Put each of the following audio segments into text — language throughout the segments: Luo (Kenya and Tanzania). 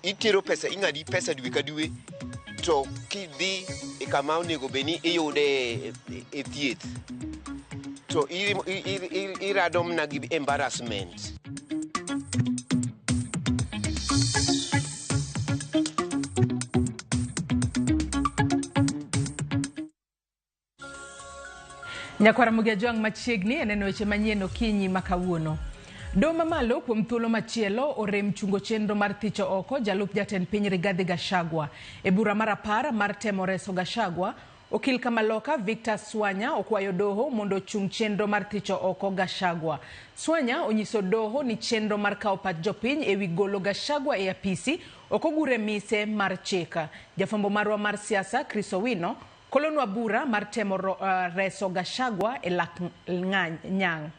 Itiro pesa ingadi pesa dwe ka dwe to kidhi e kama onego beni iyude e thieth to irado mna gi embarrassment. Nyakwara Mugiajwang' machiegni eneno weche manyien okinyi makawuono. Doma malo kuom thuolo machielo orem chungo chenro mar thicho oko jalup jatend piny Rigathi Gachagua. E bura mar 10 mar temo reso Gachagua, okil Kamaloka Victor Swanya okwayo doho mondo chung chenro mar thicho oko Gachagua. Swanya onyiso doho ni chenro mar kawo pach jopiny ewi golo Gachagua e apisi okogure mise mar chika. Jafambo marwa mar siasa Chris Owino kolonwa bura mar temo reso Gachagua e lak nyang'.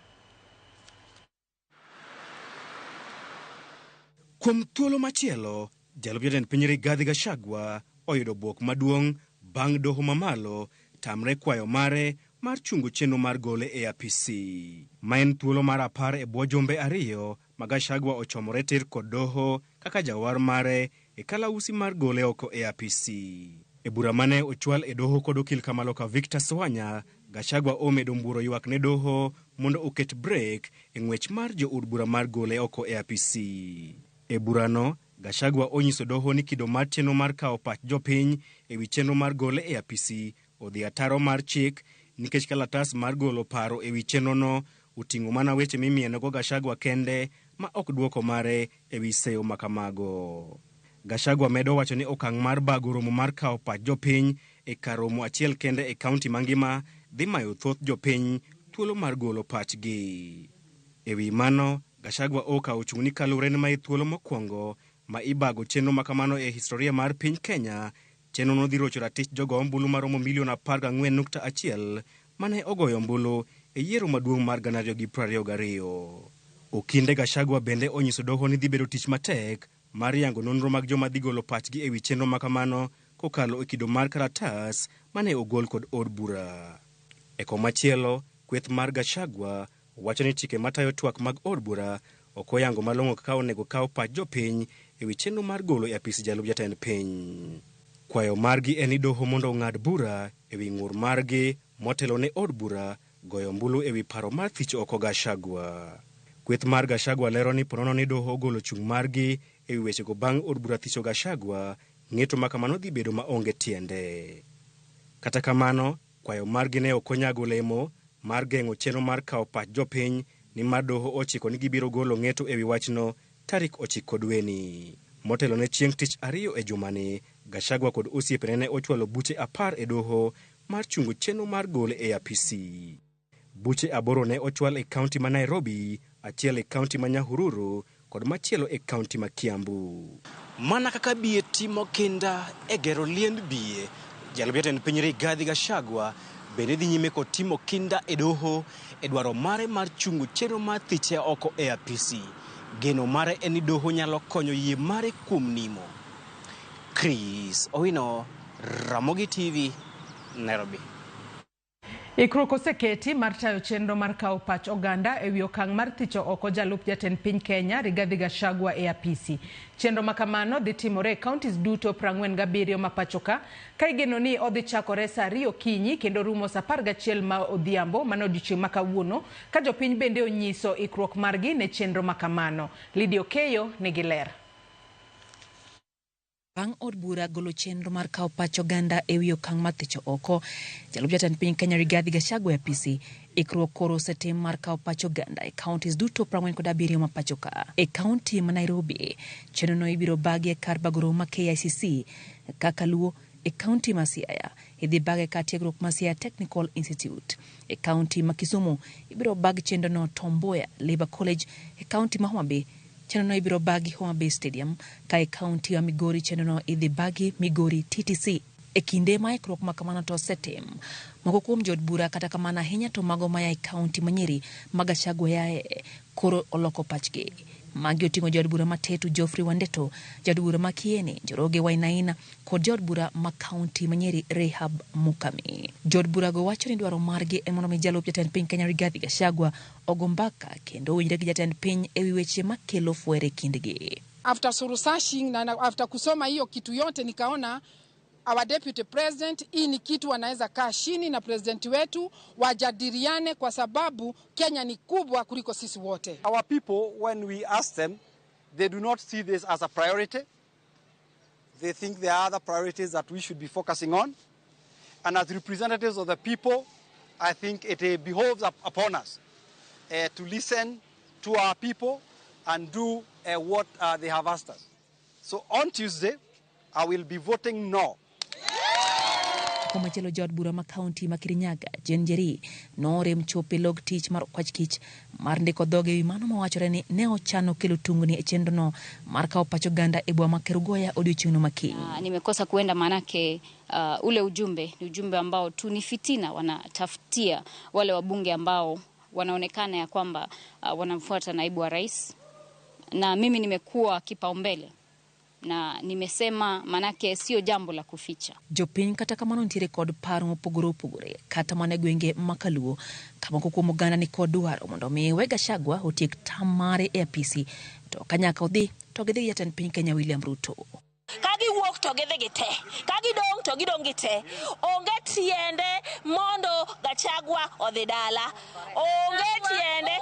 Kuom thuolo machielo, jalup jatend piny Rigathi Gachagua oyudo buok maduong' bang' doho mamalo tamre kwayo mare mar chungo chenro mar gole e apisi. Ma en thuolo mar 10 e bwo jumbe 2 ma Gachagua ochomore tir kod doho kaka jawar mare e kalausi mar gole oko e apisi. E bura mane ochwal e doho kod okil Kamaloka Victor Swanya, Gachagua omedo mburo ywak ne doho mondo oket break e ng'wech mar jood bura mar gole oko e apisi. E burano, Gachagua onyiso doho ni kido mar chenro mar kawo pach jopiny ewi chenro mar gole e apisi odhi ataro mar chik nikech kalatas mar golo paro ewi chenro no uting'o mana weche mimienego Gachagua kende ma ok duoko mare ewi seyo makamago. Gachagua medo wacho ni okang' mar bago romo mar kawo pach jopiny e kar romo achiel kende e kaunti mangima dhi mayo thoth jopiny thuolo mar golo pachgi. Ewi mano, Gachagua okawo chung' ni kalure ni mai thuolo mokwongo ma ibago chenro makamano e historia mar piny Kenya, chenro no dhi rocho ratich jogo ombulu maromo milion 14.1 mane ogoyo ombulu e yiero maduong' mar 2022. Okinde Gachagua bende onyiso doho ni dhi bedo tich matek mar yango nonro mag joma dhi golo pachgi ewi chenro makamano kokalo e kido mar karatas mane ogol kod od bura. E komachielo, kweth mar Gachagua wacho ni chike matayo twak mag od bura ok oyango malong'o kaka onego kawo pach jopiny ewi chenro mar golo e apisi jalup jatend piny. Kwayo margi en ni doho mondo ong'ad bura ewi ng'ur margi motelo ne od bura goyo ombulu ewi paro mar thicho oko Gachagua. Kweth mar Gachagua lero ni ponono ni doho ogolo chung' margi ewi wechego bang' od bura thicho Gachagua, ng'eto makamano dhi bedo maonge tiende. Kata kamano, kwayo margi ne ok onyago olemo mar geng'o chenro mar kawo pach jopiny ni mar doho ochiko ni gibiro golo ng'eto ewi wachno tarik 9 dweni. Motelo ne chieng' tich 2 e jumani, Gachagua kod osiepene ne ochwalo buche 10 e doho mar chungo chenro mar gole e apisi. Buche 8 ne ochwal e kaunti ma Nairobi, achiel e kaunti ma Nyahururu kod machielo e kaunti ma Kiambu. Mana kaka biye timo kinda e gero liend biye, jalup jatend piny Rigathi Gachagua bende dhi nyime kod timo kinda e doho e dwaro mare mar chungo chenro mar thiche oko e apisi. Geno mare en ni doho nyalo konyo yie mare kuom nimo. Chris Owino, Ramogi TV, Nairobi. Ikruok oseketi mar tayo chenro mar kawo pach oganda ewi okang' mar thicho oko jalup jatend piny Kenya Rigathi Gachagua e apisi. Chenro makamano dhi timore e counties duto 47 ma pachoka, ka igeno ni odhi chakore saa 2 okinyi kendo rumo saa 11 ma odhiambo mano odiechieng' makawuono, ka jopiny bende onyiso ikruok margi ne chenro makamano. Lydia Okeyo nigi ler. Bang' od bura golo chenro mar kawo pach oganda ewi okang' mar thicho oko jalup jatend piny Kenya Rigathi Gachagua e apisi, ikruok koro osetim mar kawo pach oganda e counties duto 47 ma pachoka. E kaunti ma Nairobi, chenro no ibiro bagi e kar bagoro ma KICC, kaka Luo e kaunti ma Siaya idhi bage kar tiegruok ma Siaya Technical Institute. E kaunti ma Kisumu ibiro bag chenro no Tom Mboya Labour College. E kaunti ma Homa Bay chenro no ibiro bagi Homa Bay Stadium, ka e kaunti wa Migori chenro no idhi bagi Migori TTC. E kinde ma ikruok ma kamano to setem moko kuom jod bura kata kamano ahinya to mago maya e kaunti manyiri ma Gachagua yae koro oloko pachgi. Magi oting'o jod bura ma Tetu Geoffrey Wandeto, jod bura ma Kieni Njoroge Wainaina kod jod bura ma kaunti manyiri Rehab Mukami. Jod bura go wacho ni dwaro margi en mondo mi jalup jatend piny Kenya Rigathi Gachagua ogo mbaka kendo owinjre gi jatend piny ewi weche makelo fuere kindgi. After researching na after kusoma hiyo kitu yote nikaona our deputy president hii ni kitu wanaweza kaa chini na president wetu wajadiliane kwa sababu Kenya ni kubwa kuliko sisi wote. Our people, when we ask them, they do not see this as a priority. They think there are other priorities that we should be focusing on. And as representatives of the people, I think it behoves upon us to listen to our people and do what they have asked us. So on Tuesday, I will be voting no. Komachelo jod bura ma kaunti ma Kirinyaga, Jen Njeri, norem chope log tich mar kwachkich mar ndiko dhoge wi mano mawachore ni ne ochano kelo tungni e chendono mar kao pacho ganda e boma Kerugoya odiochieng'no makiny. Nimekosa kuenda manake ule ujumbe ni ujumbe ambao tu ni fitina wanatafutia wale wabunge ambao wanaonekana ya kwamba wanamfuata naibu wa rais, na mimi nimekuwa kipaumbele na nimesema manake sio jambo la kuficha. Jopiny kata kamano ntiere kod paro mopogore kata mane gwenge makaluo kama kukuom oganda ni kod dwaro mondo mi we Gachagua otiek tam mare e apisi to kanyaka odhi to gidhi jatend piny Kenya William Ruto. Kagi wuok to gidhi gite, kagi dong to gidong gite. Onge tiende mondo Gachagua odhi dala. Onge tiende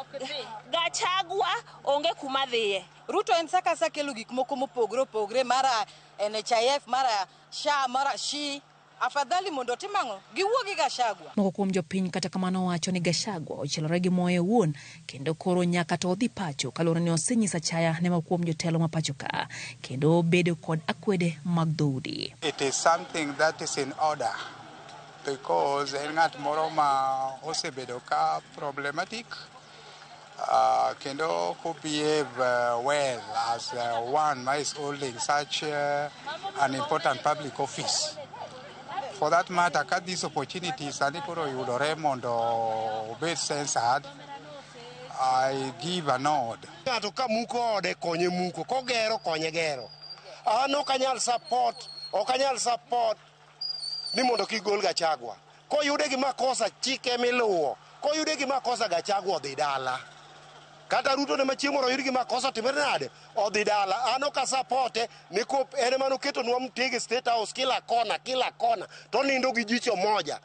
Gachagua onge kuma dhiye. Ruto en saka kelo gik moko mopogore mara NHIF mara SHA mara SHI. Afadhali mondo timango giwuogi Gachagua. Moko kuom jopiny kata kamano wacho ni Gachagua ochelore gi moye wuon kendo koro nyaka to odhi pacho kalore ni osenyisa chaya ne ma kuom jotelo ma pacho ka kendo bedo kod akwede mag dhoudi. It is something that is in order because ngat moro ma osebedo ka problematic kendo who behave well as one who is holding such an important public office. For that matter, cut these opportunities and yudore mondo obed censored, I give a nod. Ngato ka muko ode konye muko, kogero konye gero. No kanyal support ni mondo kigol Gachagua. Koyude gi makosa chike miluwo. Koyude gi makosa Gachagua odhi dala. Kata Ruto ne machiemo royudi gi makosa timere nade odhi dala. Ano ka supporte ni ko ene mano keto nwa mtege State House kila kona to nindo gi jicho moja.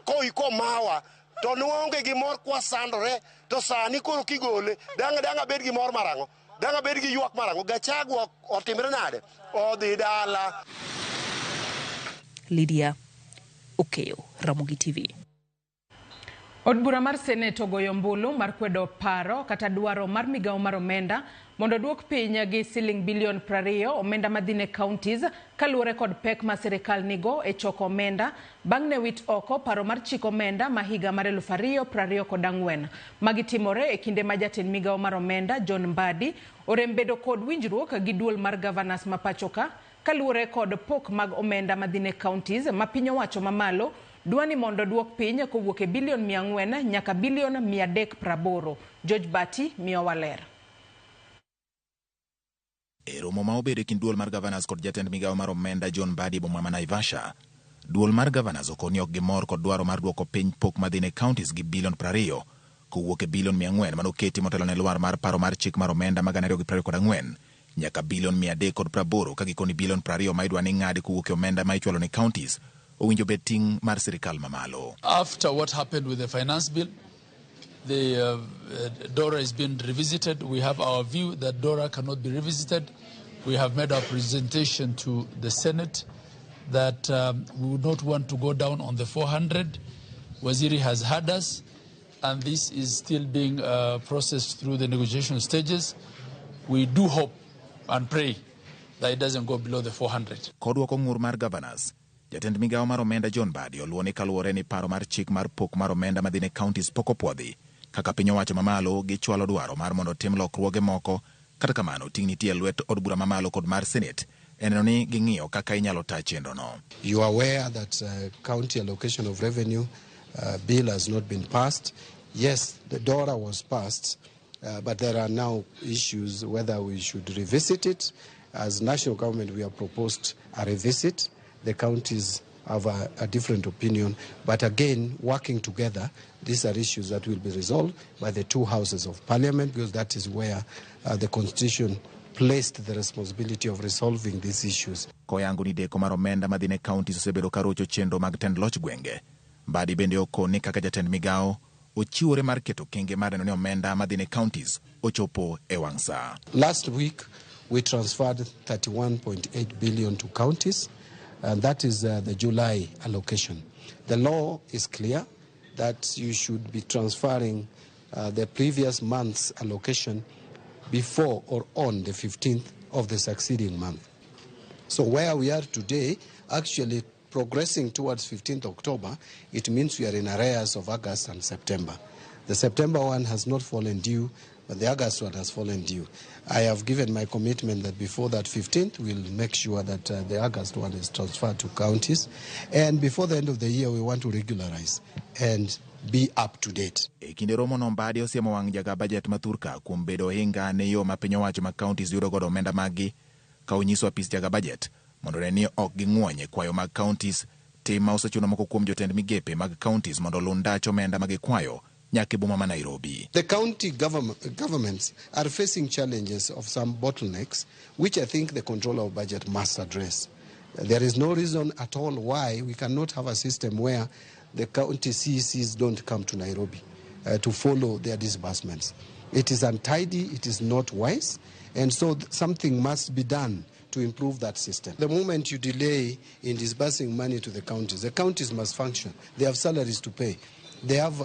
Ko iko mawa to nuonge gi mor kwa sandore to sani koro kigole danga bed gi mor marango. Danga bed gi ywak marango. Gachagua otimere nade odhi dala. Lydia Okeyo, Ramogi TV. Od bura mar Senate ogoyo mbulu mar kwedo paro kata dwaro mar migao mar omenda mondo duok piny gi siling bilion 20 omenda madhine counties kaluwore kod pek ma sirikal nigo e choko omenda bang' ne wit oko paro mar chiko omenda ma higa mar 2024 magitimore e kinde ma jatend migao mar omenda John Mbadi orem bedo kod winjruok gi duol mar governors ma pachoka kaluwore kod pok mag omenda madhine counties ma piny owacho mamalo dwani mondo duok piny kowuok e bilion 400 nyaka bilion 380. George Bati miyo waler. Romo ma obedo kind duol mar governors kod jatend migao mar omenda John Mbadi boma ma Naivasha. Duol mar governors okoni ok gimor kod dwaro mar duoko piny pok madhine counties gi bilion 20 kowuok e bilion 400 manoketi motelo ne lwar mar paro mar chik mar omenda ma 2024 nyaka bilion 380 ka gikoni bilion 20 ma idwa ni ng'adi kowuok e omenda ma ichwalo ne counties owinjo beting mar sirikal mamalo. After what happened with the finance bill, the DORA has been revisited. We have our view that DORA cannot be revisited. We have made our presentation to the Senate that we would not want to go down on the 400. Waziri has had us, and this is still being processed through the negotiation stages. We do hope and pray that it doesn't go below the 400. Kodwoko ng'ur mar governors, jatend migao mar omenda John Mbadi oluoni kaluwore ni paro mar chik mar pok mar omenda madhine counties pok opwodhi kaka piny owacho mamalo gichwalo dwaro mar mondo tim lokruoge moko kata kamano ting' nitie lwet od bura mamalo kod mar Senate eneno ni ging'iyo kaka inyalo taa chenro no. You are aware that county allocation of revenue bill has not been passed. Yes, the DORA was passed, but there are now issues whether we should revisit it. As national government, we have proposed a revisit. The counties have a different opinion. But again, working together, these are issues that will be resolved by the two houses of parliament, because that is where the constitution placed the responsibility of resolving these issues. Koyango ni deko mar omenda madhine counties osebedo karocho chenro mag tend loch gwenge. Badi bende okoni kaka jatend migao ochiwore mar keto kenge mar neno ni omenda madhine counties ochopo e wang' saa. Last week, we transferred 31.8 billion to counties, and that is the July allocation. The law is clear that you should be transferring the previous month's allocation before or on the 15th of the succeeding month. So where we are today, actually progressing towards 15th October, it means we are in arrears of August and September. The September one has not fallen due, but the August one has fallen due. I have given my commitment that before that 15th, we'll make sure that the August one is transferred to counties. And before the end of the year, we want to regularize and be up to date. Kinde romo no Mbadi osiemo wang' jaga budget mathurka kuom bedo hinga ne yo ma piny owacho ma counties yudo godo omenda magi, ka onyiso apis jaga budget mondo ne ni ok ging'wonye kwayo mag counties, tim ma osechuno moko kuom jotend migepe mag counties mondo lundach omenda mag kwayo nyaka boma ma Nairobi. The county governments are facing challenges of some bottlenecks, which I think the controller of budget must address. There is no reason at all why we cannot have a system where the county CECs don't come to Nairobi to follow their disbursements. It is untidy, it is not wise, and so something must be done to improve that system. The moment you delay in disbursing money to the counties must function. They have salaries to pay. They have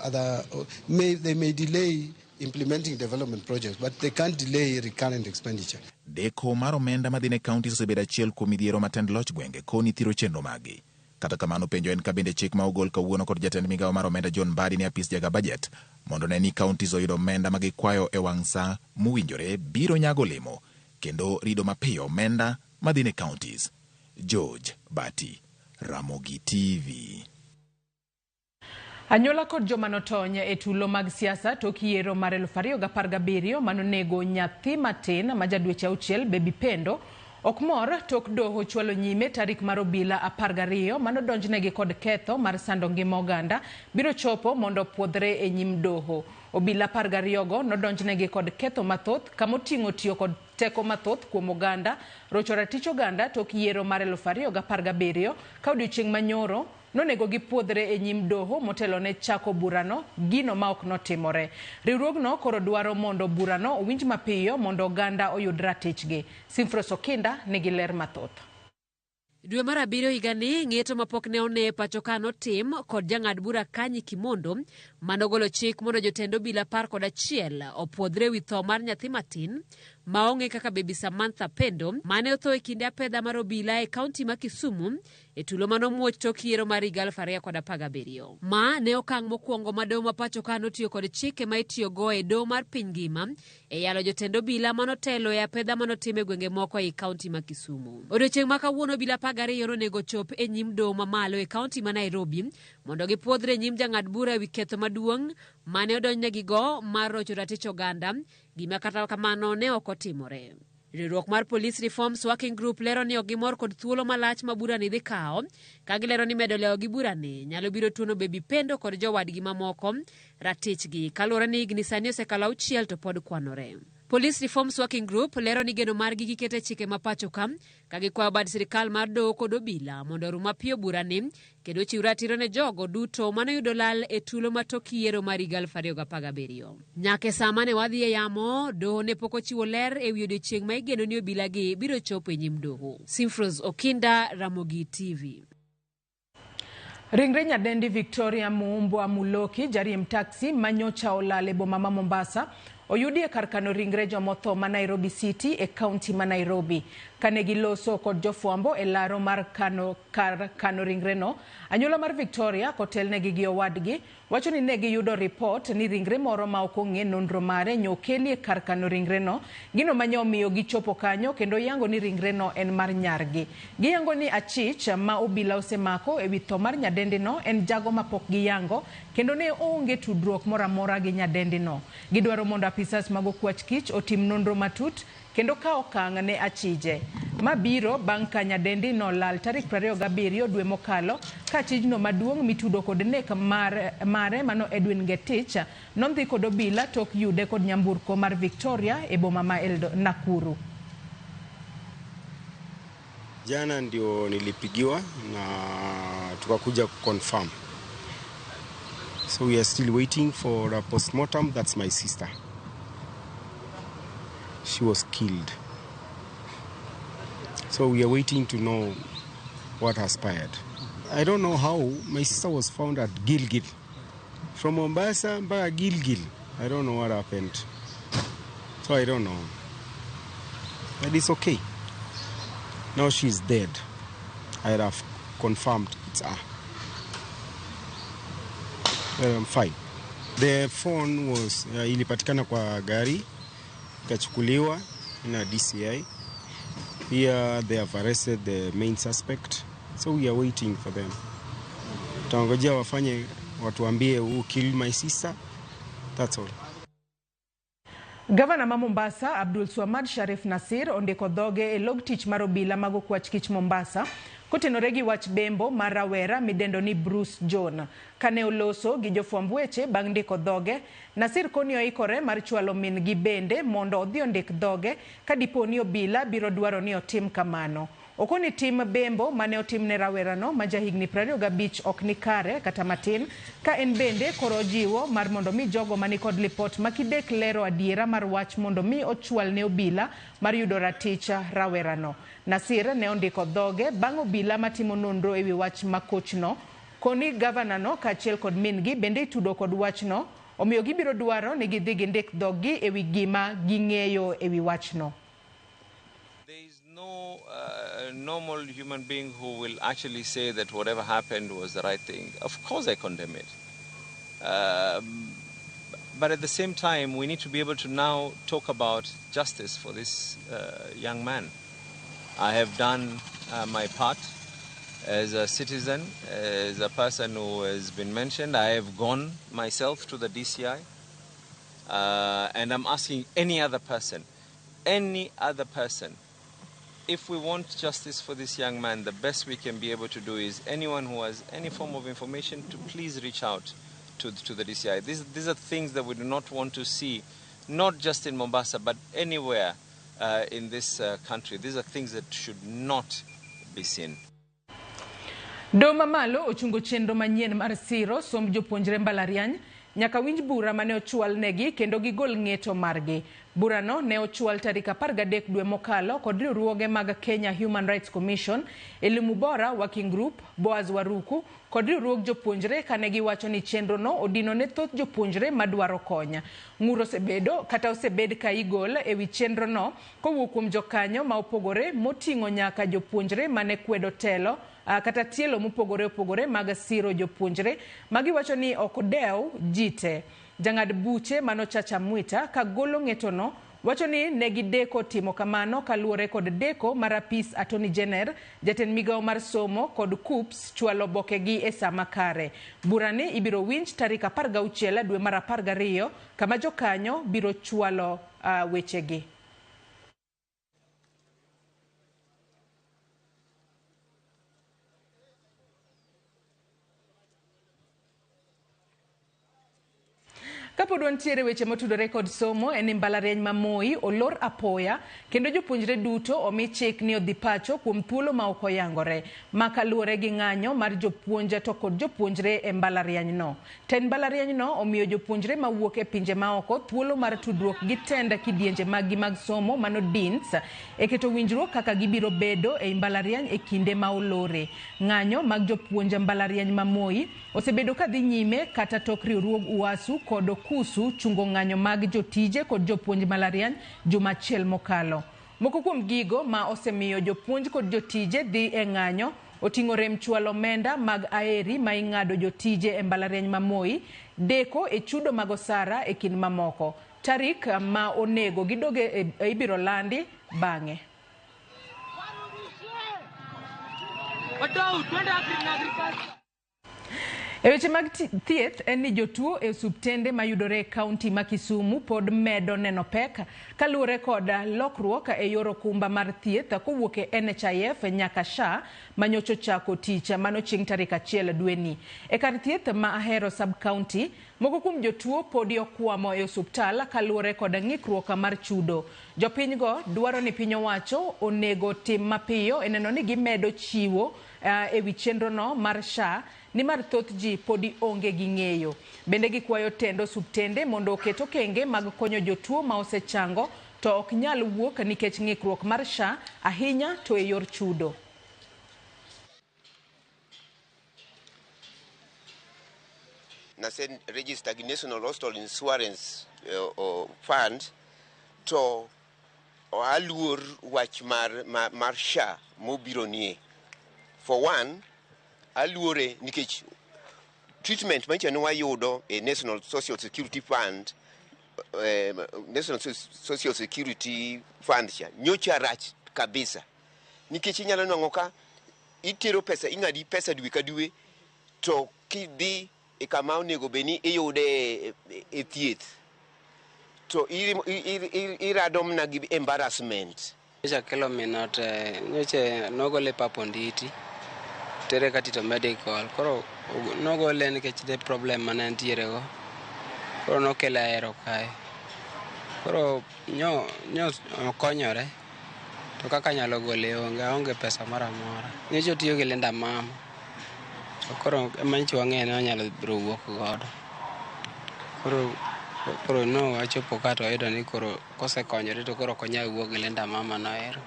they may delay implementing development projects, but they can't delay recurrent expenditure. Deko mar omenda madhine counties osebedo achiel kuom midhiero matend loch gwenge koni thiro chenro magi. Kata kamano penjo en kabende chik ma ogol kawuono kod jatend migao mar omenda John Mbadi ni apis jaga budget mondo ne ni counties oyudo omenda magi kwayo e wang' saa mowinjore biro nyago lemo kendo rido mapiyo omenda madhine counties. George Bati, Ramogi TV. Anyola kod joma notony e tulo mag siasa tok yiero mar 2017 manonego nyathi matin ma jadweche 6 Baby Pendo ok mor tok doho chwalo nyime tarik mar obila 12 manodonjnegi kod ketho mar sando ngima oganda biro chopo mondo puodhre e nyim doho. Obila 12 go nodonjnegi kod ketho mathoth kamoting'o tiyo kod teko mathoth kuom oganda, rocho ratich oganda tok yiero mar 2017 ka odiochieng' manyoro nonego gi puodhre e nyim doho motelo ne chako burano gino ma ok notimore. Riwruogno koro dwaro mondo burano owinj mapiyo mondo oganda oyud ratichgi. Simfros Okinda nigi ler mathoth. Dwe mar 7 higani ng'eto mapok ne one pacho ka notim kod jang'ad bura Kanyi Kimondo manogolo chik mondo jotend obila 11 opuodhre wi tho mar nyathi matin maonge kaka Baby Samantha Pendo mane otho e kinde apedha mar obila e kaunti ma Kisumu e tulo manomuoch tok yiero mar 2017. Ma ne okang' mokwongo ma doho ma pacho ka notiyo kod chike ma itiyogo e doho mar piny ngima e yalo jotend obila manotelo e apedha manotim e gwenge moko e kaunti ma Kisumu. Odiochieng' ma kawuono obila 12 nonego chop e nyim doho mamalo e kaunti ma Nairobi mondo gipuodhre e nyim jang'ad bura wi ketho maduong' mane odonjnegigo mar rocho ratich oganda, gima kata kamano ne ok otimore. Riwruok mar Police Reforms Working Group lero ni ok gimor kod thuolo malach ma burani dhi kawo, ka gilero ni medo lewo gi burani nyalo biro tuono Baby Pendo kod jowadgi mamoko ratichgi kaluwore ni higni sani osekalo 6 to pod kwanore. Police Reforms Working Group lero ni geno margi gikete chike mapacho ka gikwayo bad sirikal mar doho kod obila mondo orum mapiyo burani kendo chiw ratiro ne jogo duto manoyudo lal e tulo matok yiero mar 2017. Nyaka sama ne wadhi e yamo, doho ne pok ochiwo ler e wi odiochieng' ma igeno ni obila gi biro chopo e nyim doho. Simfros Okinda, Ramogi TV. Ringre nyadendi Victoria Muumbwa Muloki jariemb taxi manyocha olal e boma ma Mombasa oyudi e kar kano ringre jomotho ma Nairobi City e kaunti ma Nairobi. Kane giloso kod jofwambo e laro mar kano ringre no, anyuola mar Victoria kotelnegi gi owadgi wacho ni ne giyudo ripot ni ringre moro ma ok ong'e nonro mare nyokelie kar kano ringreno, gino manyo omiyo gichopo kanyo kendo yango ni ringreno en mar nyargi. Giyango ni achich ma obila osemako ewi tho mar nyadendino en jago mapok giyango kendo ne onge tudruok moro amora gi nyadendino. Gidwaro mondo apisas mag okwach kich otim nonro matut kendo ka okang' ne achije. Mabiro bang' ka nyadendino lal tarik 27 dwe mokalo ka achijno maduong' mitudo kod nek mare mano Edwin Getich nondhi kod obila tok yude kod nyamburko mar Victoria e boma ma Nakuru. Jana ndio nilipigiwa na tukakuja confirm. So we are still waiting for a postmortem. That's my sister. She was killed. So we are waiting to know what transpired. I don't know how my sister was found at Gilgil. From Mombasa mpaka Gilgil. I don't know what happened. So I don't know. But it's okay. Now she's dead. I have confirmed it's her. I'm fine. The phone was ilipatikana kwa gari, ikachukuliwa na DCI. Here they have arrested the main suspect. So we are waiting for them. Tangojea wafanye watuambie who killed my sister. That's all. Gavana ma Mombasa Abdul Swamad Sharif Nasir ondiko dhoge e log tich mar obila mag okwach kich Mombasa kotenore gi wach bembo mar rawera midendo ni Bruce John. Kane oloso gi jofwamb weche bang' ndiko dhoge, Nasir koni oikore mar chwalo min gi bende mondo odhi ondik dhoge ka dipo ni obila biro dwaro ni otim kamano. Okoni tim bembo mane otimne rawerano ma jahigni 25 ok ni kare kata matin, ka en bende koro jiwo mar mondo mi jogo mani kod lipot makidek lero adiera mar wach mondo mi ochwal ne obila mar yudo raticha rawerano. Nasir ne ondiko dhoge bang' obila matimo nonro ewi wach makochno koni gavanano kaachiel kod mingi bende itudo kod wachno, omiyo gibiro dwaro ni gidhi gindik dhogi ewi gima ging'eyo ewi wachno. No normal human being who will actually say that whatever happened was the right thing. Of course I condemn it. But at the same time, we need to be able to now talk about justice for this young man. I have done my part as a citizen, as a person who has been mentioned. I have gone myself to the DCI, and I'm asking any other person, if we want justice for this young man, the best we can be able to do is anyone who has any form of information to please reach out to the DCI. These are things that we do not want to see, not just in Mombasa, but anywhere in this country. These are things that should not be seen. Doma malo ochungo chenro manyien mar siro somb jopuonjre mbalariany nyaka winj bura mane ochwal negi kendo gigol ng'eto margi. Burano ne ochwal tarik 13 dwe mokalo kod riwruoge mag Kenya Human Rights Commission, Elimu Bora Working Group, Boaz Waruku kod riwruog jopuonjre kane giwacho ni chenro no odino ne thoth jopuonjre madwaro konya. Ng'uro osebed ka igol ewi chenro no kowuok kuom jokanyo ma opogore moting'o nyaka jopuonjre mane kwedo telo kata tielo mopogore opogore mag siro jopuonjre magiwacho ni ok dew jite. Jang'ad buche mano Chacha Mwita ka golo ng'eto no wacho ni negideko timo kamano kaluwore kod deko mar apis Attorney General, jatend migawo mar somo kod KUPS chwalo bokegi e sama kare. Burani ibiro winj tarik 16 dwe mar 12 kama jokanyo biro chwalo wechegi. Kapod wantiere weche motudore kod somo en mbalariany ma Moi olor apoya kendo jopuonjre duto omi chik ni odhi pacho kuom thuolo ma ok oyangore makaluwore gi ng'anyo mar jopuonje to kod jopuonjre e mbalariany no. Ten mbalariany no omiyo jopuonjre mawuok e pinje maoko thuolo mar tudruok gi tenda kidienje mag somo mano deans e keto winjruok kaka gibiro bedo e mbalariany e kinde ma olore. Ng'anyo mag jopuonje mbalariany ma Moi osebedo ka dhi nyime kata tok riwruog UASU kod KUSU chungo ng'anyo mag jotije kod jopuonj mbalariany juma achiel mokalo. Moko kuom gigo ma osemiyo jopuonj kod jotije dhi e ng'anyo oting'o rem chwalo omenda mag aeri ma ing'ado jotije e mbalariany ma Moi, deko e chudo mag osara e kind mamoko. Tarik ma onego gidoge ibiro landi bang'e. E weche mag thieth en ni jotuo e osuptende mayudore e kaunti ma Kisumu pod medo neno pek kaluwore kod lokruok e yor okumba mar thieth kowuok e NHIF nyaka SHA manyocho chako tich mano chieng' tarik 1 dwe ni. E kar thieth ma Ahero sub-county, moko kuom jotuo podi okwamo e osuptal kaluwore kod ng'ikruok mar chudo. Jopinygo dwaro ni piny owacho onego tim mapiyo e neno ni gimedo chiwo e wi chenrono mar SHA ni mar thoth ji podi onge gi ng'eyo. Bende gikwayo tendo osuptende mondo oket okenge mag konyo jotuo ma osechango to ok nyal wuok nikech ng'ikruok mar SHA ahinya to e yor chudo. Nasen register gi National Hospital Insurance Fund to aluor wach mar SHA mobiro nie. For one, aluore nikech treatment manchano wayudo e National Social Security Fund, National Social Security Fund cha nyocha rach kabisa. Nikech inyalo nwango ka itero pesa, ing'adi pesa dwe ka dwe, to kidhi e kama onego beni iyude e thieth to iradom na gi embarrassment. Nyocha kelo minot, nyocha nogole paponditi tere katito medical, koro nogole nikech de problem mane ntiere go, koro nokele Ahero kae, koro nyo konyore, to kaka nyalo gole onge pesa mara mora. Nyocha tiyo gi Linda Mama, koro manchi wang'e ne onyalo biro wuok godo, koro no wachopo ka to oyudo ni koro kosekonyore to koro konya wuok gi Linda Mama noero.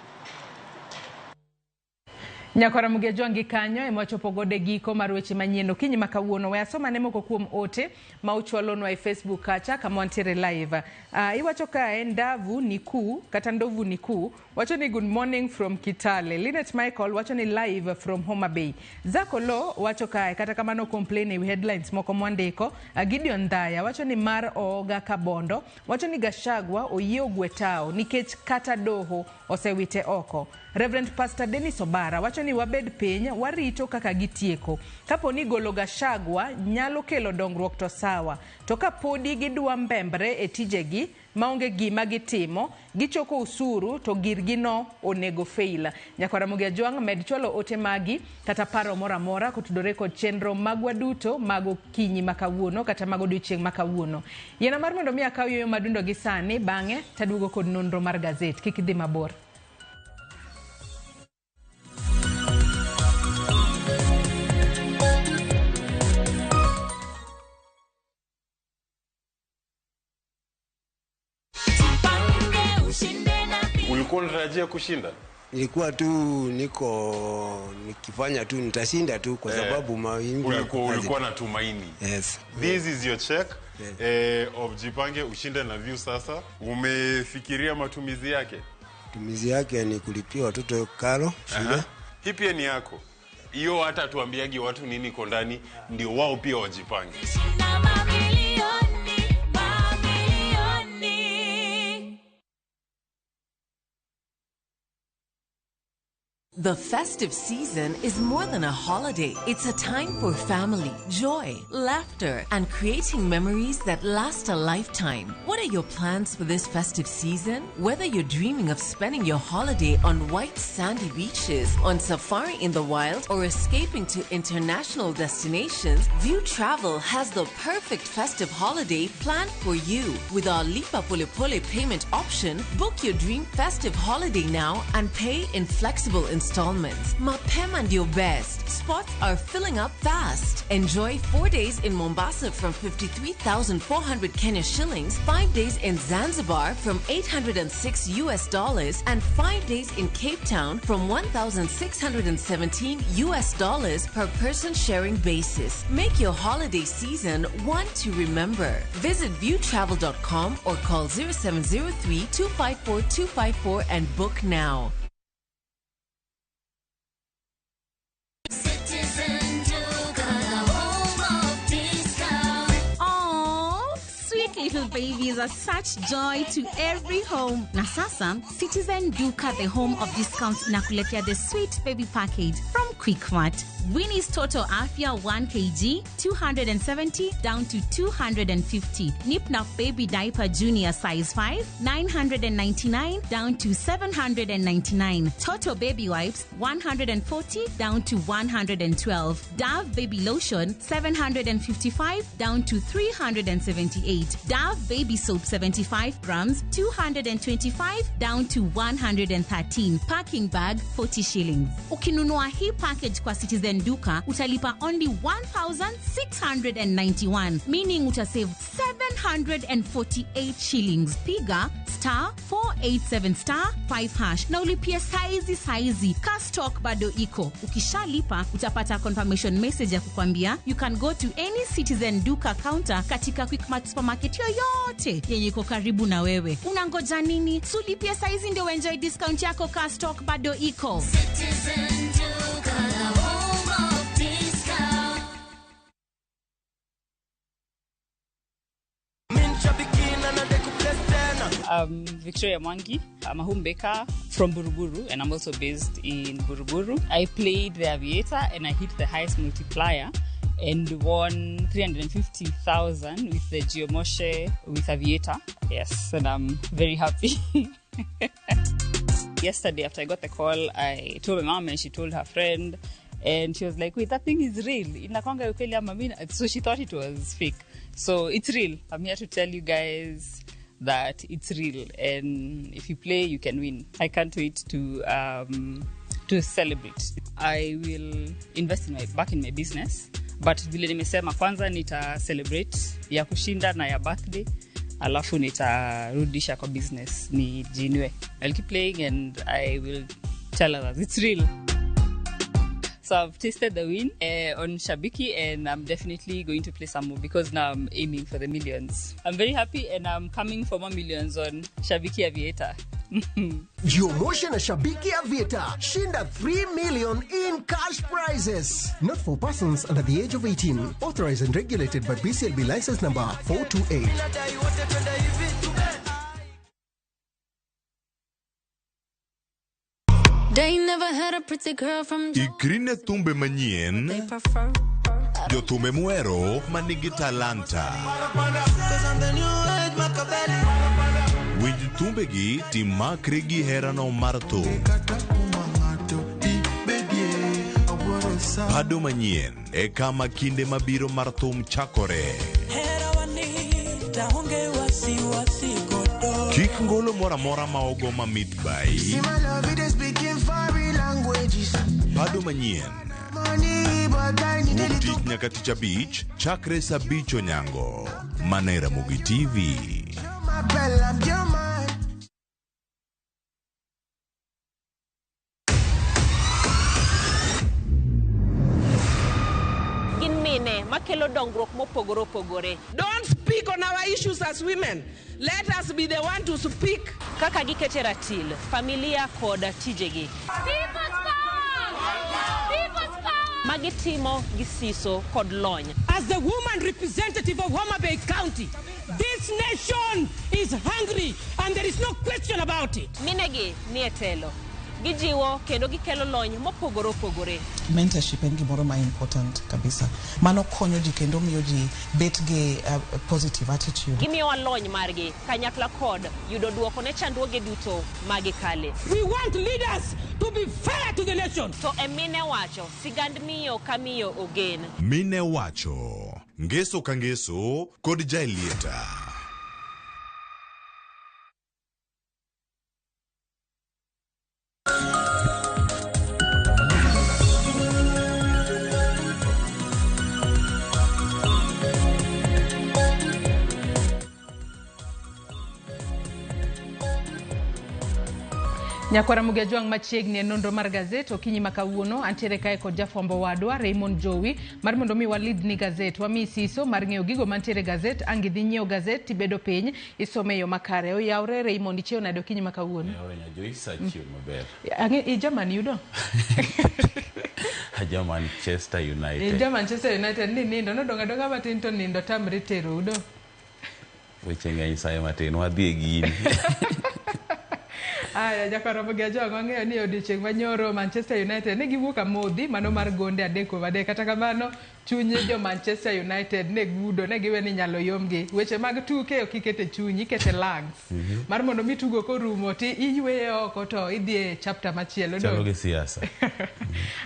Nyakora Mugia Jwangi kanyo e mwachopo gode giko mar weche manyien okinyi makawuono. We asoma ne moko kuom ote ma uchwalonwa e Facebook kacha kama wantiere live. Iwacho kae Ndavu Niku kata Ndovu Niku wacho ni good morning from Kitale. Linet Michael wacho ni live from Homa Bay. Zako Lo wacho kae kata kama no complain e headlines moko mwandiko. Gideon Ndaya wacho ni mar Oga Kabondo wacho ni Gachagua oyie ogwetao nikech kata doho osewite oko. Reverend Pastor Dennis Obara wacho ni wabed piny warito kaka gitieko. Kapo ni golo Gachagua nyalo kelo dongruok to sawa. To kapodi gidwa mbembre e tijegi maonge gima gitimo, gichoko usuru to girgi no onego fail. Nyakora Mugia Jwang med chwalo ote magi kata paro mora mora kotudore kod chenro magwa duto mago kinyi makawuono kata mago odiochieng' makawuono. Yena mar mondo mi akaw yoyo madundo gi sani bang'e taduogo kod nonro mar gazet. Kik idhi mabor. Ulikuwa unatarajia kushinda? Nilikuwa tu nikifanya tu nitashinda tu kwa sababu mawingu. Ulikuwa na tumaini. Yes. This is your check of Jipange ushinde na View sasa. Umefikiria matumizi yake? Matumizi yake ni kulipia watoto karo shule. Hii pia ni yako. Hiyo hata tuambiagi watu nini iko ndani ndio wao pia wajipange. The festive season is more than a holiday. It's a time for family, joy, laughter, and creating memories that last a lifetime. What are your plans for this festive season? Whether you're dreaming of spending your holiday on white sandy beaches, on safari in the wild, or escaping to international destinations, View Travel has the perfect festive holiday planned for you. With our Lipa Pole Pole payment option, book your dream festive holiday now and pay in flexible installments. Mapema ndio best. Spots are filling up fast. Enjoy 4 days in Mombasa from 53,400 Kenya shillings, 5 days in Zanzibar from $806 US, and 5 days in Cape Town from $1,617 US per person sharing basis. Make your holiday season one to remember. Visit viewtravel.com or call 0703-254-254 and book now. little babies are such joy to every home. Na sasa, Citizen Duka, the home of discounts, inakuletea the sweet baby package from Quickmart. Winnie's Total Afya 1 kg, 270 down to 250. Nip Nap Baby Diaper Junior size 5, 999 down to 799. Toto Baby Wipes 140 down to 112. Dove Baby Lotion 755 down to 378. Dove Baby Soap 75 grams 225 down to 113. Packing bag 40 shillings. Ukinunua hii package kwa Citizen Duka utalipa only 1,691, meaning utasave 748 shillings. Piga *487*5# na ulipia saizi ka stock bado iko. Ukishalipa utapata confirmation message ya kukwambia you can go to any Citizen Duka counter katika Quickmart supermarket yoyote yenye iko karibu na wewe. Unangoja nini? Sulipia saizi ndio enjoy discount yako ka stock bado iko. Citizen Duka, the home of discount. Victoria Mwangi. I'm a home baker from Buruburu, and I'm also based in Buruburu. I played the Aviator and I hit the highest multiplier and won 350,000 with the Geomoshe with Aviator. Yes, and I'm very happy. Yesterday after I got the call, I told my mom and she told her friend, and she was like, wait, that thing is real. So she thought it was fake. So it's real. I'm here to tell you guys that it's real, and if you play, you can win. I can't wait to celebrate. I will invest back in my business, but vile nimesema kwanza nita celebrate ya kushinda na ya birthday, alafu nitarudisha kwa business ni jinwe. I'll keep playing and I will tell others it's real. So I've tasted the win on Shabiki, and I'm definitely going to play some more because now I'm aiming for the millions. I'm very happy and I'm coming for more millions on Shabiki Aviator. Geomoshe na Shabiki Aviator. Shinda 3 million in cash prizes. Not for persons under the age of 18. Authorized and regulated by BCLB license number 428. They never had a pretty girl from Ikrine thumbe manyien. Jo thumbe muero manigi talanta. Winj thumbe gi timakri gi herano mar thum. Pado manyien e kama kinde mabiro mar thum chakore. Kik ngolo mora mora ma ogo mamit bai. Pado manyien. Wuok nyaka tich abich, chakre sa abich onyango. Manera Mugi TV. Makelo dongruok mopogore opogore. Don't speak on our issues as women. Let us be the one to speak. Kaka gikete ratil, familia kod tijegi. Magitimo gisiso kod lony. As the woman representative of Homa Bay County, this nation is hungry and there is no question about it. Minegi nietelo. Gijiwo kendo gikelo lony mopogore opogore. Mentorship en gimoro ma important kabisa. Mano konyo ji kendo miyo ji bet gi positive attitude. Gimiyo lony margi kanyakla kod yudo duoko ne chandruoge duto magikale. We want leaders to be fair to the nation. To emine wacho sigand miyo kamiyo ogen. Mine wacho ngeso kangeso kod jailieta. Nyakwara Mugiajwang machiegni nonro mar gazet okinyi makawuono antiere kae kod jafwambo wadwa Raymond Jowi mar mondo mi walid ni gazet wami siso mar ng'eyo gigo mantiere gazet angi dhi nyiewo gazet tibedo piny isome yo makare oyawre Raymond ichiew nade okinyi makawuono Nya Joyce achiew maber i German yudo ja Manchester United ja Manchester United ni nindo nodonga donga matin to nindo tamre tero udo weche ng'eny saye matin wadhi e gini. Aya jakoromo gi jogo ang'eyo ni odiochieng' manyoro Manchester United ne giwuok amodhi mano mar gonde 3-3 kata kamano chuny jo Manchester United ne gudo ne giwe ni nyalo yomgi weche mag tuke ok ikete chunyi ikete lungs mar mondo mi tugo korumo ti iywe oko to idhi e chapter machielo chalo gi siasa.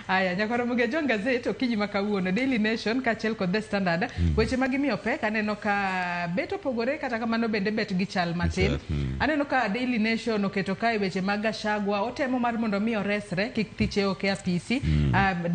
Aya jakoromo gi jo gazet okinyi makawuono Daily Nation kaachiel kod The Standard weche mag imiyo pek aneno ka bet opogore kata kamano bende bet gi chal matin aneno ka Daily Nation oketo kai weche mag Gachagua otemo mar mondo mi oresre kik thiche oke apisi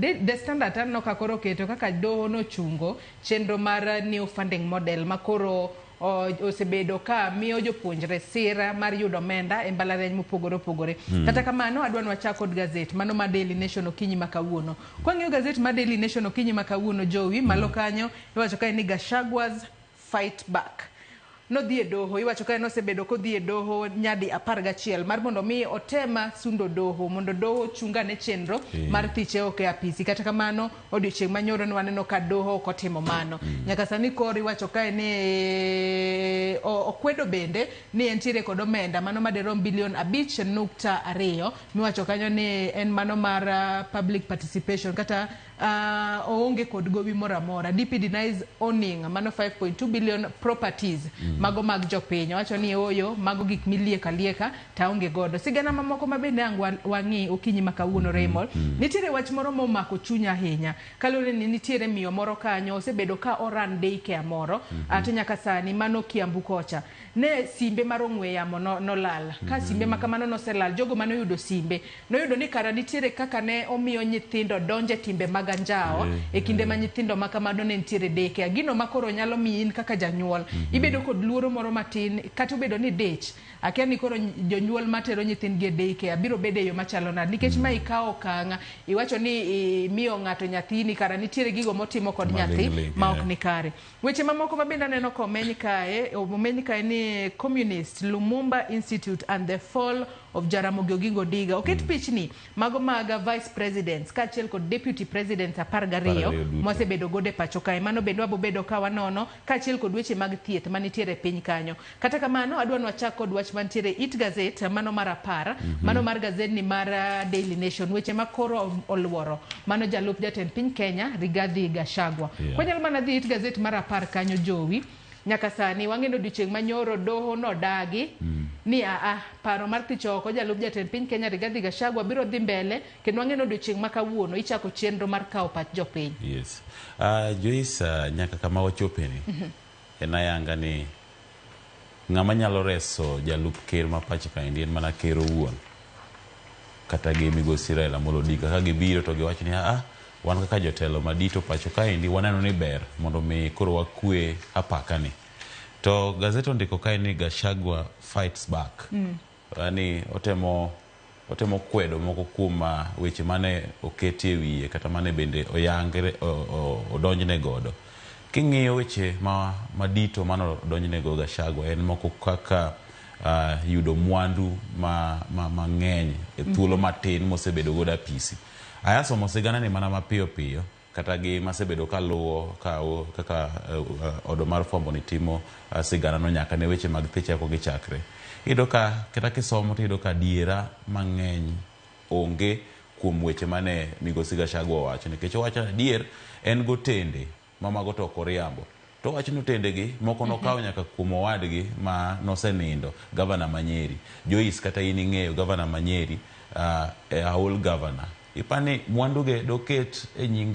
The Standard aneno ka koro oketo kaka doho no chungo chenro mar new funding model makoro osebedo ka miyo jopuonjre sira mar yudo omenda e mbalariany mopogore opogore kata kamano adwa ni wachak kod gazet mano ma Daily Nation okinyi makawuono kwang'iyo gazet ma Daily Nation okinyi makawuono Jowi malo kanyo iwacho ka ni Gachagua's fight back nodhi e doho iwacho ka nosebedo kodhi e doho nyadi 11 mar mondo mi otema sundo doho mondo doho chunga ne chenro mar thiche oke apisi kata kamano odiochieng' manyoro ne waneno ka doho kotimo mano nyaka sani koro iwacho ka ni okwedo bende ni entiere kod omenda mano maderom bilion 5.2 miwacho kanyo ni en mano mar public participation kata oonge kod gowi moramora DP denies owning mano 5.2 billion properties mago mag jopiny wacho ni oyo mago gik milieka lieka taonge godo sigana mamoko mabende wang'i okinyi makawuono Raymond nitiere wach moro momako chunya ahinya kalore ni nitiere miyo moro kanyo osebedo ka oran daycare moro to nyaka sani mano Kiambu kocha ne simbe mar ong'we yamo nolal ka simbe makamano noselal jogo mano yudo simbe noyudo ni kara nitiere kaka ne omiyo nyithindo donje timbe mag anjao e kinde ma nyithindo makamano ne nitiere daycare gino makoro nyalo miyin kaka janyuol ibedo kod luoro moro matin kata obedo ni dich akia ni koro jonyuol matero nyithindgi e daycare biro bedo yo machalo nade nikech ma ikawo kanga iwacho ni miyo ng'ato nyathini kara nitiere gigo motimo kod nyathi ma ok ni kare weche mamoko mabende neno komeny kae ni Communist Lumumba Institute and the Fall of Jaramogi Oginga Odinga oket pichni mago mag vice presidents kaachiel kod deputy presidents 12 mosebedo gode pacho kae mano bende wabobedo ka wanono kaachiel kod weche mag thieth manitiere piny kanyo kata kamano adwa ni wachak kod wach mantiere It Gazette mano mar 10 mano mar gazet ni mar Daily Nation weche makoro oluoro mano jalup jatend piny Kenya Rigathi Gachagua kwanyal mana dhi It Gazette mar 10 kanyo Jowi nyaka sani wang'eno odiochieng' manyoro doho nodagi ni paro mar thicho oko jalup jatend piny Kenya Rigathi Gachagua biro dhi mbele kendo wang'eno odiochieng' makawuono ichako chenro mar kawo pach jopiny. Yes. Joyce nyaka kama ochopeni en ayanga ni ng'ama nyalo reso jalup ker ma pacho kaendi en mana ker owuon kata gi migosi Raila Amolo Odinga ka gibiro to giwacho ni wan kaka jotelo madito pacho kaendi waneno ni ber mondo mi koro wakue apaka ni to gazeto ndiko kae ni Gachagua fights back yani otemo kwedo moko kuom weche mane oketi e wiye kata mane bende oyangre odonjne godo king'iyo weche madito mane odonjne go Gachagua en moko kaka yudo mwandu mang'eny e thuolo matin mosebedo godo apisi ayasomo sigana ni mana mapiyo piyo kata gi masebedo kaluwo kaka odo mar fombo ni timo sigana no nyaka ne weche mag thiche ko gichakre ido ka kata kisomo to ido ka diera mang'eny onge kuom weche mane migosi Gachagua wacho nikech wacho dier en gotende mamago to koriambo to wacho ni tende gi moko nokawo nyaka kuom owadgi ma nosenindo governor Manyeri Joyce kata in ing'eyo governor Manyeri Aol governor ipani mwanduge doket e nying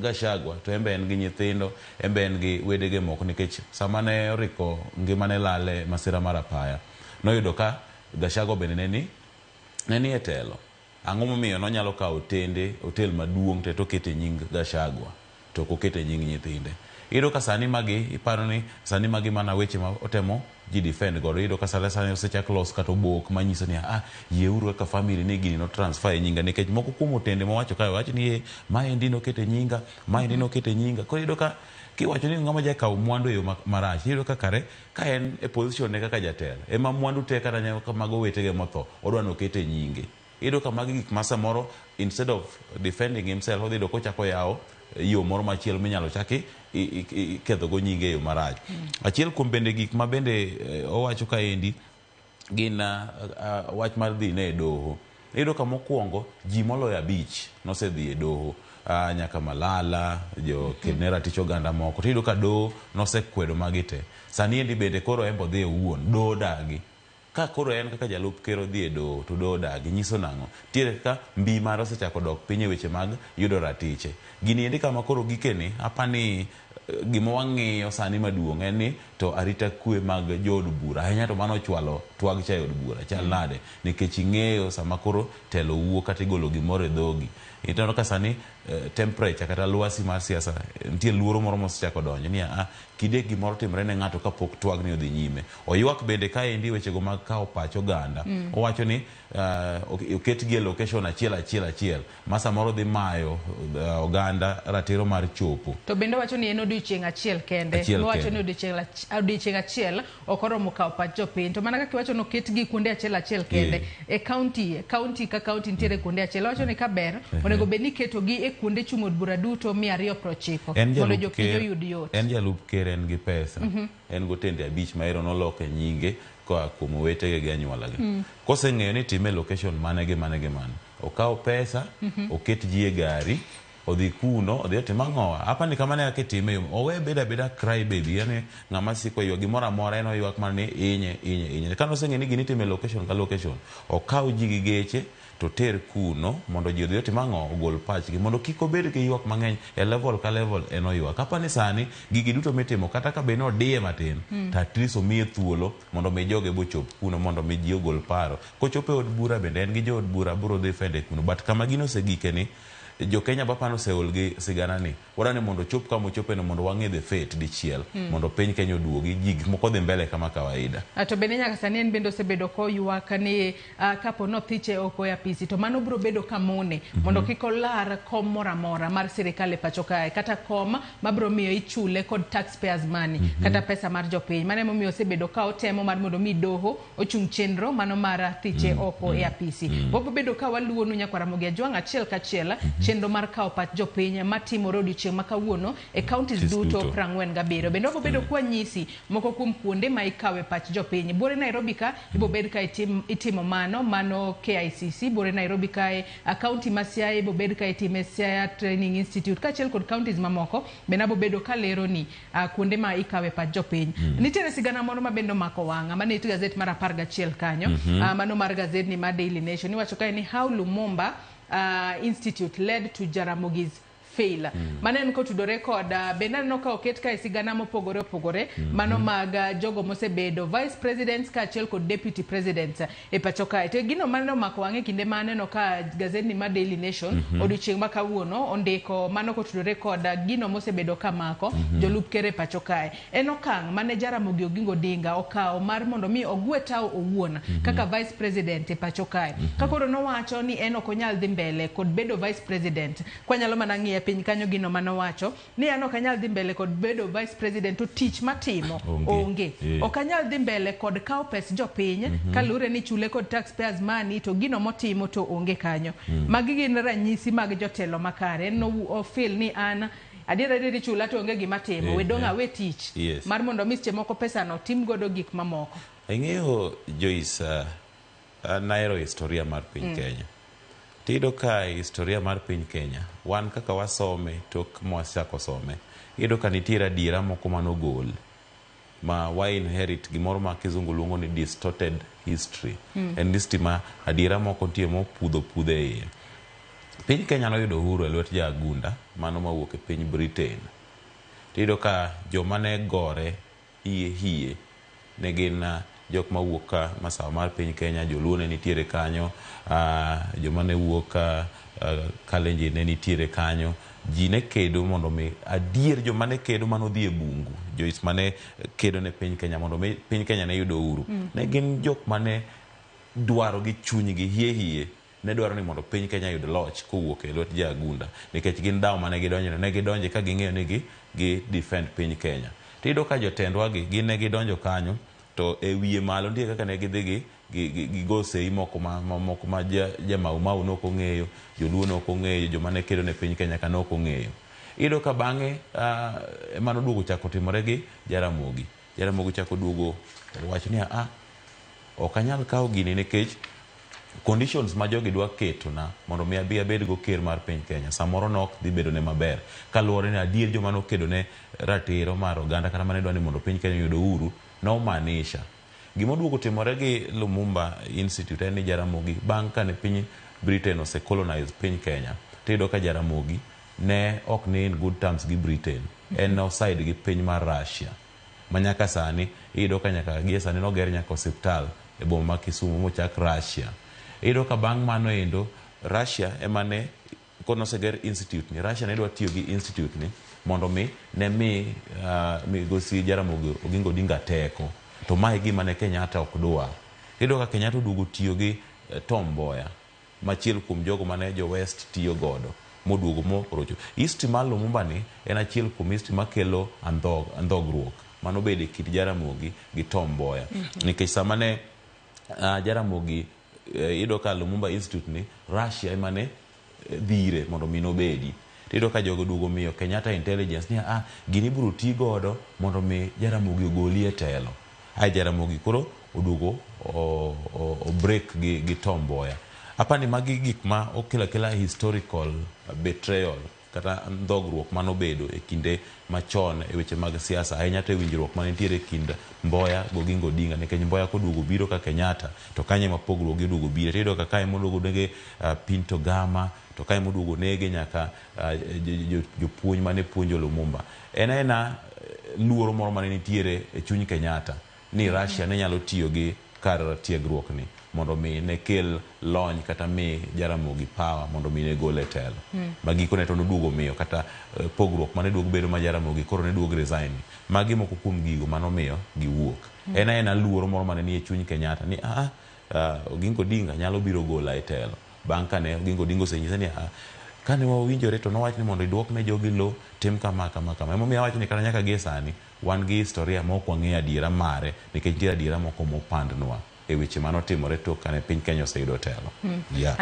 Gachagua to embe en gi nyithindo embe en gi wedege moko nikech sama ne oriko ngimane lale masira mar apaya noyudo ka Gachagua bende neni e telo ang'o momiyo nonyalo kawo tende hotel maduong' to kete nying Gachagua to kokete nying nyithinde ido ka sani magi iparo ni sani magi mana weche ma otemo ji defend godo ido ka sani osechak los kata obok manyiso ni yeuru kaka family ni gini no transfer e nyinga nikech moko kuom otende mowacho kae wacho ni maendi nokete nyinga maendi nokete nyinga koro ido ka kiwacho ni ng'ama jakawo mwandu e yo marach ido ka kare ka en e position ne kaka jatelo ema mwandu te kata nyaka mago wetege motho odwa nokete nyinge ido ka magi gik masa moro instead of defending himself odhi do kochako yawo yo moro machielo minyalo chaki iketho go nyinge e yo marach. Achiel kuom bende gik ma bende owacho kaendi gin wach mar dhi ne doho. Iyudo ka mokwongo ji moloyo 5 nosedhi e doho, nyaka Malala, jo Kidney Ratich oganda moko. Tiyudo ka doho nosekwedo magi te. Sani endi bende koro embo dhi owuon, doho dagi. Ka koro en kaka jalup ker odhi e doho to doho dagi, nyiso nang'o? Tiere kaka mbii mar osechako dok piny e weche mag yudo ratiche. Gini endi kama koro gikeni, apani gima wang'iyo sani maduong' en ni to arita kwe mag jood bura ahinya to mano chwalo twag cha jood bura chal nade, nikech ing'eyo sama koro telo wuok kata igolo gimoro e dhogi. Itono ka sani temperature kata lwasi mar siasa nitie luoro moro mosechako donjo ni kidek gimoro timre ne ng'ato kapok twag ni odhi nyime. Oywak bende kaendi wechego mag kawo pach oganda. Owacho ni oketgi e location achiel ma samoro dhi mayo oganda ratiro mar chopo. To bende wacho ni en odiochieng' achiel kende. Wacho ni odiochieng' achiel ok oromo kawo pach jopiny. To mana kaka wacho ni oketgi kuonde achiel kende. E county ka county nitiere kuonde achiel. Wacho ni ka ber onego bed ni ketogi e kuonde chung' od bura duto 290 mondo jopiny oyud yot. En jalup ker, en gi pesa. En gotende 5 ma ero noloke nyinge koa kuom owetege gi anyuolagi. Koseng'eyo ni time location mane gi mane, okawo pesa, oket ji e gari, odhi kuno, odhi otimo ang'owa. Apani kamane kaka itime yo, owe beda cry baby, yani ng'ama siko ywak gimoro amora en oywak mar ni inye. Kano oseng'e ni gini time location ka location, okawo ji gi geche to ter kuno mondo ji odhi otimo ang'o, ogol pachgi mondo kik obed gi ywak mang'eny e level ka level en oywak. Apani sani gigi duto mitimo kata ka beno odiye matin, to at least omiye thuolo mondo mi joge bochop kuno mondo mi ji ogol paro. Kochopo e od bura bende en gi jo od bura biro dhi fende kuno, but kama gino osegike ni jo Kenya bapano seol gi sigana ni wadani mondo chop kama ochope no mondo wang'e the fate dichiel mondo piny Kenya oduogi gik moko dhi mbele kama kawaida. To bende nyaka sani en bende osebedo koywak ni kapo nothiche oko e apisi to mano biro bedo kamone mondo kik olar kom moro amora mar sirikal e pacho kae kata kom mabiro miyo ichule kod taxpayers money kata pesa mar jopiny. Mano emomiyo osebedo ka otemo mar mondo mi doho ochung' chenro mano mar thiche oko e apisi. Bobo bedo ka waluonu nyakwara Mugia Jwang' achiel kachiel chenro mar kawo pach jopiny matimore odiochieng' ma kawuono e counties duto 47. Bende obo bedo kwa nyisi moko kuom kuonde ma ikawe pach jopiny. Buore Nairobi ka ibo bed ka itimo mano KICC. Buore Nairobi ka county ma Siaya ibo bed ka itime Siaya Training Institute kachiel kod counties mamoko bende abo bedo ka lero ni kuonde ma ikawe pach jopiny. Nitiere sigana moro ma bendo mako wang'a mane it gazet mar 11 kanyo mano mar gazet ni ma Daily Nation iwacho kae ni how Lumumba Institute led to Jaramogi's fail. Manen ko tudore kod bende no ka oket ka sigana mopogore mano mag jogo mosebedo vice presidents ka achiel kod deputy presidents e pacho kae. To gino mano mako wang'e kinde mane no ka gazet ni ma Daily Nation odiochieng' ma kawuono ondiko mano ko tudore kod gino mosebedo kamako jolup ker e pacho kae. En okang' mane Jaramogi Oginga Odinga okawo mar mondo mi ogwe tao owuon kaka vice president e pacho kae. Kakoro nowacho ni en okonyal dhi mbele kod bedo vice president kwa nyalo mana ng'iye piny kanyo gino mano wacho ni an okanyal dhi mbele kod bedo vice president to tich matimo onge. Okanyal dhi mbele kod kawo pes jopiny kalure ni chule kod taxpayers money to gino motimo to onge kanyo. Magi gin ranyisi mag jotelo makare. No feel ni an adiera chula to onge gima timo we dong' awe tich mar mondo mische moko pesa no tim godo gik mamoko. Ing'eyo Joyce, naero historia mar piny Kenya. Tido ka historia mar piny Kenya wan kaka wasome tok mwachako some ido ka nitiere adiera moko manogol ma wa inherit gimoro ma kizungu luongo ni distorted history en listima adiera moko tie mopudhe iye. Piny Kenya noyudo uhuru e lwet jaagunda mano mawuok e piny Britain. Tido ka joma ne gore hie ne gin jok ma wuok ka masawa mar piny Kenya, joluo ne nitiere kanyo, joma ne wuok Kalenjin ne nitiere kanyo. Ji ne kedo mondo mi adier joma ne kedo manodhi e bungu, Joyce mane kedo ne piny Kenya mondo piny Kenya ne yudo uhuru. Ne gin jok mane dwaro gi chunygi hie ne dwaro ni mondo piny Kenya yud loch kowuok e lwet jaagunda nikech gin daw mane gidonje ka ging'eyo ni gi defend piny Kenya. Tido ka jotendwa gi gin ne gidonjo kanyo to e wiye malo ndiye kaka ne gidhi gigo sei moko ma Mau Mau noko ng'eyo, joluo noko ng'eyo, joma ne kedo ne piny Kenya ka noko ng'eyo. iyudo ka bang'e mano duogo chako timore gi Jaramogi. Jaramogi chako duogo wacho ni ok anyal kawo gini nikech conditions ma jogi dwa ketona mondo mi abi abed go ker mar piny Kenya samoro nok dhi bedo ne maber kaluwore ni adier joma nokedo ne ratiro mar oganda kata mane dwa ni mondo piny Kenya yud uhuru nomaanisha. Gima duogo timore gi Lumumba Institute en ni Jaramogi bang' kane piny Britain ose colonize piny Kenya tiyudo ka Jaramogi ne ok ni in good terms gi Britain, en oside gi piny mar Russia ma nyaka sani iyudo ka nyaka gie sani noger nyaka osiptal e boma ma Kisumu mochak Russia. Iyudo ka bang' mano endo Russia emane konoseger institute ni, Russia ne dwa tiyo gi institute ni mondo mi ne mi migosi Jaramogi Oginga Odinga teko, to mae gima ne Kenyatta ok dwar. Iyudo ka Kenyatta oduogo tiyo gi Tom Mboya machiel kuom jogo mane jo West tiyo godo moduogo morocho. East mar Lumumba ni en achiel kuom east makelo andhogruok manobede kit Jaramogi gi Tom Mboya. Nikech sama ne Jaramogi iyudo ka Lumumba Institute ni Russia emane dhire mondo mi nobedi. Iyudo ka jogo duogo miyo Kenyatta intelligence ni gini biro ti godo mondo mi Jaramogi ogoli e telo. Jaramogi koro oduogo o break gi Tom Mboya. Apani magi gik ma okela historical betrayal kata ndhogruok manobedo e kinde machon e weche mag siasa ahinya to winjruok manitiere kind Mboya gi Oginga Odinga nikech Mboya koduogo biro ka Kenyatta to kanye ma pogruok gi duogo biro tiyudo ka kae moduogo nege Pinto Gama to kae moduogo nege nyaka jopuonj mane puonjo Lumumba. En luoro moro mane nitiere e chuny Kenyatta ni Russia ne nyalo tiyo gi kar tiegruok ni mondo mi ne kel lony kata mi Jaramogi power mondo mi ne gole telo. Magi kone to noduogo miyo kata pogruok mane duogo bedo ma Jaramogi koro ne duogo resign. Magi moko kuom gigo mano miyo giwuok. En luoro moro mane ni e chuny Kenyatta ni Oginga Odinga nyalo biro gola e telo. Bang' kane Oginga Odinga osenyisa ni kane wawinjore to nowach ni mondo iduok ne jogi lo tim kama. Emomiyo awach ni kata nyaka gie sani wan gi historia ma ok wang'eyo adiera mare nikech nitie adiera moko mopandnwa e weche manotimore tok kane piny Kenya oseyudo telo.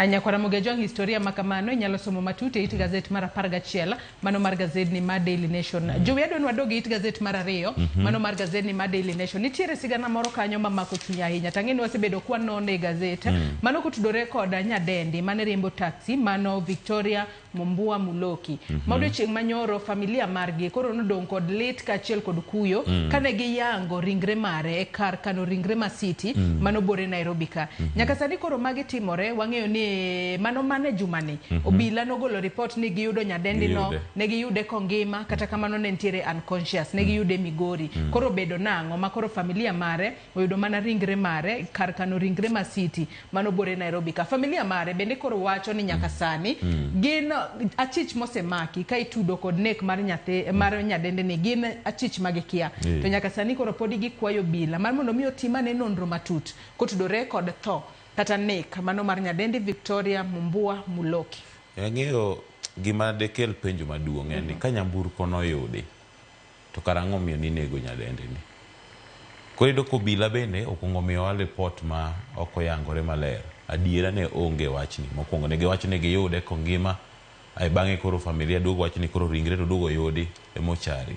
Nyakwara Mugejong, historia makamano inyalo somo matut e it gazet mar 11 mano mar gazedni mar Daily Nation. Jowi adwa nwadogi it gazet mar 2 mano mar gazedni mar Daily Nation. Nitiere sigana moro kanyo mamako chunya ahinya. Tang'eni wasebedo kwanone e gazet mano kotudore kod nyadendi mane riembo taxi mano Victoria Mumbua Muloki. Maodiochieng' manyoro familia margi koro nodong' kod lit kaachiel kod kuyo kane giyango ringre mare e kar kano ringre ma City mano bore Nairobi ka. Nyaka sani koro magi timore wang'eyo ni mano mane jumani obila nogolo report ni giyudo nyadendi no ne giyude kongima kata kamano ne ntiere unconscious ne giyude Migori. Koro bedo nang'o ma koro familia mare oyudo mana ringre mare kar kano ringre ma City mano bore Nairobi ka. Familia mare bende koro wacho ni nyaka sani gin achich mosemaki ka itudo kod nek mar nyadendi ni gin achich magikia. To nyaka sani koro podi gikwayo bila mar mondo miyo timane nonro matut kotudore kod tho kata nek mano mar nyadendi Victoria Mumbua Muloki. Ng'eyo gima dekel penjo maduong' en ni ka nyamburko noyudi to karang'o miyo ni nego nyadendi ni. Koro iyudo kobila bende okuongo miyowa report ma ok oyangore maler. Adiera ne onge wachni. Mokwongo ne giwacho ni giyude kongima bang'e koro familia duogo wacho ni koro ringre to duogo yudi e mochari.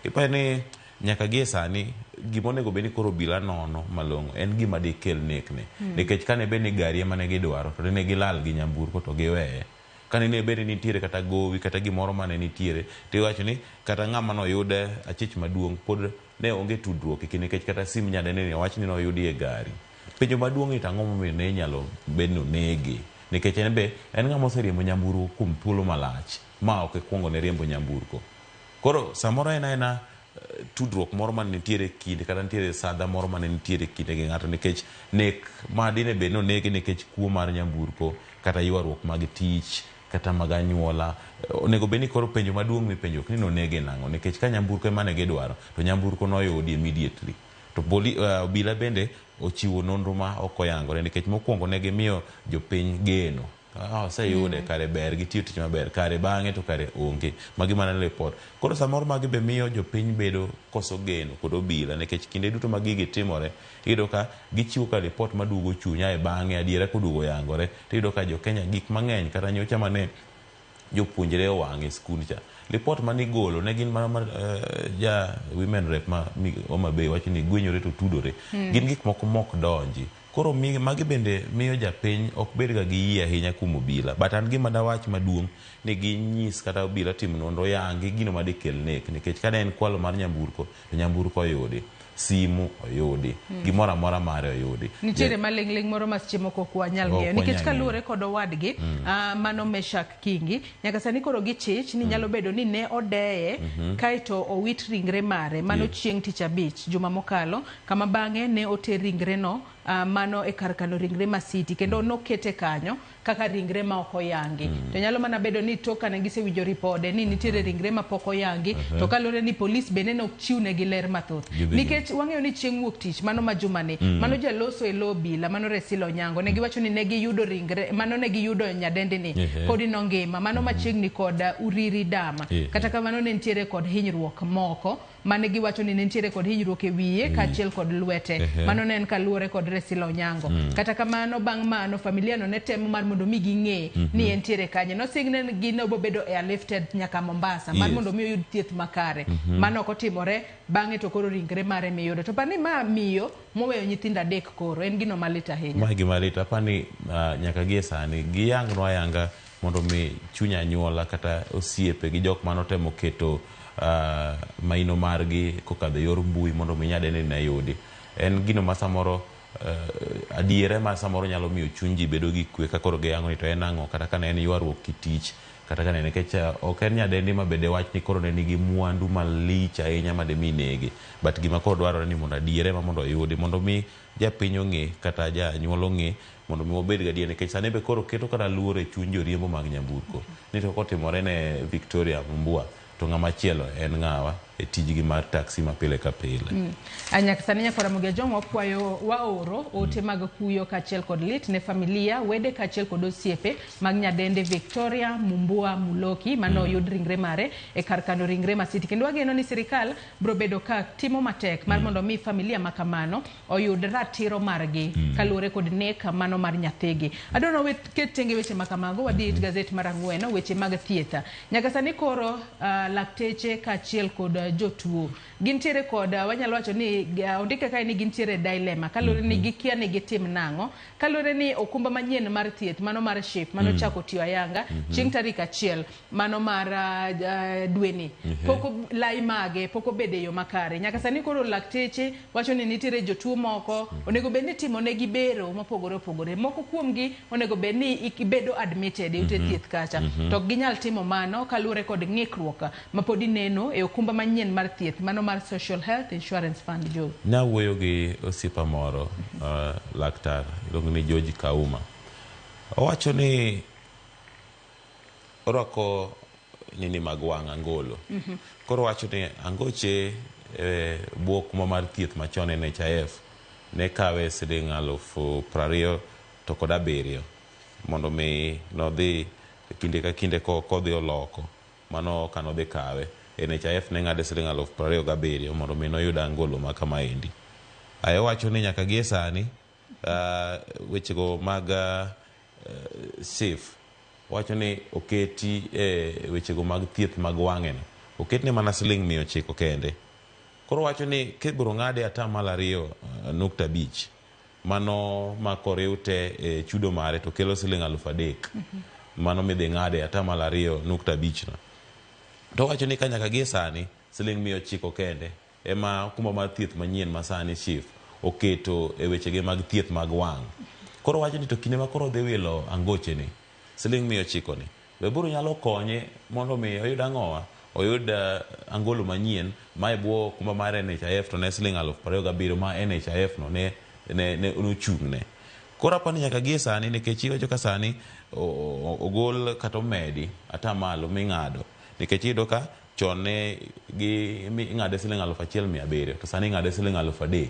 Ipani nyaka gie sani gimonego beni koro bila nono malong'o en gima dikel nekne. Nikech kane beni gari ema ne gidwaro to ne gilal gi nyamburko to giweye. Kane ne beni nitiere kata gowi kata gimoro mane nitiere tiwacho ni kata ng'ama noyude achich maduong' pod ne onge tudruok nikech kata sim nyadendi ni wach ni noyudi e gari. Penjo maduong' ni tang'o momiyo ne nyalo bedno nege. Nikech en ng'ama oseriembo nyamburko kuom thuolo malach ma ok kuongo ne riembo nyamburko. Koro samoro en tudruok moro man nitiere kinde kata nitiere sadha moro man nitiere kinde gi ng'ato nikech nek ma dine bed no nege nikech kuo mar nyamburko kata ywaruok mag tich kata mag anyuola. Onego beni koro penjo maduong' mipenjo ni no nege nang'o nikech ka nyamburko ema ne gidwaro to nyamburko noyudi immediately. To obila bende ochiwo nonro ma ok oyangore nikech mokwongo ne gimiyo jopiny geno. Oseyude kare ber gitiyo tich maber kare bang'e to kare onge magi mana report. Koro samoro magi be miyo jopiny bedo koso geno kod obila nikech kinde duto ma gigi timore iyudo ka gichiwo ka report maduogo chunya bang'e adiera koduogo yangore. Tiyudo ka jo Kenya gik mang'eny kata nyocha mane jopuonjre owang' e skul cha Report manigolo ne gin mana ja women rep ma Homa Bay wacho ni gwenyore to tudore. Gin gik moko mok donji. Koro magi bende miyo japiny ok bed ga gi yie ahinya kuom obila. But an gima dawach maduong' ni ginyis kata obila tim nonro yangi gino madekel nek, nikech kada en kwalo mar nyamburko to nyamburko oyudi, simu oyudi, gimoro amora mare oyudi. Nitiere maling'ling moro ma seche moko ok wanyal ng'eyo nikech kaluwore kod owadgi mano Meshak Kingi, nyaka sani koro gichich ni nyalo bedo ni ne odeye kaeto owit ringre mare mano chieng' tich abich juma mokalo, kama bang'e ne oter ringre no mano e kar kano ringre ma City kendo nokete kanyo kaka ringre ma ok oyangi. To nyalo mana bedo ni tok kane gisewinjo ripode ni nitiere ringre ma pok oyangi, to kalore ni polis bende ne ok chiwne gi ler mathoth. Nikech wang'eyo ni chieng' wuok tich mano ma jumani, mano jaloso e lo obila, mano Resilo Onyango, ne giwacho ni ne giyudo ringre, mano ne giyudo nyadendi ni podi nongima, mano machiegni kod Uriri Dama. Kata kamano ne nitiere kod hinyruok moko mane giwacho ni ne nitiere kod hinyruok e wiye kaachiel kod lwete. Mano ne en kaluwore kod Resilo Onyango. Kata kamano bang' mano familia no ne temo mar mondo mi ging'e ni entiere kanye. No signe gino bobedo airlifted nyaka Mombasa mar mondo mi oyud thieth makare. Mano ok otimore, bang'e to koro ringre mare miyudo. To pani ma miyo moweyo nyithindo 3 koro en gino malit ahinya. Ma gima lit, apani nyaka gie sani giyang'nwa ayanga mondo mi chunya anyuola kata osiepe gi jok manotemo keto maino margi kokadho yor mbui mondo mi nyadende na yudi. En gino ma samoro adiere ma samoro nyalo miyo chuny ji bedo gi kwe ka koro giyang'o ni to en ang'o, kata ka ne en ywaruok kitich, kata ka ne nikech ok en nyadendi ma bende wach ni koro ne nigi mwandu malich ahinya ma de mi negi. But gima koro dwarore ni mondo adiere ma mondo oyudi, mondo mi japiny ong'e kata janyuol ong'e, mondo mi obed gadier, nikech sani be koro keto kata luoro e chuny joriembo mag nyamburko ni to kotimore ne Victoria Mumbua to ng'ama chielo en ng'awa e tijgi mar taksi ma pile ka pile. Nyaka sani nyakora Mugia Jong wakwayo waoro ote mag kuyo kaachiel kod lit ne familia, wede kaachiel kod osiepe mag nyadende Victoria Mumbua Muloki mano oyud ringre mare e kar kano ringre ma City. Kendo wageno ni sirikal bro bedo ka timo matek mar mondo mi familia makamano oyud ratiro margi kaluwore kod nek mano mar nyathigi. Adono ketenge weche makamago wadhi it gazet mar Ang'wen, weche mag thietha. Nyaka sani koro lakteche kaachiel kod jotuo gintiere kod wanyalo wacho ni ondike kae ni gintiere dilemma kalore ni gikia ni gitim nang'o, kalore ni okumba manyien mar thieth mano mar SHIF mano chako tiyo ayanga chieng' tarik 1 mano mar dweni poko lai mage poko bede yo makare. Nyaka sani koro lakteche wacho ni nitiere jotuo moko onego bed ni timo ne gi bero mopogore opogore, moko kuomgi onego bed ni ibedo admitted e ute thieth kacha to ginyal timo mano kalure kod ng'ikruok ma podi neno e okumba manyien mar thieth mano mar Social Health Insurance Fund. Jo na wuoyo gi osiepa moro laktar iluongo ni George Kauma, owacho ni orako nini mag wang' angolo. Koro wacho ni angoche buo kuma mar thieth machon en NHIF ne kawe $20,000 to kod 7 mondo mi nodhi kinde ka kinde kodhi oloko mano kanodhi kawe. NHIF ne ng'ade $20,000 mondo mi noyud angolo ma kamaendi. Ayo wacho ni nyaka gie sani wechego mag SHIF wacho ni oketi wechego mag thieth mag wang'eno oketne mana $900 kende. Koro wacho ni kibro ng'ade atamalo 2.5 mano ma koriw te chudo mare to kelo $3,000 mano midhi ng'ade atamalo 2.5 no. To wacho ni kanyaka gie sani $900 kende ema kuma mar thieth manyien ma sani SHIF oketo e wechege mag thieth mag wang'. Koro wacho ni to kinde ma koro dhi wilo angoche ni $900 ni be buru nyalo konye mondo mi oyud ang'owa oyud angolo manyien ma e bwo kuma mar NHIF to ne $20,000 ma NHIF no ne ochung'ne. Koro apani nyaka gie sani nikech iwacho ka sani ogol kata omedi atamalo ming'ado nikech iyudo ka chon ne ing'ade $1,700 to sani ing'ade $3,000.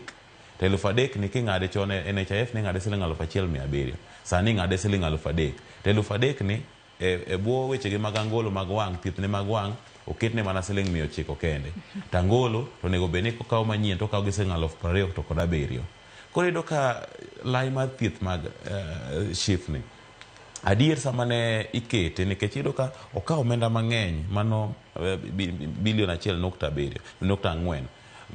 To $3,000 ni king'ade chon NHIF ne ing'ade $1,700 sani ing'ade $3,000. To $3,000 ni e bwo wechege mag angolo mag wang' thiethne mag wang' oketne mana $900 kende. To angolo to nego bed ni kokawo manyien to kawo gi $20,000 to kod 7. Koro iyudo ka lai mar thieth mag SHIF ni adier sama ne ikete nikech iyudo ka okawo omenda mang'eny mano bilion 1.4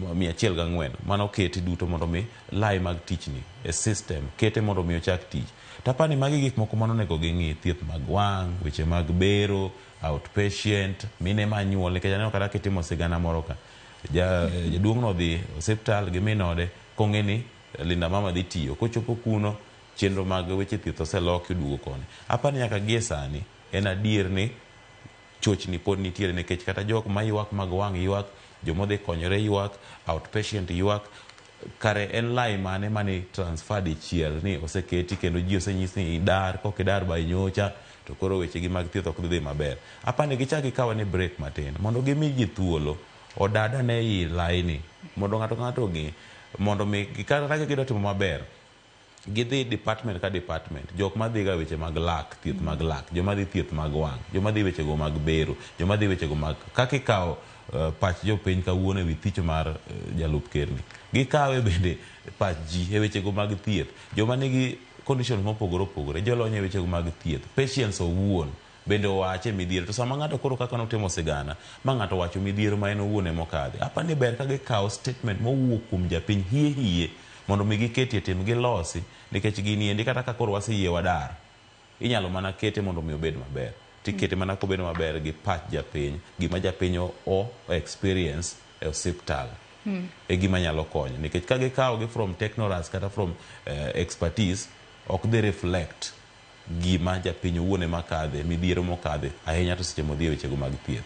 104 mano keti duto mondo mi lai mag tich ni e system kete mondo mi ochak tich. Tapani magi gik moko mano nego ging'i thieth mag wang', weche mag bero, outpatient, mine manyuol nikech aneno kata kitimo sigana moro ka jaduong' no dhi osiptal gi minode kong'e ni linda mama dhi tiyo kochopo kuno chenro mag weche thieth oseloki duogo koni. Apani nyaka gie sani en adier ni chochni pod nitiere nikech kata jok ma ywak mag wang' ywak, jomodhi konyore ywak, outpatient ywak, kare en lai mane transfer dichiel ni oseketi kendo ji osenyis ni idar kokidar ba inyocha to koro weche gi mag thieth ok dhi maber. Apani gichaki kawa ni break matin mondo gimi ji thuolo odada ne i laini mondo ng'ato ka ng'ato gi mondo mi kata gidwa timo maber gidhi department ka department, jok madhi ga weche mag lak, thieth mag lak, joma dhi thieth mag wang', joma dhi weche go mag bero, joma dhi weche go mag kaka ikawo pach jopiny kawuono ewi thicho mar jalup ker ni, gikawe bende pach ji e weche go mag thieth, joma nigi conditions mopogore opogore, jolony e weche go mag thieth, patients owuon bende owache midhiero. To sama ng'ato koro kaka notimo sigana ma ng'ato wacho midhiero ma en owuon emokadhe, apani ber ka gikawo statement mowuok kuom japiny hie mondo mi giketie tim gilosi nikech gini endi kata ka koro waseyie wadar inyalo mana kete mondo mi obed maber, tikete mana kobedo maber gi pach japiny, gima japiny o experience e osiptal e gima nyalo konyo nikech ka gikawo gi from technorance kata from expertise ok dhi reflect gima japiny owuon emakadhe, midhiero mokadhe ahinya to seche modhi e wechego mag thieth.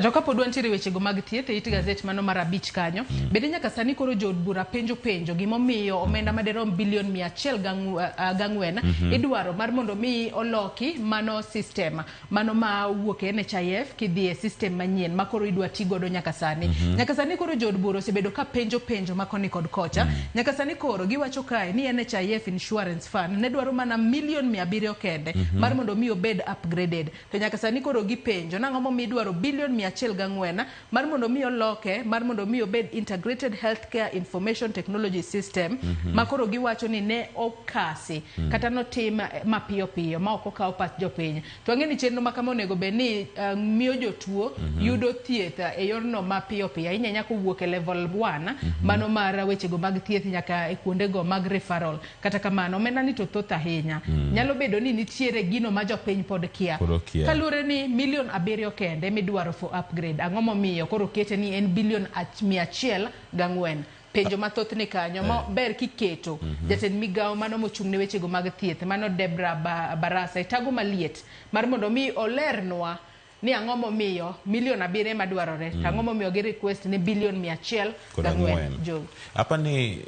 To kapo dwa ntiere wechego mag thieth e it gazet mano mar 5 kanyo, bende nyaka sani koro jood bura penjo gimomiyo omenda maderom bilion 104 idwaro mar mondo mi oloki mano system mano ma wuok e NHIF kidhi e system manyien ma koro idwa tigodo nyaka sani. Nyaka sani koro jood bura osebedo ka penjo makoni kod kocha. Nyaka sani koro giwacho kae ni NHIF Insurance Fund ne dwaro mana milion 700 kende mar mondo mi obed upgraded. To nyaka sani koro gipenjo nang'o momiyo idwaro bilion 104 mar mondo mi oloke mar mondo mi obed integrated healthcare information technology system ma koro giwacho ni ne okasi kata notim mapiyo ma ok okawo pach jopiny. To ang'eni chenro ma kama onego bed ni miyo jotuo yudo thieth e yorno mapiyo ahinya nyaka wuok e level 1 mano mar wechego mag thieth nyaka e kuondego mag referral. Kata kamano omenda ni to thoth ahinya nyalo bedo ni nitiere gino ma jopiny pod kia. Kalure ni milion 7 kende midwaro for upgrade, ang'o momiyo koro kete ni en bilion 104. Penjo mathoth ni kanyo ma ber kiketo jatend migawo mano mochung' ne wechego mag thieth mano Debra Barasa itago maliet mar mondo mi olernwa ni ang'o momiyo milion 7 madwarore, ang'o momiyo gi request ni bilion 104. Apani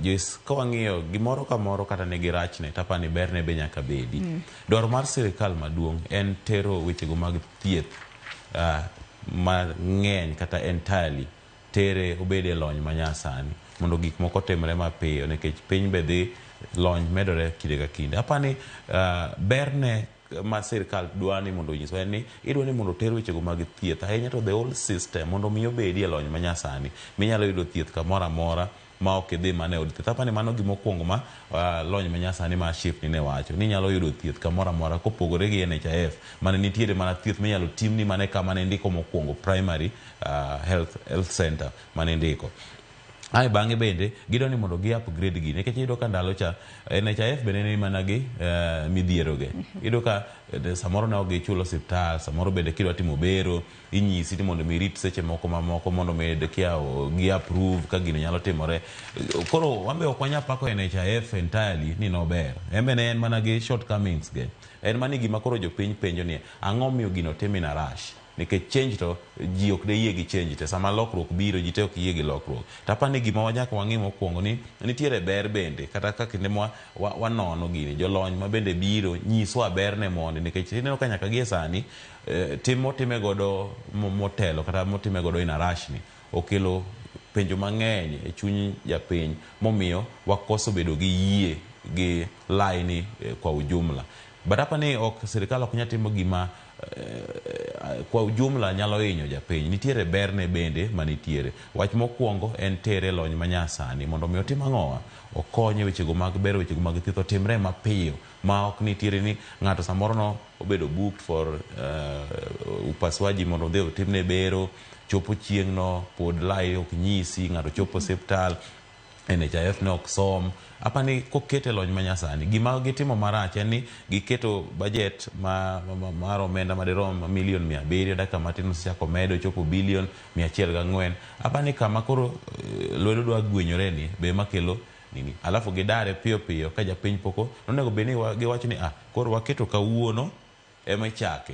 Joyce kawang'iyo gimoro kamoro kata ne girachne tapani berne be nyaka bedi. Dwaro mar sirikal maduong' en tero wechego mag thieth mang'eny kata entirely tere obede lony manyasani mondo gik moko timre mapiyo nikech piny be dhi lony medore kinde ka kinde. Apani berne ma sirikal dwani mondo nyiswa en ni idwani mondo ter wechego mag thieth ahinya to the whole system mondo mi obedi e lony manyasani minyalo yudo thieth kamoro amora ma ok idhi mane od thieth. Apani mano gimokwongo ma lony manyasani ma shift ne wacho ni nyalo yudo thieth kamoro amora kopogore gi NHIF mane nitiere mana thieth minyalo timni mane kama ne ndiko mokwongo primary health center mane ndiko. Ai bang'e bende gidwani mondo gi upgrade gi nikech iyudo ka ndalo cha NHIF bende ni mana gi midhiero ge. Iyudo ka samoro ne ok gichulo osiptal, samoro bende kidwa timo bero inyisi ni mondo mi rit seche moko mamoko mondo med kia gi approve ka gino nyalo timore. Koro wambe ok wanya pako NHIF entirely ni no ber. Embe ne en mana gi shortcomings ge. En mani gima koro jopiny penjo ni ang'o miyo gino timi na rush. Nikech change to ji ok de yie gi change te sama lokruok biro ji te ok yie gi lokruok. Tapani gima wanyaka wang'i mokwongo ni nitiere ber bende kata ka kinde wanono gini jolony ma bende biro nyiswa ber ne mondi nikech ineno ka nyaka gie sani time godo motelo kata motime godo ina rush ni okelo penjo mang'eny e chuny japiny momiyo wakoso bedo gi yie gi laini kwa ujumla. but apani ok sirikal ok nyatimo gima kwa ujumla nyalo hinyo japiny. Nitiere berne bende manitiere. Wach mokwongo en tere lony manyasani mondo mi otim ang'owa okonye wechego mag bero wechego mag thieth otimre mapiyo ma ok nitiere ni ng'ato samoro no obedo booked for upasuaji mondo odhi otimne bero, chopo chieng' no pod lai ok nyisi, ng'ato chopo osiptal, NHIF ne ok som. Apani kokete lony manyasani gima gitimo marach en ni giketo budget mar omenda madirom milion 700 dakika matin osechako medo chopo bilion 104. Apani kama koro lwedo dwa gwenyore ni be makelo nini. Alafu gidare piyo piyo ka japiny poko nonego beni giwacho ni koro waketo kawuono ema chake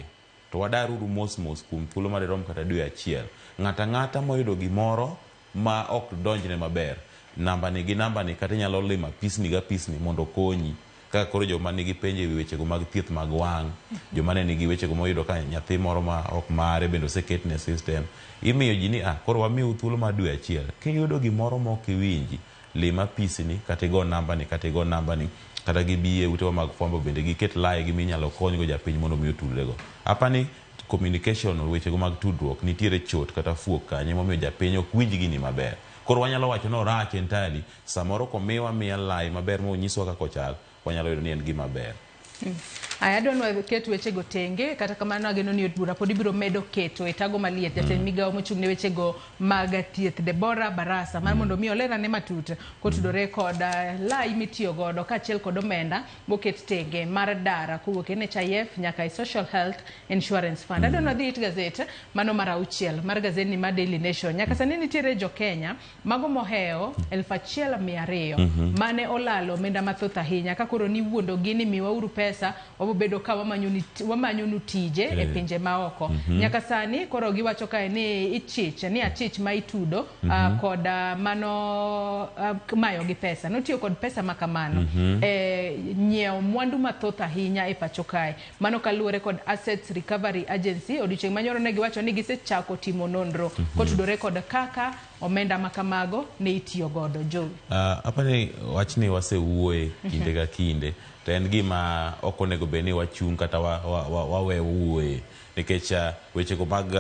to wadaruru mos kuom thuolo madirom kata dwe achiel. Ng'ata moyudo gimoro ma ok donjne maber, namba ni kata nyalo lima pisni ga pisni mondo konyi. Kaka koro joma nigi penje wi wechego mag thieth mag wang', joma ne nigi wechego moyudo ka nyathi moro ma ok mare bendo oseketne system, imiyo ji ni koro wamiyo thuolo mar dwe achiel. Kiyudo gimoro ma ok iwinji, lima pisni kata igo namba ni kata gibiye utewa mag fwambo bende giket lai gimi nyalo konygo japiny mondo mi otudrego. Apani communication wechego mag tudruok nitiere chot kata fuok kanye momiyo japiny ok winj gini maber. Koro wanyalo wacho no rach entirely. Samoro komiwa miya lai maber mo nyiswa kako chal, wanyalo yudo ni en gima ber. Adonwa keto wechego tenge, kata kamano ageno ni od bura pod ibiro medo keto e tago maliet jatend migawo mochung' ne wechego mag thieth Deborah Barasa mar mondo mi olera ne matut kotudore kod lai mitiyo godo kaachiel kod omenda moket tenge mar dara kowuok NHIF nyaka e Social Health Insurance Fund. Adonwa dhi it gazet mano mar 6 mar gazet ni ma Daily Nation. Nyaka sani nitiere jo Kenya mago moheo 1,200 mane olalo omenda mathoth ahinya ka koro ni wuondo gini miwauru pesa wabobedo ka wamanyonu tije e pinje maoko. Nyaka sani koro giwacho kae ni achich ma itudo kod mano mayo gi pesa. Notiyo kod pesa makamano nyiewo mwandu mathoth ahinya e pacho kae. Mano kaluwore kod Assets Recovery Agency odiochieng' manyoro ne giwacho ni gisechako timo nonro kotudore kod kaka omenda makamago ne itiyo godo. Joe, apani wachni wasewuoye kinde ka kinde, to en gima ok onego beni wachung' kata wawe wuoye nikech wechego mag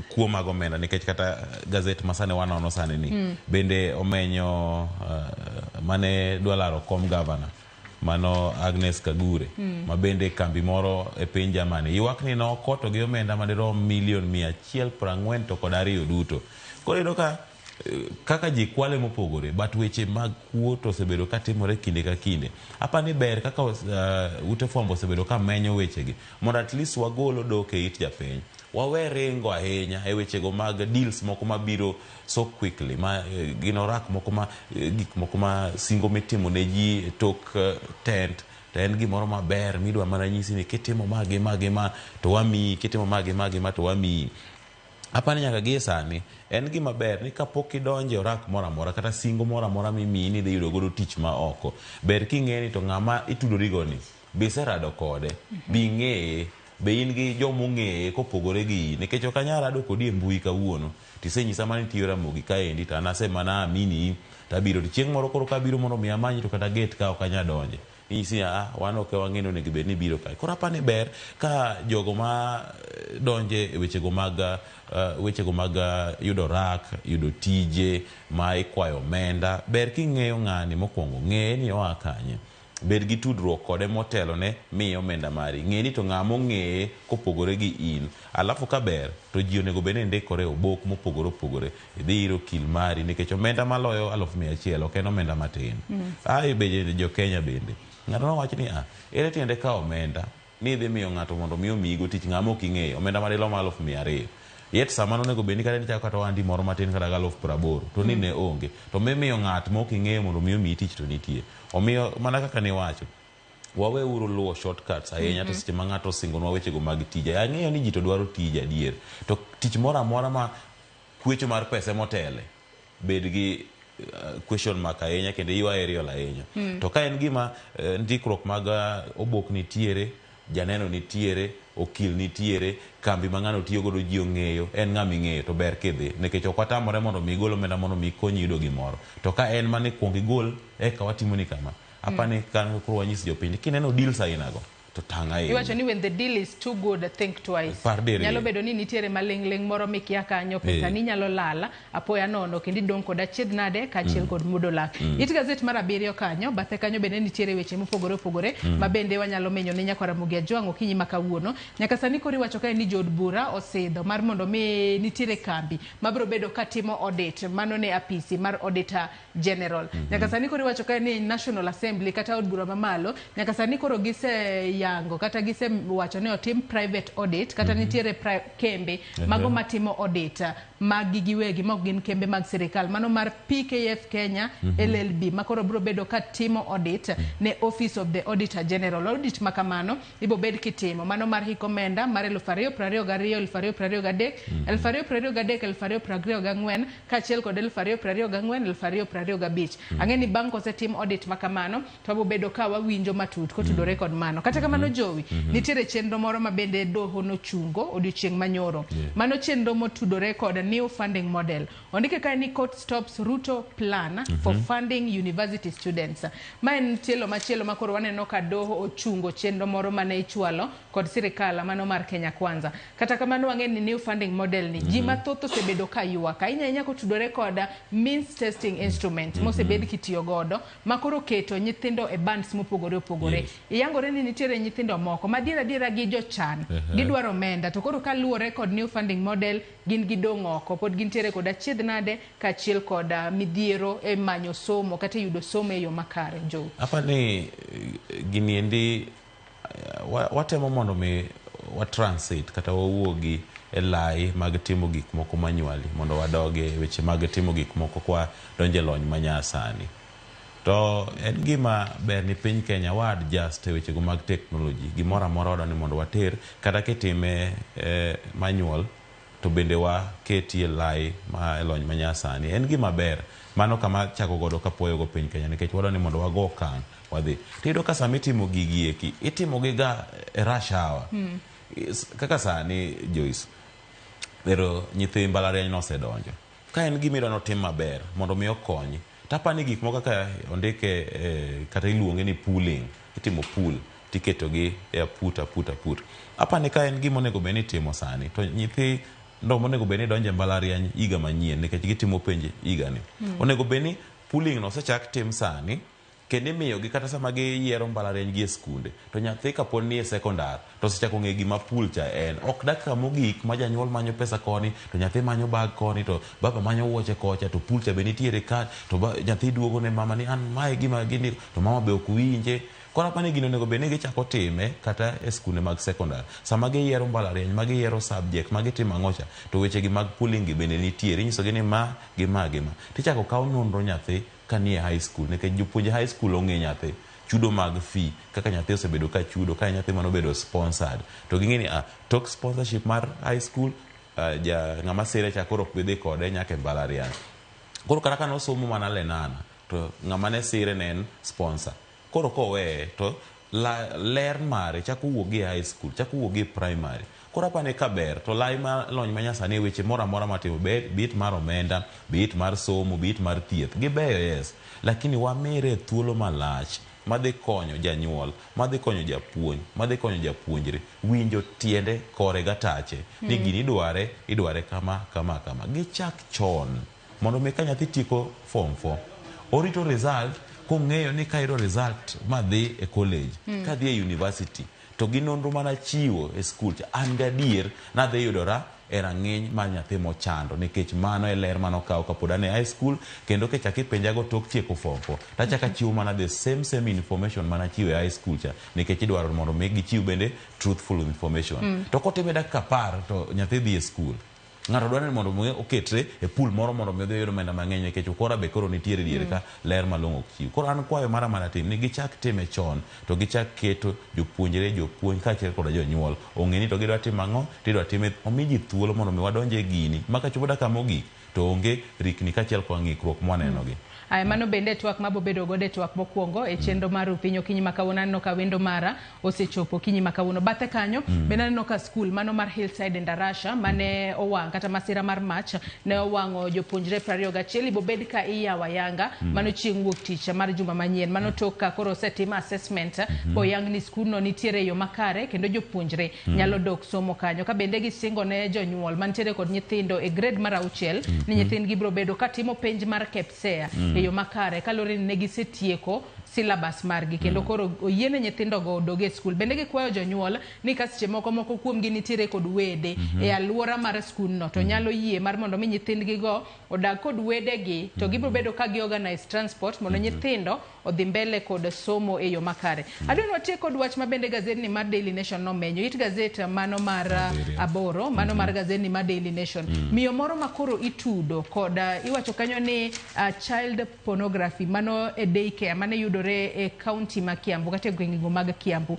kuo mag omenda, nikech kata gazet masane wanono sani ni bende omenyo mane dwalaro kom governor mano Agnes Kagure ma bende kambi moro e piny Germany ywak ni nokoto gi omenda madirom milion 140 to kod 2 duto. Koro ino kaka ji kwale mopogore, but weche mag kuo to osebedo ka timore kinde ka kinde. Apani ber kaka ute fwambo osebedo ka menyo wechegi mondo at least wagolo dok e it japiny. Wawe ringo ahinya e wechego mag deals moko mabiro so quickly, ma ginorak moko ma gik moko ma singo mitimo ne ji tok tent. To en gimoro maber midwa mana nyisi ni kitimo ma to wami, kitimo ma to wami. Apani nyaka gie sani en gima ber ni kapok idonje orak mora mora kata singo mora mora mimi ni dhi yudo godo tich ma oko, ber king'eni to ng'ama itudorigo ni biserado kode, bing'eye, be in gi jomo ng'eye kopogore gi nikech ok anyal rado kodi e mbui kawuono tisenyisa mani tiyo Ramogi kaendi to anase mana amini tabiro to chieng' moro koro kabiro mondo mi amanyi to kata gate ka ok anya donje isi wan ok wang'eno nego bed ni biro kae. Koro apani ber ka jogo ma donje e wechego mag yudo rak, yudo tije ma ikwayo omenda, ber king'eyo ng'ani mokwongo, ng'eye ni oa kanye, bed gi tudruok kode motelo ne miyo omenda mari, ng'eni to ng'amo ng'eye kopogore gi in. Alafu ka ber to ji onego bed ni ndikore obok mopogore opogore, idhi iro kil mari nikech omenda maloyo 100,000 ok en omenda matin. Bende jo Kenya bende ng'ato nowacho ni ere tiende ka omenda ni dhi miyo ng'ato mondo miyo migo tich ng'ama ok ing'eyo, omenda madilo ma 200,000 yet samano nego bed ni kata nichako kata wandi moro matin kata 80,000 to ni ne onge, to mimiyo ng'at ma ok ing'eyo mondo miyo miyi tich to nitie. Omiyo mana kaka niwacho, wawe uru luwo shortcuts ahinya to seche ma ng'ato osingonwa wechego mag tije. Ang'eyo ni ji to dwaro tije adier, to tich moro amora ma kwecho mar pesa motele bed gi question mark ahinya kendo ywa aerial ahinya. To ka en gima ndikruok mag obok nitiere, janeno nitiere, okil nitiere, kambi ma ng'ano tiyo godo ji ong'eyo, en ng'ama ing'eyo to ber kidhi nikech ok watamore mondo mi igol omenda mondo mi ikonyi yudo gimoro. To ka en mane kuong igol eka watimo ni kama. Apani kan koro wanyisi jopiny kineno deals ainago to tanga Iwacho ni when the deal is too good, think twice. Nyalo bedo ni nitiere malingling moro mikia kanyo pesa ni nyalo lala apoya nono kendo dong kod achiedh nade kachiel kod mudo lak. It gazet mar 7 kanyo bathe kanyo bende nitiere weche mopogore opogore ma bende wanyalo menyo ne nyakora Mugia Jwang okinyi makawuono. Nyaka sani kori wacho kae ni jod bura osidho mar mondo mi nitiere kambi mabro bedo katimo audit mano ne apisi mar Auditor General. Nyaka sani kori wacho kae ni National Assembly kata od bura mamalo nyaka sani koro gise yango kata gise wacho ne otim private audit kata nitiere kembe mago matimo audit mag giwegi mag gin kembe mag sirikal mano mar PKF Kenya LLB makoro bro bedo katimo audit ne Office of the Auditor General. Audit makamano ibo bed kitimo mano mar hikomenda mar 2022 2023 2024 kachiel kod 2024 angeni bank osetim audit makamano to abo bedo ka wawinjo matut kotudore kod mano. Kata kamano Jowi nitiere chenro moro ma bende doho no chungo odiochieng' manyoro. Mano chenro motudore kod new funding model. Ondike ka ni court stops Ruto plan for funding university students. Ma en tielo machielo makoro waneno ka doho ochungo chenro moro mane ichwalo kod sirikal mano mar Kenya Kwanza. Kata kamano wang'eni new funding model ni ji mathoth osebedo ka ywak ahinya kotudore kod means testing instrument mosebed kitiyo godo makoro keto nyithindo e bands mopogore opogore. Iyangore ni nitiere nyithindo moko madiera gi jochan gidwaro omenda to koro kaluwore kod new funding model gin gidong' oko pod gintiere kod achiedh nade kachiel kod midhiero e manyo somo kata yudo somo e yo makare. Jo apa ni giniendi watemo mondo mi wa transit kata wawuogi e lai mag timo gik moko manywali mondo wadoge weche mag timo gik moko kwa donje lony manyasani. To en gima ber ni piny Kenya wa adjust weche go mag technology gimora mora wadani mondo water kata kitime manual to bende wa ketie lai ma elony manyasani. En gima ber mano kama chako godo kapoyo go piny Kenya nikech wadani mondo wago kan wadhi tido ka sami timo gigi eki itimo giga rush hour kaka sani Joyce pero nyithi mbalariany nosedonjo ka en gima idwano tim maber mondo mi okonyi tapani gik moko kaka ondike kata iluonge ni pooling itimo pool tiketo gi e puta apani ka en gima onego beni timo sani to nyithi ndo monego beni donje mbalariany iga manyien nikech gitimo penje iga ni onego beni pooling no sechak tim sani kendo miyo gi kata sama gi yiero mbalariany gi e skunde to nyathi kapod ni e sekondar to sechako ng'e gima pool cha en ok dakika mogik ma janyuol manyo pesa koni to nyathi manyo bag koni to baba manyo wuoche kocha to pool cha be nitiere ka to nyathi duogo ne mama ni an mae gima gini to mama be ok winje. Kora pani gino nego bene gichako time kata e skunde mag sekondar sama gi yiero mbalariany ma gi yiero subject ma gi timo ang'ocha to weche gi mag pooling gi bende nitiere inyiso gi ni ma tichako kawo nonro nyathi kanie high school nikech jopuonje high school ong'e nyathi chudo mag fee kaka nyathi osebedo ka chudo ka nyathi mano bedo sponsored to ging'eni tok sponsorship mar high school ng'ama sire cha koro ok dhi kode nyaka mbalariany koro kata ka nosomo mana Lenana to ng'ama ne sire ne en sponsor koro kowe to ler mare chako wuogi e high school chako wuogi e primary koro apane kaber to lai ma lony manyasani weche mora mora matimo bit mar omenda bit mar somo bit mar thieth gibeyo yes lakini wamere thuolo malach madhi konyo janyuol madhi konyo japuonj madhi konyo japuonjre winjo tiende kore gatache ni gini idware kama gichak chon mondo me ka nyathi tieko form 4 orito result kong'eyo ni kairo result madhi e college kadhi e university to ginonro mana chiwo e school cha an gadier nadhi yudora e rang'iny mar nyathi mochando nikech mano e ler manokawo kapod an e high school kendo kechako ipenjago tok tieko form 4 tachako achiwo mana the same information mana chiwo e high school cha nikech idwaro mondo mi gichiw bende truthful information to kotime dakika 10 to nyathi dhi e school ng'ato dwaro ni mondo oketre e pool moro mondo mi oyud omenda mang'eny nikech ukora be koro nitiere diere ka ler malong'o ok chiw. Koro an kwayo mara tim ni gichak time chon to gichak keto jopuonj kaachiel koda jonyuol ong'e ni to gidwa timo ang'o tidwa time omi ji thuolo mondo mi wadonje gini maka chopo dakika mogik to onge rikni kaachiel kod ng'ikruok mwanenogi. Mano bende twak mabobedo gode twak mokwongo e chenro mar Upinyo kinyi makawuono no ka wendo mara osechopo kinyi makawuono bathe kanyo bende no ka skul mano mar Hillside Ndarasha mane owang kata masira mar mach ne owango jopuonjre 21 bobed ka iyawa yanga mano chieng' wuok tich mar juma manyien mano tok ka koro setima assessment boyang ni skul no nitiere yo makare kendo jopuonjre nyalo dok somo kanyo ka bende gisingo ne jonyuol mantiere kod nyithindo e grade mar 6 ni nyithindgi biro bedo katimo penj mar KPSEA e yo makare kalore ni negisetieko syllabus margi kendo koro oyiene nyithindo go doge skul bende gikwayo jonyuol ni kasiche moko kuomgi nitiere kod wede e alwora mar skul no to nyalo yie mar mondo mi nyithindgi go odag kod wedegi to gibiro bedo ka giorganize transport mondo nyithindo odhi mbele kod somo e yo makare. Adwani watie kod wach mabende gazeti mar Daily Nation nomenyo it gazet mano mar aboro mano mar gazeti mar Daily Nation miyo moro makoro itudo kod iwacho kanyo ni child pornography mano e daycare mane yudore e county ma Kiambu kata gweng'go mag Kiambu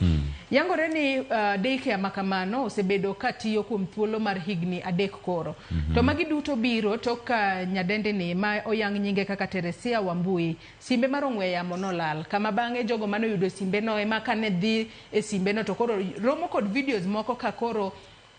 yangore ni daycare makamano osebedo katiyo kuom thuolo mar higni 3 koro to magi duto biro toka nyadende ni ma oyang nyinge kaka Teresia Wambui simbe mar ong'we yamo nolal kama bang'e jogo mano yudo simbe no ema kane dhi e simbe no to koro romo kod videos moko ka koro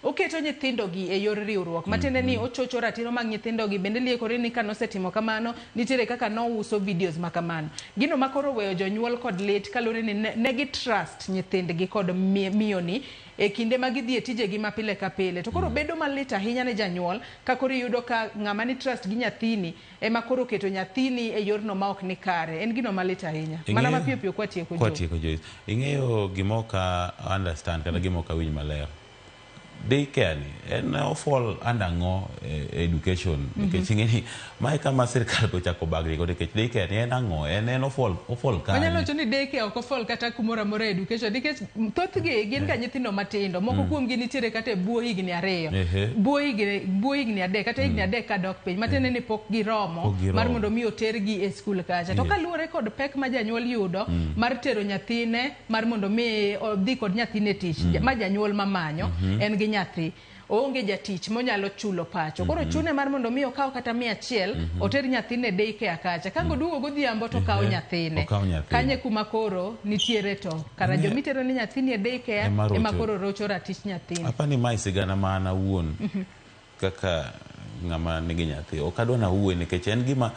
oketo nyithindo gi e yor riwruok matende ni ochocho ratiro mag nyithindo gi bende liekore ni kanosetimo kamano nitiere kaka no uso videos makamano gino makoro weyo jonyuol kod lit kalore ni negi trust nyithindgi kod miyoni e kinde ma gidhi e tijegi mapile ka pile to koro bedo malit ahinya ne janyuol ka koro yudo ka ng'ama ni trust gi nyathini ema koro keto nyathini e yorno ma ok ni kare en gino malit ahinya mana mapiyo piyo kwatieko jo ing'eyo gimoka understand kana gimoka winj maler daycare ni en ofall andang'o education nikech ing'eni mae kama sirkal ochako bagri go nikech daycare ni en ang'o en ofall kanyo manyalo wacho ni daycare ok ofall kata kumoro amora education nikech thothgi gin ka nyithindo matindo moko kuomgi nitiere kata e buo higni 2 buo higni 3 kata higni 3 kadok piny matende ni pok giromo mar mondo mi otergi e skul kacha to kaluwore kod pek ma janyuol yudo mar tero nyathine mar mondo mi odhi kod nyathine tich ma janyuol mamanyo en gi nyathi oonge jatich monyalo chulo pacho koro chune mar mondo mi okaw kata 100 oter nyathine daycare kacha kango duogo godhiambo to kawo nyathine kanye kuma koro nitiere to kara jomitero ni nyathine daycare ema koro rocho ratich nyathine apani mai sigana mana wuon kaka ng'ama nigi nyathi okadwa na uwe nikech en gima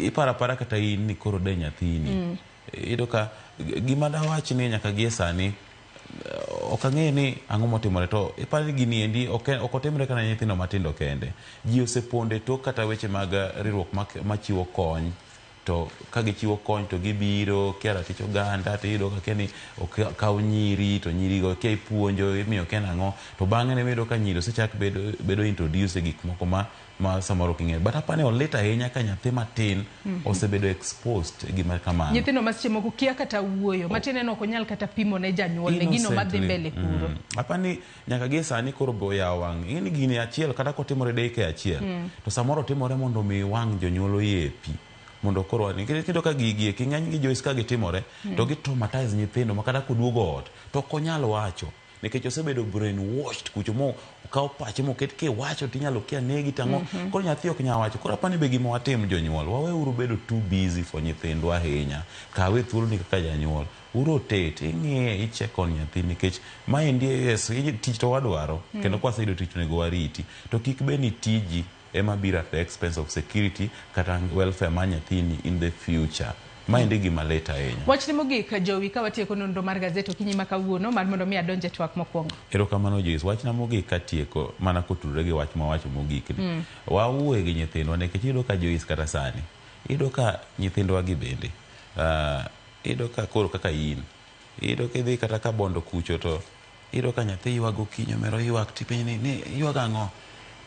ipara kata in ni koro de nyathini ido ka gima dawach ni nyaka gie sani okang'e ni ang'o motimore to ipani gini endi ok otimre kana nyithindo matindo kende ji oseponde tok kata weche mag riwruok machiwo kony to ka gichiwo kony to gibiro kiara tich oganda to iyudo ka keni okaw nyiri to nyirigo kia ipuonjo imiyo ken ang'o to bang'e ne iyudo ka nyiri osechak bedo introduce e gik moko ma samoro king'eyo but apani olit ahinya ka nyathi matin osebedo exposed gima kamano nyithindo masiche moko kia kata wuoyo matine no ok onyal kata pimo ne janyuol ne gino madhi mbele kuro apani nyaka gie sani koro boyawo wang' ing'eni gini achiel kata kotimore daycare achiel to samoro timore mondo mi wang' jonyuol oyepi mondo koro nikendo ka gigi king'eny gi Joyce ka gitimore to gitraumatize nyithindo makata koduogo ot to ok onyal wacho nikech osebedo brainwashed kucho mo okaw pache moket kiwacho tinyalo kia negi tang'o koro nyathi ok nyal wacho koro apani be gima watim jonyuol waweuru bedo too busy for nyithindwa ahinya kawe thuolo ni kaka janyuol urotate ing'iye icheck on nyathi nikech maendi yes tich to wadwaro kendo kwaseyudo tich onego wariti to kik be ni tiji ema biro at the expense of security kata welfare ma nyathini in the future maendi gima lit ahinya wachni mogik Jowi ka watieko nonro mar gazet okinyi ma kawuono mar mondo mi adonje twak mokwongo erokamano Joyce wachna mogik katieko mana kotudore gi wach mawacho mogik ni wawuoye gi nyithindwa nikech iyudo ka Joyce kata sani iyudo ka nyithindwa gi bende iyudo ka koro kaka in iyudo ka idhi kata ka bondo kucho to iyudo ka nyathi ywago kinyo mero ywak tipiny ni ywago ang'o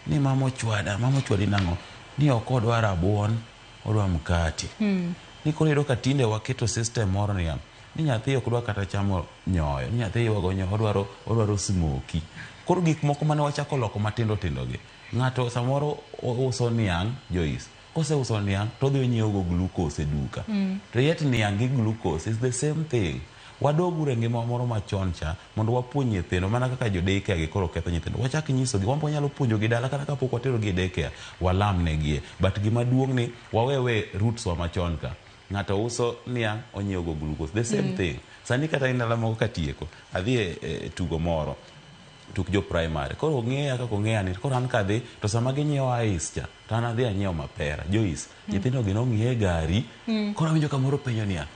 ni mama ochwadi nang'o ni ok odwa rabuon odwa mkati ni koro iyudo ka tinde waketo system moro ni nyathi ok dwa kata chamo nyoyo ni nyathi ywago nyoyo odwaro smoki koro gik moko mane wachako loko matindo gi ng'ato samoro uso niang' Joyce koseuso niang' to odhi onyiewogo glucose e duka to yet niang' gi glucose is the same thing wadogure ngima moro machon cha mondo wapuonj nyithindo mana kaka jodeke gi koro ketho nyithindo wachak nyisogi wambo nyalo puonjo gi dala kata kapok watero gi deke walam negie but gima duong ni wawewe roots wa machon ka ng'ato uso niang onyiewo go glucose the same thing sani kata indala moko katieko adhi tugo moro tuk jo primary koro ng'eya kako ng'eya ni koro an kadhi to sama ginyiewo ice cha to an adhi anyiewo mapera Joyce nyithindo gi nong'ie gari koro awinjo kamoro penjo niya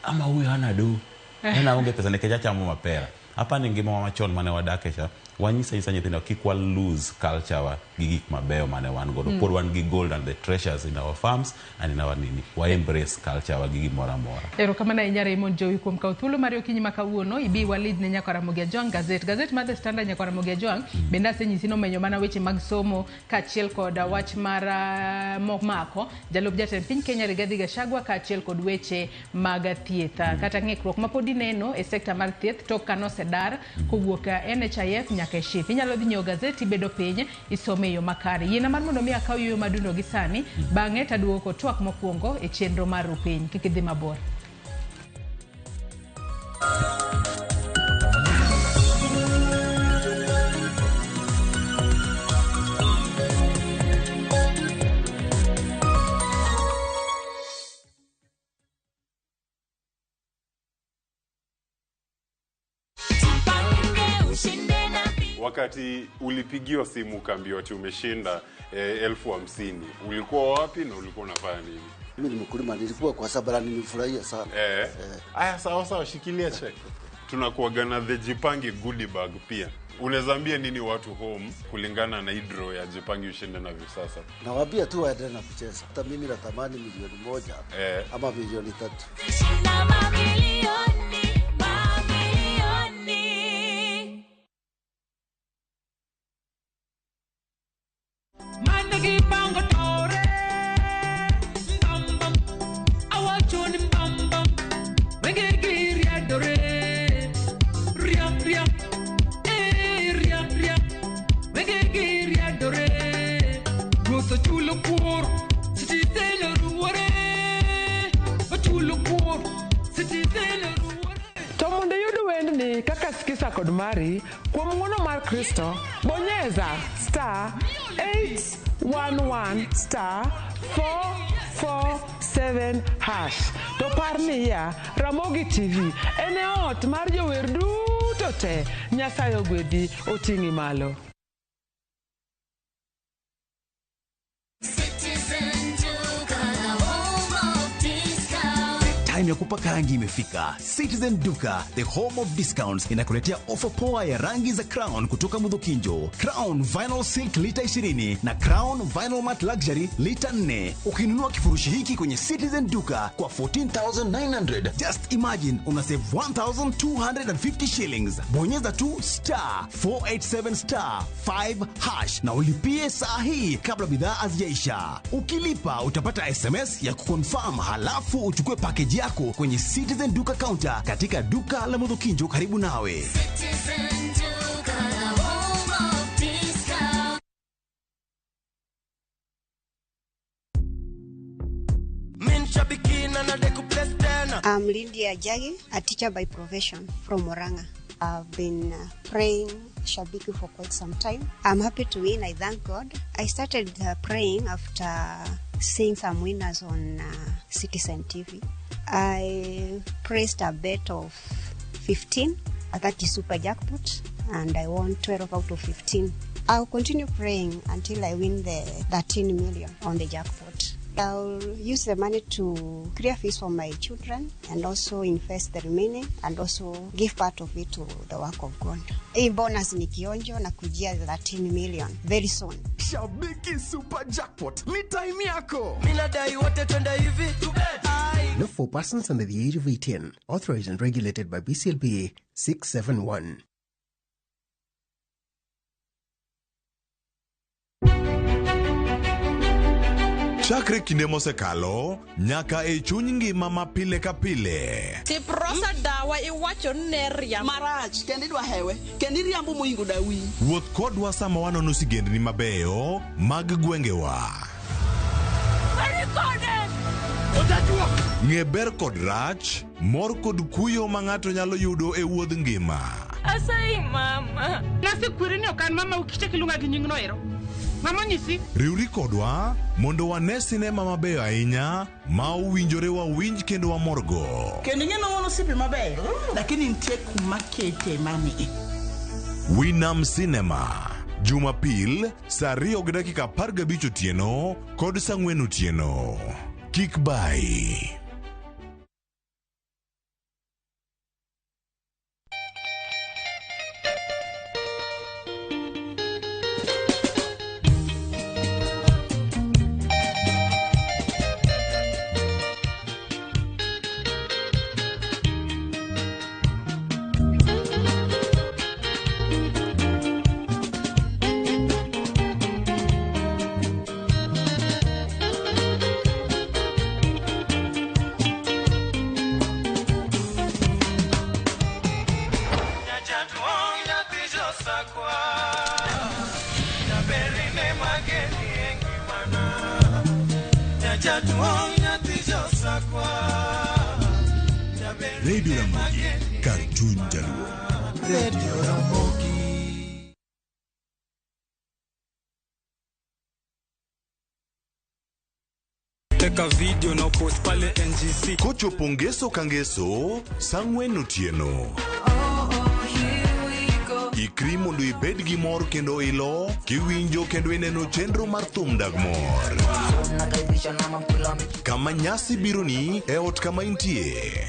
ama huyu hana do hana onge pesa nikech achamo mapera hapa ni ngima machon mane wadake cha wanyisa nyithindo kik wa lose culture wa gi gik mabeyo mane wan godo pod wan gi gold and the treasures in our farms and in our nini wa embrace culture wa gi gimoro amora. Erokamano ahinya Raymond Jowi kuom kawo thuolo mar okinyi ma kawuono ibi walid ne nyaka Ramogi Ajwang gazet mar The Standard nyaka Ramogi Ajwang bende asenyisi nomenyo mana weche mag somo kaachiel kod wach mar mako jalup jatend piny Kenya Rigathi Gachagua kaachiel kod weche mag thieth kata ng'ikruok ma pod ineno e sekta mar thieth tok kanosedar kowuok NHIF nyaka SHIF. Inyalo dhi nyiewo gazeti bedo piny isome yo makare. Yiena mar mondo mi akaw yo madundo gi sani bang'e taduoko twak mokwongo e chenro mar rupiny. Kik idhi mabor. Wakati ulipigiwa simu ukaambiwa ati umeshinda 50,000 ulikuwa wapi na ulikuwa unafanya nini? Mimi ni mkulima, nilikuwa kwa sababu nilifurahia sana. Aya sawa shikilia check. Tunakuaga na the Jipange goodie bag pia. Unaweza nini watu home kulingana na hidro ya Jipange ushinde na visasa? Nawaambia tu waendelee na kucheza. Hata mimi natamani milioni 1 ama milioni 3. Kaka sikisa kod mari kuom ng'wono mar Kristo bonyeza *811*447# to parni ya Ramogi TV ene ot mar jower duto te. Nyasaye ogwedhi oting'i malo. Time ya kupaka rangi imefika. Citizen Duka, the home of discounts, inakuletea ofa poa ya rangi za Crown kutoka Mudhokinjo. Crown Vinyl Silk lita 20 na Crown Vinyl Matte Luxury lita 4. Ukinunua kifurushi hiki kwenye Citizen Duka kwa 14,900, just imagine una save 1,250 shillings. Bonyeza tu *487*5# na ulipie saa hii kabla bidhaa hazijaisha. Ukilipa utapata SMS ya kuconfirm, halafu uchukue package yako kwenye Citizen Duka counter katika duka la Mudhokinjo karibu nawe. Citizen Duka, home of discount. I'm Lydia Jagi, a teacher by profession from Oranga. I've been praying Shabiki for quite some time. I'm happy to win. I thank God. I started praying after seeing some winners on Citizen TV. I pressed a bet of 15. That is super jackpot, and I won 12 out of 15. I'll continue praying until I win the 13 million on the jackpot. I'll use the money to clear fees for my children and also invest the remaining and also give part of it to the work of God. Hii bonus ni kionjo na kujia 13 million very soon. Shabiki super jackpot ni time yako. Minadai wote twende hivi tubet. Not for persons under the age of 18. Authorized and regulated by BCLB 671. Chakre kinde mosekalo nyaka e chuny ngima ma pile ka pile. Tiprosa dawa iwacho neria marach kendi dwa hewe kendi riambo moingo dawi. Wuoth kodwa sama wanono sigendni mabeyo mag gwengewa. Marikone! Otajua! Ng'e ber kod rach, mor kod kuyo ma ng'ato nyalo yudo e wuodh ngima. Asai mama. Nasi kwiri ni okan mama ukiche kilunga gi nyingno ero. Mama nyisi. Riwri kodwa mondo wane sinema mabeyo ahinya ma owinjore wawinj kendo wamorgo. Kendo ng'eno wono sipi mabeyo, lakini nitie kuma kete mani. Winam Cinema. Jumapil, saa 2:15 otieno kod saa 4 otieno. Kik bai. Radio Ramogi, Cartoon Jaluo. Radio Ramogi. Teka video na post pale NGC. Kocho pongeso kangeso, sangwen otieno. Ikri mondo ibed gi mor kendo ilo, kiwinjo kendo ineno chenro mar thum dag mor. Kama nyasi bironi e ot kama intie.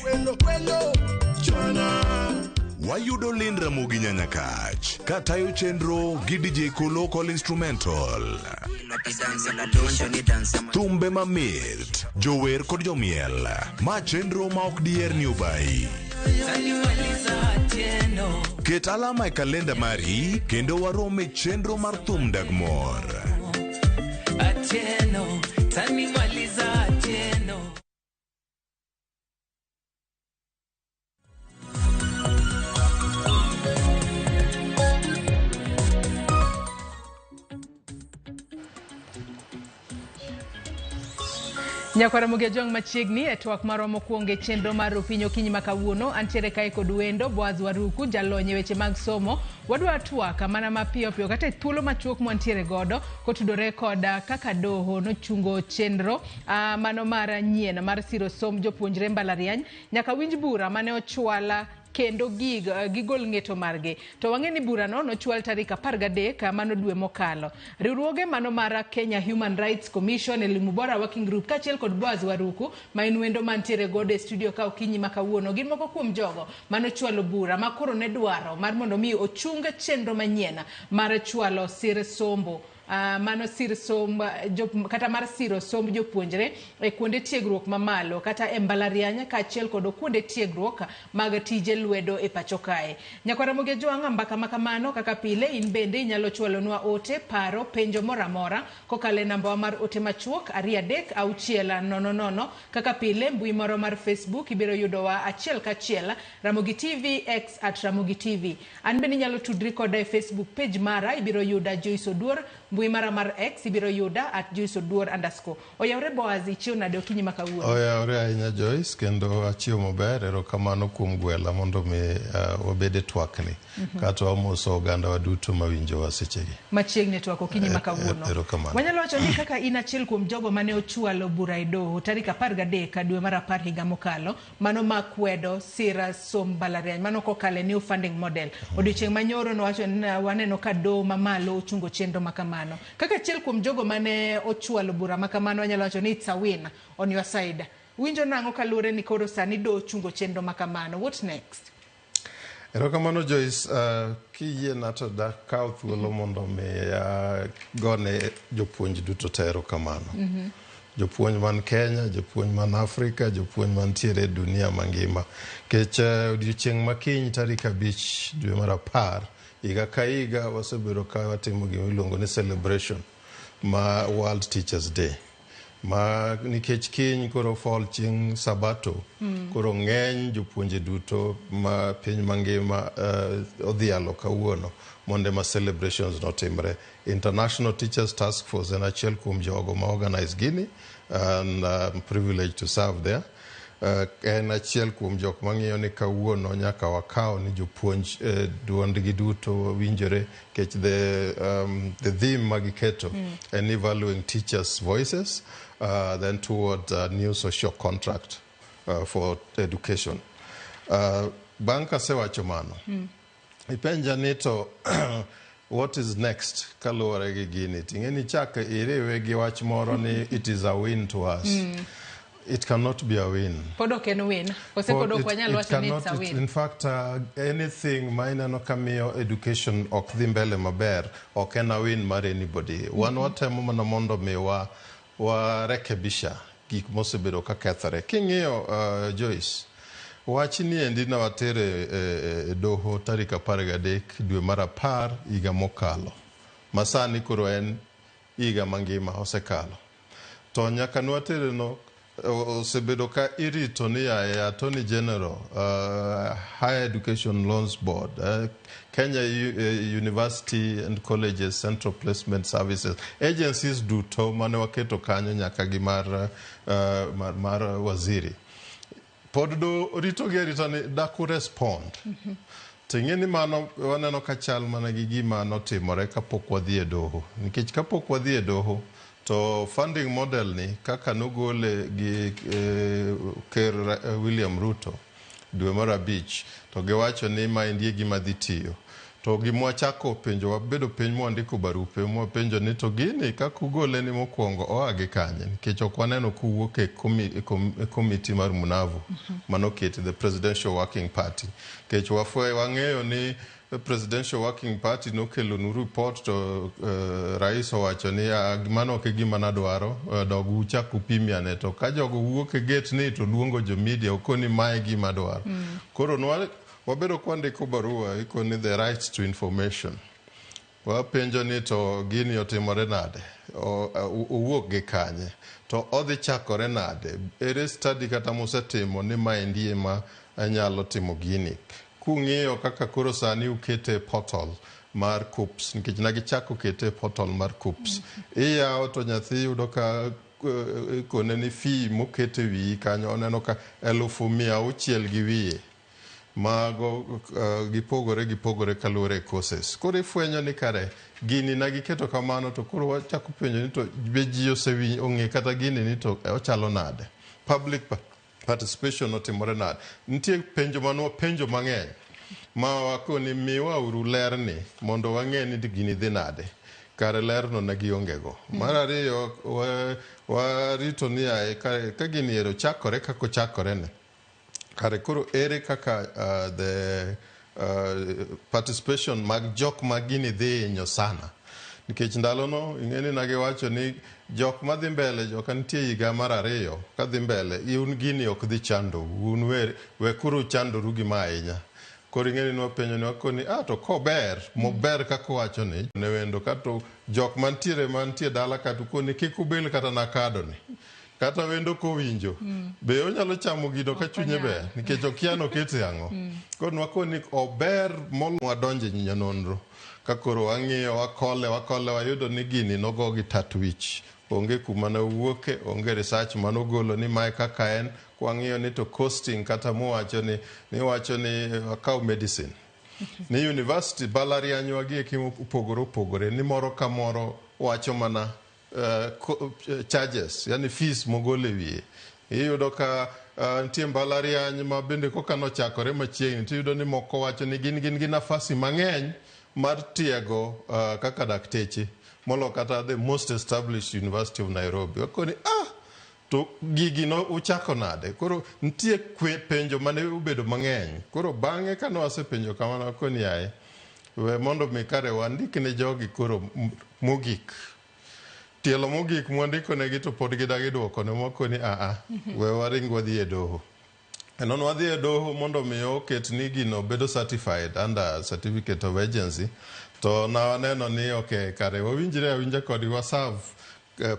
Wayudo Lind Ramogi Nyanyakach, katayo chenro gi DJ Kolo Call Instrumental. Thumbe mamit, jower kod jomiel, ma chenro ma ok dier ni obai. Ket alama e kalenda mari kendo warome chenro mar thum dag mor. Atieno, tani maliza atieno. Nyakwara Muge jong machiegni e twak maromo kuonge chenro mar opinyo kinyi makawuono antiere kae kod wendo Boaz Waruku jalonye weche mag somo wadwa twaka mana mapiyo piyo kata thuolo machuok mwantiere godo kotudore koda kaka doho nochungo chenro mano mar nyien mar siro som jopuonjre mbalariany nyaka winj bura mane ochwala kendo gigol ng'eto margi to wang'eni bura no nochwal tarik 13 mano dwe mokalo. Riwruoge mano mar Kenya Human Rights Commission Elimu Bora Working Group kachiel kod Boaz Waruku ma in wendo mantiere godo e studio ka okinyi makawuono gin moko kuom jogo mano chwalo bura ma koro ne dwaro mar mondo mi ochunga chenro manyien mar chwalo sir sombo mano sir somb kata mar siro somb jopuonjre e kuonde tiegruok mamalo kata e mbalariany kaachiel kod kuonde tiegruok mag tije lwedo e pacho kae. Nyakwara Muge joanga mbaka makamano kaka pile in bende inyalo chwalonwa ote paro penjo moramora kokale namba mar ote machuok 236000 kaka pile mbui moro mar Facebook ibiro yudowa achiel kachiel Ramogi TV X @Ramogi TV. An bende inyalo tudri koda e Facebook page mara ibiro yuda Joyce Oduor mbui mara mar X ibiro yuda @JoyceOduor_. Oyawre Boaz ichiw nade okinyi makawuono. Oyawre ahinya Joyce kendo achiw maber erokamano kuom gwela mondo mi wabede twakni kata wamoso oganda waduto mawinjo wasechegi. Machiegni twak okinyi makawuono. Wanyalo wacho ni kaka in achiel kuom jogo mane ochwalo bura e doho tarik 13 dwe mar 10 higa mokalo mano makwedo sira som mbalariany mano kokale new funding model. Odiochieng' manyoro no wacho waneno ka doho mamalo ochungo chenro makamano. Kaka achiel kuom jogo mane ochwalo bura makamano wanyalo wacho ni it's a win on your side. Winjo nango kalure ni koro sani do chungo chenro makamano. What next? Erokamano Joyce, kiyie nato da kaw thuolo mondo mi gone jopuonj duto te erokamano. Jopuonj man Kenya, jopuonj man Afrika, jopuonj man tiere dunia mangima. Kech odiochieng' makiny tarik 5 dwe mar 10 higa ka higa wasebiro ka watimo gima iluongo ni celebration ma World Teachers Day. Ma nikech kiny koro fall chieng' Sabato koro ng'eny jopuonje duto ma piny mangima odhialo kawuono monde ma celebrations notimre. International Teachers Task Force en achiel kuom jogo ma organize gini and I'm privileged to serve there. en achiel kuom jok mang'iyo ni kawuono nyaka wakaw ni jopuonj duondgi duto winjore kech the theme magiketo en valuing teachers voices then toward a new social contract for education. Bang' kasewacho mano ipenja ni to what is next kaluwore gi gini ting'eni chak iriwe gi wach moro ni it is a win to us. It cannot be a win. Podo can win. Podo kwanyalo wacho ni it's a win. In fact, anything mainano kamiyo education ok dhi mbele maber ok en a win mar anybody. Wan watemo mana mondo mi warekebisha gik mosebedo ka kethore. King'iyo Joyce, wach ni endi na watere doho tarik 13 dwe mar 10 higa mokalo. Masani koro en higa mangima osekalo. To nyaka nwatere no osebedo ka irito ni ya Attorney General, Higher Education Loans Board, Kenya University and Colleges Central Placement Services, agencies duto mane waketo kanyo nyaka gi mar waziri. Pod do rito gi rito ni daku respond. Ting'eni mano waneno ka chal mana gi gima notimore kapok wadhi e doho. Nikech kapok wadhi e doho to funding model ni kaka nogole gi Ker William Ruto dwe mar 5 to giwacho ni ma indie gima dhi tiyo. To gimwachako penjo wabedo penj mwandiko barupe mwapenjo ni to gini kaka ugole ni mokwongo oage kanye nikech ok waneno kuwuok e committee mar Munavu manoketi the Presidential Working Party. Kech wang'eyo ni the Presidential Working Party nokelo nu report to rais owacho ni mano ok gima nadwaro dogu chaku pimiane to ka jogo wuok e gate ni to luongo jo media okoni mae gima dwaro. Koro wabedo kwandiko barua ikoni the right to information. Wapenjo ni to gini otimore nade, owuok gi kanye, to odhi chakore nade, ere study kata mosetimo ni maendi ema anyalo timo gini. Kung'iyo kaka koro sani ukete portal mar KUPS, nikech nagichako kete portal mar KUPS. Iyawo to nyathi yudo ka kone ni fee mokete wiyi kanyo oneno ka 1,600 gi wiye. Mago gipogore kaluwore courses. Koro ifwenyo ni kare gini nagiketo kamano to koro wachako penjo ni to ji ong'e kata gini ni to ochalo nade. Public participation otimore nade. Nitie penjo mang'eny ma wakoni miwa uru ler ni mondo wang'e ni gini dhi nade. Kare ler no nagiongego. Mar ariyo warito ni ka gini ero chakore kako chakore ne. Kare koro ere kaka the participation mag jok magini dhi inyo sana. Nikech ndalono ing'eni nagiwacho ni jok madhi mbele jok nitie higa mar 2 ka dhi mbele un gini ok dhi chando un we kuru chandoru gima ahinya. Koro ing'eni nwapenjo ni wakoni to kober mober kaka wacho ni ne wendo kato jok mantie dala kata koni kik ubel kata nakado ni. Kata wendo kowinjo be onyalo chamo gido ka chunye ber nikech okiano kete ang'o. Koro nwakoni ober molwa donje nyinya nonro ka koro wang'iyo wakole wayudo ni gini nogo gi tatwich onge kuma na wuoke onge research manogolo ni mae kaka en kwang'iyo ni to costing kata muwacho ni wacho ni akaw medicine ni university balariany wagi upogore ni moro ka moro wacho mana charges yani fees mogole wiye. Iyudo ka nitie mbalariany ma bende koka nochakore machiegni tiyudo ni moko wacho ni gin gi nafasi mang'eny mar tiego kaka dakteche molo kata the most established University of Nairobi. Wakoni to gigi no uchako nade. Koro nitie penjo mane ubedo mang'eny. Koro bang'e ka nwasepenjo kamano wakoni yaye we mondo mikare wandikne jogi koro mogik. Tielo mogik mwandiko negi to pod gidagi duoko ne wakoni we waring wadhi e doho. Non wadhi e doho mondo miyo oket ni gino bedo certified under certificate of agency. To na waneno ni kare wawinjre awinja kodi waserve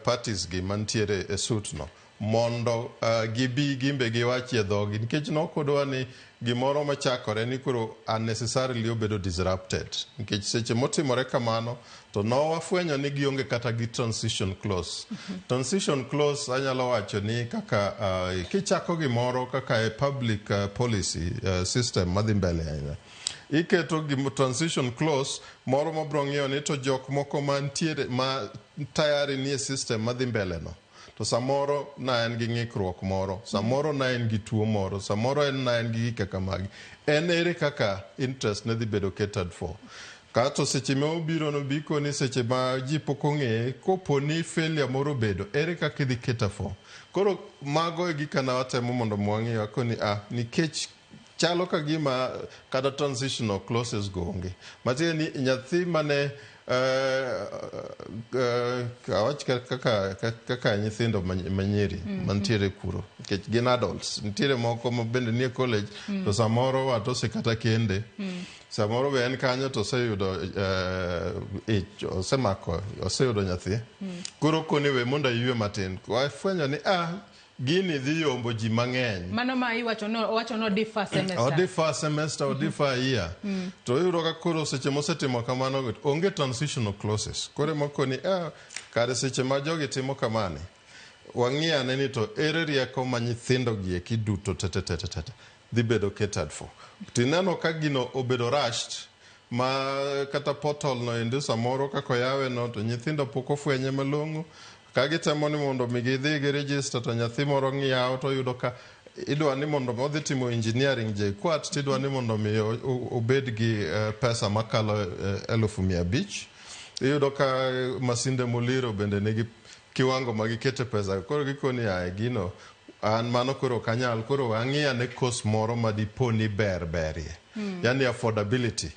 parties gi mantiere e suit no mondo gibi gimbe giwachie dhogi nikech nokodwa ni gimoro machakore ni koro unnecessarily obedo disrupted nikech seche motimore kamano to nowafwenyo ni gionge kata gi transition clause. Transition clause anyalo wacho ni kaka kichako gimoro kaka e public policy system madhi mbele ahinya iketo transition clause moro mabro ng'iyo ni to jok moko mantiere ma tayari nie system madhi mbele no to samoro na en gi ng'ikruok moro, samoro na en gi tuo moro, samoro na en gi kaka magi. En ere kaka interest ne dhi bedo catered for. Kato seche ma obiro no biko ni seche ma ji pok ong'e kopo ni failure moro bedo, ere kaka idhi cater for. Koro mago e gika na watemo mondo mwang'i wako ni nikech chalo ka gima kada transitional clauses go onge. Matia ni nyathi mane awach kaka nyithindo manyiri mantiere kuro nikech gin adults nitiere moko mabende nie college to samoro wato sekata kende samoro be en kanyo to oseyudo osemako oseyudo nyathi koro koniwe mondo ayue matin wafwenyo ni gini dhi yombo ji mang'eny. Mano ma iwacho no differ semester. O differ semester, o differ year. To yuro ka koro seche mosetimo kamano onge transitional clauses. Kore moko ni kare seche ma jogi timo kamane. Wang'ia ne ni to ere rieko ma nyithindo gi kiduto tete dhi bedo catered for. Tineno ka gino obedo rushed ma kata portal no ende samoro kako yawe no to nyithindo pok ofwenye malong'o. Kagitemo ni mondo migidhi gi register to nyathi moro ng'iyawo to yudo ka idwa ni mondo odhi timo engineering JKUAT tidwa ni mondo mi obed gi pesa makalo 1,500. Iyudo ka masinde moliro bende nigi kiwango magikete pesa koro gikoni gino an mano koro kanyal koro ang'iya ne cost moro madiponi berie yani affordability.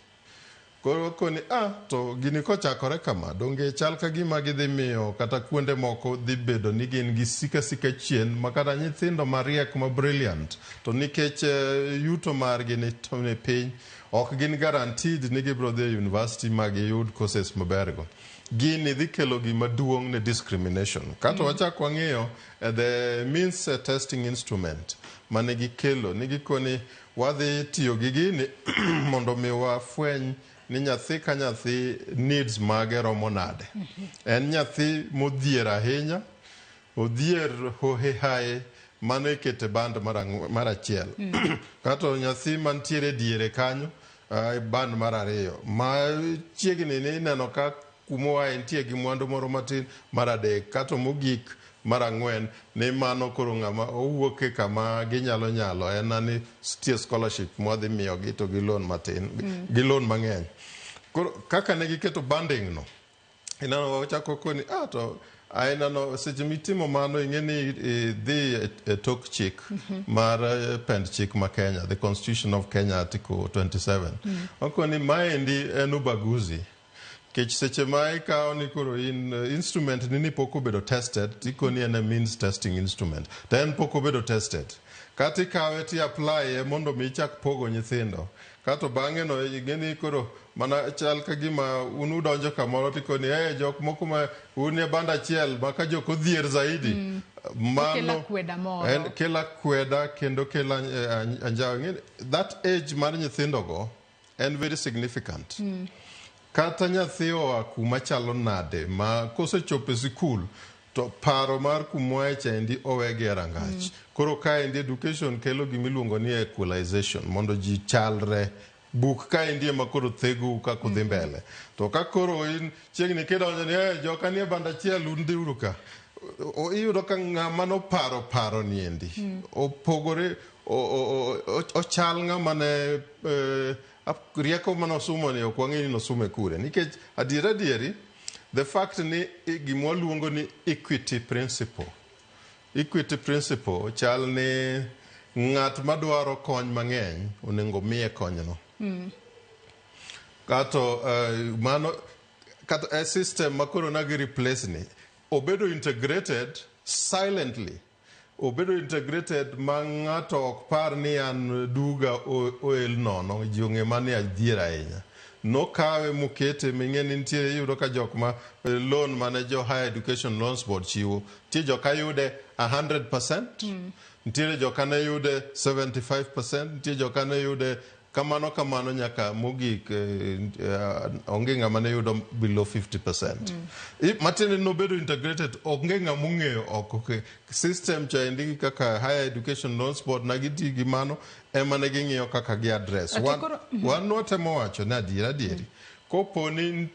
Koro koni to gini kochakore kama donge chal ka gima gidhi miyo kata kuonde moko dhi bedo ni gin gi sika chien makata nyithindo mariek ma brilliant to nikech yuto margi ni piny ok gin guaranteed ni gibro dhi university magiyud courses mabergo. Gini dhi kelo gima duong' ne discrimination. Kato wachako wang'iyo the means testing instrument mane gikelo ni gikoni wadhi tiyo gi gini mondo mi wafweny ni nyathi ka nyathi needs mage romo nade. En nyathi modhier ahinya, odhier hohehaye mano ikete band mar achiel. Kato nyathi mantiere diere kanyo band mar ariyo. Ma chiegni ni neno ka kumoa entie gi mwandu moro matin mar adek. Kato mogik mar ang'wen ni mano koro ng'ama owuoke kama ginyalo en ni tie scholarship mwadhi miyo gi to gi loan matin gi loan mang'eny. Koro kaka ne giketo banding no inano wachako koni to ainano seche mitimo mano ing'eni dhi tok chik mar pend chik ma Kenya, the Constitution of Kenya Article 27. Okoni maendi en ubaguzi. Kech seche ma ikawo ni koro instrument ni pok obedo tested tikoni en a means testing instrument to en pok obedo tested kata ikawe ti apply mondo mi ichak pogo nyithindo kato bang'e no ing'eni koro mana chal ka gima unu donjo kamoro tikoni jok moko ma unie band achiel ma ka jok odhier zaidi mano en kela kweda kendo kela anjawo. That age mar nyithindo go en very significant. Kata nyathi oa kuma chalo nade ma kosechopo sikul to paro mar kumoa chendi owege rangach. Koro kaendi education kelo gimiluongo ni equalization mondo ji chalre. Buk kaendi ema koro thegu kako dhi mbele. To ka koro chiegni kidonjo ni joka nie band achiel undi uru ka. Iyudo ka ng'ama noparo niendi. Opogore ochal ng'ama ne rieko manosumo ni ok wang'e ni nosume kure nikech adieri the fact ni gimwa luongo ni equity principle chal ni ng'at madwaro kony mang'eny onego miye konyno kato mano kata a system makoro nagi replace ni obedo integrated silently obedo integrated ma ng'ato ok par ni an duga oel nono ji ong'e mani adhier ahinya nokawe mukete ming'eni nitiere yudo ka jok ma loan mane jo Higher Education Loans Board chiwo tie jok ayude 100%, nitiere jok ane yude 75%, nitiere jok ane yude kamano nyaka mogik onge ng'ama ne yudo below 50%. Matiende nobedo integrated, onge ng'ama ong'eyo oko system cha endi kaka Higher Education Loans Board na giti gi mano ema ne ging'iyo kaka gi address. Wan watemo wacho ni adieri kopo ni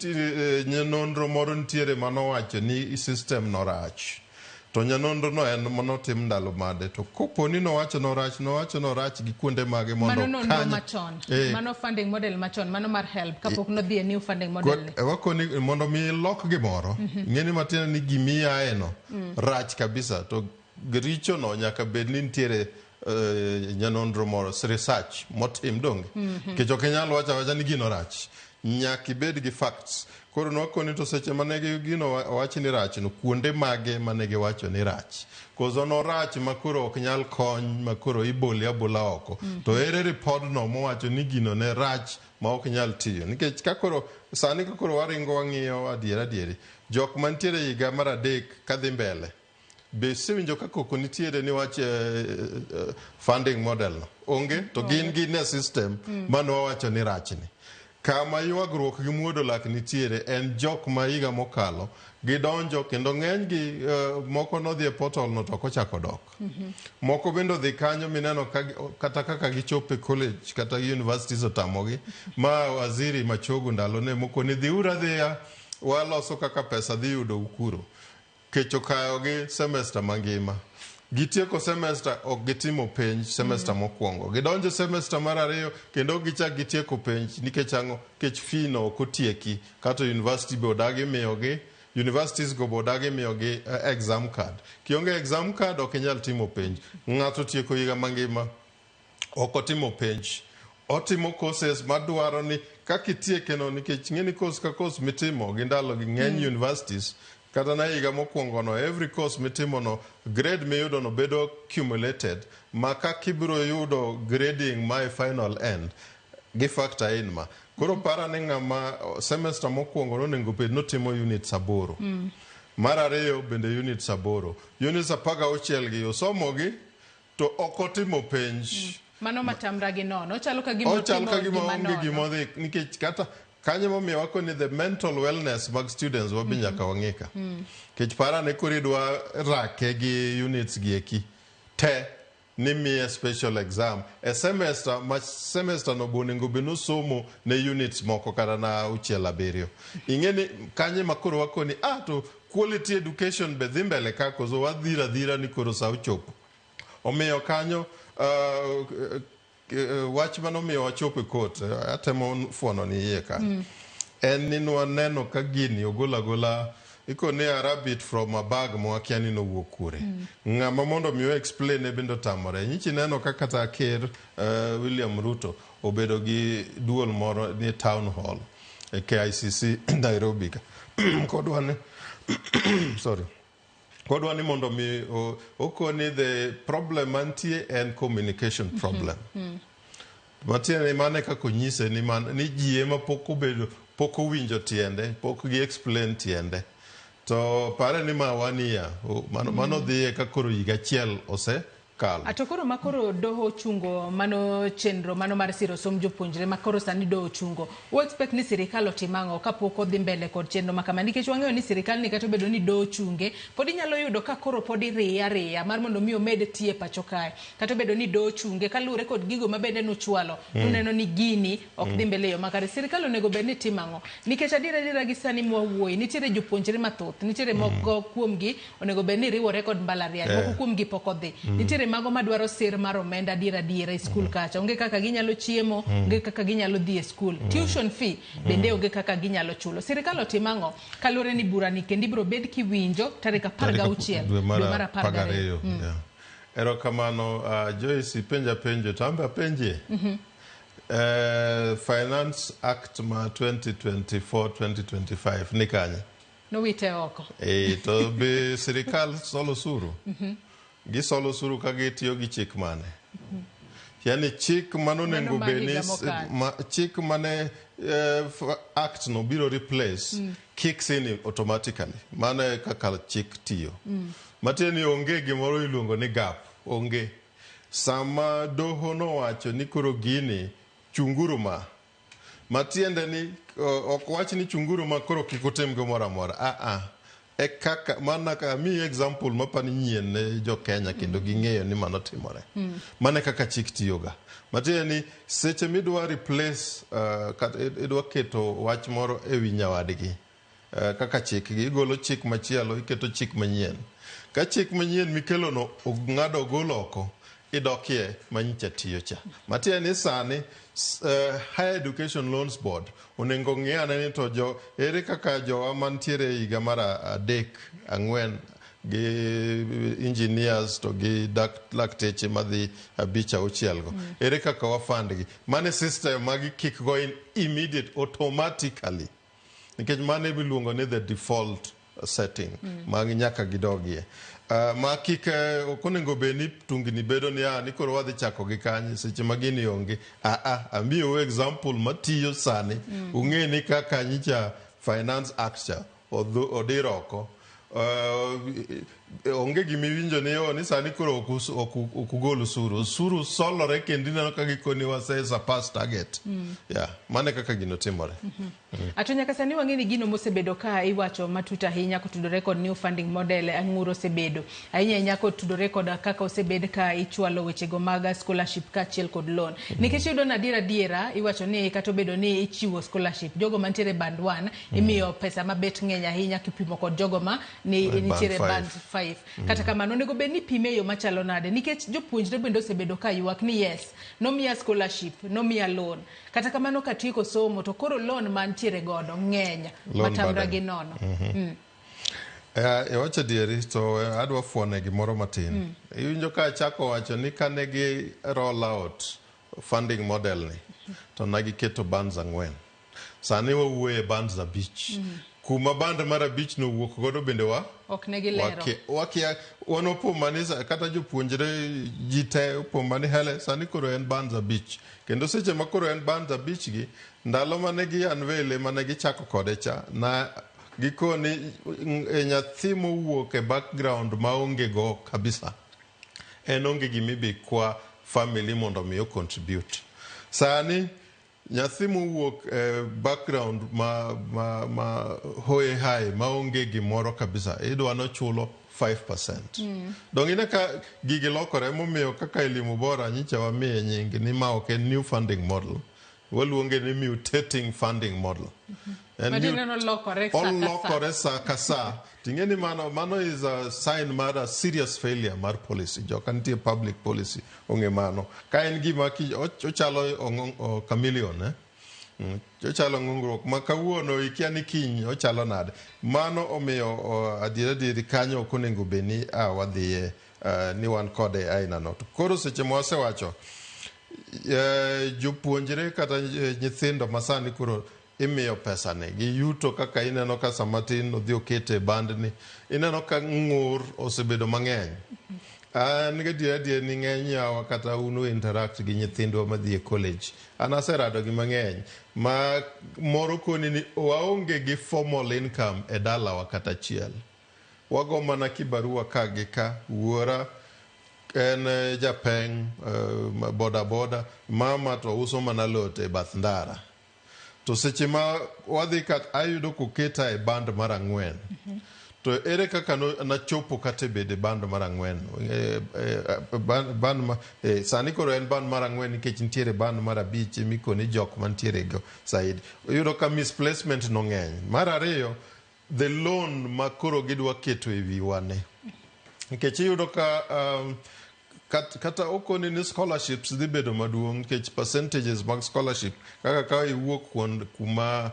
nonro moro nitiere manowacho ni system norach, to nyanonro no en manotim ndalo made, to kopo ni nowacho norach gi kuonde mage mondo mano machon mano funding model machon mano mar help kapok no dhie new funding model ni wakoni mondo mi lok gimoro ng'eni matiende ni gimiya eno rach kabisa, to richo no nyaka bed ni nitiere nyanonro moro research motim donge kech ok inyalo wacha ni gino rach, nyaka ibed gi facts. Koro nwakoni to seche manegi gino wachi ni rach no kuonde mage manegi wacho ni rach, kozo no rach makoro ok nyal kony makoro iboli abola oko, to ere report no mowacho ni gino ne rach ma ok nyal tiyo, nikech kakoro sani kakoro waringo wang'iyo adieri jok mantiere higa mar 3 kadhi mbele be sewinjo kakoko nitiere ni wach funding model no onge to gin ne system mano wacho ni rach ni. Kama ywagruok gi muodo lak nitiere en jok ma higa mokalo gidonjo kendo ng'eny gi moko nodhi e portal no to kochako dok, moko bende odhi kanyo mineno kata kaka gichopo e college kata universities otamogi, ma waziri Machogu ndalo ne moko ni dhiura dhiya waloso kaka pesa dhi yudo ukuro, kech okayo gi semester mangima, gitieko semester ok gitimo penj semester mokwongo, gidonjo semester mar 2 kendo gichak gitieko penj nikech ang'o, kech fee no ok otieki, kata university be odagi miyogi, universities go bodagi miyogi exam card. Kionge exam card ok inyal timo penj. Ng'ato tieko higa mangima ok otimo penj, otimo courses madwaro ni kakitieke no, nikech ng'eni course ka course mitimo gi ndalo gi ng'eny universities kata na higa mokwongo no, every course mitimo no grade miyudo no bedo accumulated, maka kibiro yudo grading my final end gi factor in ma koro para ni ng'ama semester mokwongo no nego bed notimo units 8, mar 2 bende units 8, units 16 gi osomo gi to ok otimo penj, mano matamra gi nono, ochalo ka gimo dhi, nikech kata kanyo momiyo wako ni the mental wellness mag students wabi nyaka wang'ika, kech para ne koridwa rake gi units gi eki te ni miye special exam e semester ma semester no bonego beno somo ne units moko kata na 6-7. Ing'eni kanye makoro wako ni to quality education be dhi mbele ka kozo wadhira ni koro sa ochopo, omiyo kanyo wach manomiyo wachopo e court atemo fuono ni iye ka en ni waneno ka gini ogola ikone a rabbit from a bag mwakia ni nowuok kure, ng'ama mondo miyo explain e bendo tamore. Nyichi neno ka kata ker William Ruto obedo gi duol moro ni town hall e KICC Nairobi kodwane kodwani mondo mi okoni the problem mantie and communication problem. Matiene mane kako nyise ni jie ma poko winjo tiende, poko gi explain tiende. To pare ni mawania mano dhiye kakoro higa chiel ose kalo. Atokoro makoro doho chungo mano chenro mano mar siro som jopuonjre makoro sani doho chungo. Wo expect ni sirikal otimang'o kapoko dhi mbele kod chenro makama, nikech wang'eyo ni sirikal ni kata bedo ni doho chunge pod inyalo yudo ka koro pod riya mar mondo mi omed tie pacho kae, kata bedo ni doho chunge kalure kod gigo mabende nochwalo tuneno ni gini ok dhi mbele yo makare. Sirikal onego bed ni timang'o, nikech adira gi sani mwawuoyi nitiere jopuonjre mathoth, nitiere moko kuomgi onego bed ni riwore kod mbalariany, moko kuomgi poko dhi, nitiere mago madwaro sir mar omenda adiera e skul kacha, onge kaka ginyalo chiemo, onge kaka ginyalo dhi e skul, tuition fee bende onge kaka ginyalo chulo. Sirikal otimang'o kalure ni burani kendo ibiro bed kiwinjo tarik 16 dwe mar 12. Erokamano Joyce penjo tamba penje Finance Act ma 2024-2025 ni kanye? No wite oko. To be sirikal solo suru. Gisolo suru ka gitiyo gi chik mane. Yani chik mano nengo beni chik mane act no biro replace kicks in automatically. Mane kaka chik tiyo. Matiende ni onge gimoro iluongo ni gap. Onge. Sama doho no wacho ni koro gini chunguru ma. Matiende ni ok wach ni chunguru ma koro kikutim gimoro amora. E kaka mana ka mi example mapani nyien ne jo Kenya kendo ging'eyo ni mano timore. Mane kaka chik tiyoga. Matiende ni seche midwa replace idwa keto wach moro ewi nyawadgi. Kaka chik igolo chik machielo iketo chik manyien. Ka chik manyien mikelo no ng'ado golo oko idokie manyicha tiyo cha. Matiende ni sani Higher Education Loans Board onengo ng'iyane ni to ere kaka jowa mantiere higa mara 3, 4 gi engineers to gi lakteche madhi 5, 6 go. Ere kaka wafandgi. Mane system magi kick go in immediate automatically. Nikech mane biluongo ni the default setting. Magi nyaka gidogie. Ma kik okonego beni tungni bedo ni koro wadhi chako gi kanye seche magini onge. Amiyo example matiyo sani. Ung'e ni kaka nyicha Finance Act cha odiroko. Onge gimiwinjo ni sani koro okugol usuru. Usuru solore kendo ineno ka gikoni wasesa pass target. Mane kaka gino timore. Atonya kasani wang'eni gino mosebedo ka iwacho matuta ahinya kotudore kod new funding model ang'uro osebedo. Ahinya kotudore kod kaka osebed ka ichwalo wechego mag scholarship kachiel kod loan. Nikech yudo na diera iwacho ni kata obedo ni ichiwo scholarship jogo mantiere band 1 imiyo pesa mabet ng'eny ahinya kipimo kod jogo ma nitiere band 5. Kata kamano onego bed ni pime yo machalo nade nikech jopuonjre bende osebedo ka ywak ni yes nomiya scholarship nomiya loan kata kamano katieko somo to koro loan mantiere godo ng'eny matamra gi nono. Wacho dieri to adwa fuone gimoro matin. Iwinjo ka chako wacho ni kane gi roll out funding model ni to nagiketo bands 4. Sani wawuoye bands 5. Kuma band mara beach no wuok godo bende ok ne gilero wakia wono pomanisa kata jopuonjre jite pomani hele sani koro en band za beach kendo seche makoro en band za beach gi ndalo mane gi anvele mane gi chako kode cha na gikoni nyathi mowuok e background maonge go kabisa en onge gimibi kwa family mondo miyo contribute. Sani nyathi mowuok background ma hoye hai maonge gimoro kabisa idwa no chulo 5%. Dongine ka gigi lokore momiyo kaka elimu bora nyicha wamiye nying ni ma ok en new funding model. Waluonge ni mutating funding model. Lokore sa. Tingeni mano is a sign mara serious failure mar policy. Joka nitie public policy onge mano. Ka en gima ochalo chameleon ochalo ng'ungruok ma kawuono ikia ni kiny ochalo nade. Mano omiyo adieri kanyo ok onego beni wadhiye ni wan kode aina no. Koro seche mwasewacho jopuonjre kata nyithindo masani kuro imiyo pesa ne gi yuto kaka ineno ka samatin odhi okete band ni ineno ka ng'ur osebedo mang'eny. An gadier ni ng'eny yawa kata unu interact gi nyithindwa madhi e college. An aserado gi mang'eny ma moro koni ni waonge gi formal income e dalawa kata chiel. Wago mana kibarua ka gi ka wuora en japeng boda mama to uso mana lote bath ndara. To seche ma wadhi kat ayudo koketa e band mar 4. To ere kaka na chopo kate bede band mar 4. Sani koro en band mar 4 nikech nitiere band mar 5 mikoni jok mantiere go saidi. Yudo ka misplacement no ng'eny. Mar 2 the loan ma koro gidwa keto e wiwane. Nikech yudo ka kata okoni ni scholarships dhi bedo maduong' nikech percentages mag scholarship kaka ka iwuok kuma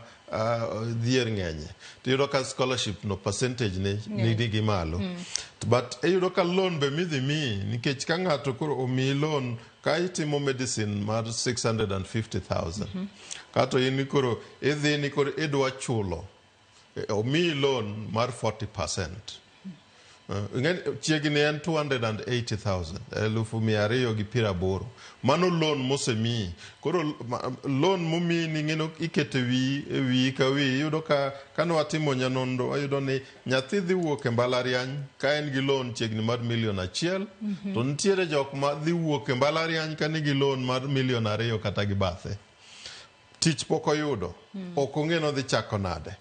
dhier ng'enye to yudo ka scholarship no percentage ne nigi malo. But yudo ka loan be midhi mi nikech ka ng'ato koro omi loan ka itimo medicine mar 650,000 kato in koro idhi ni koro idwa chulo omi loan mar 40%. chiegni en 280,000 1,280. Mano loan mosemiyi. Koro loan momiyi ni ng'eno ikete wi ka wi. Iyudo ka kanwatimo nyanonro ayudo ni nyathi dhi wuok e mbalariany ka en gi loan chiegni mar $1 million. To nitiere jok ma dhi wuok e mbalariany ka nigi loan mar $2 million kata gi bathe. Tich pok oyudo. Ok ong'eno dhi chako nade.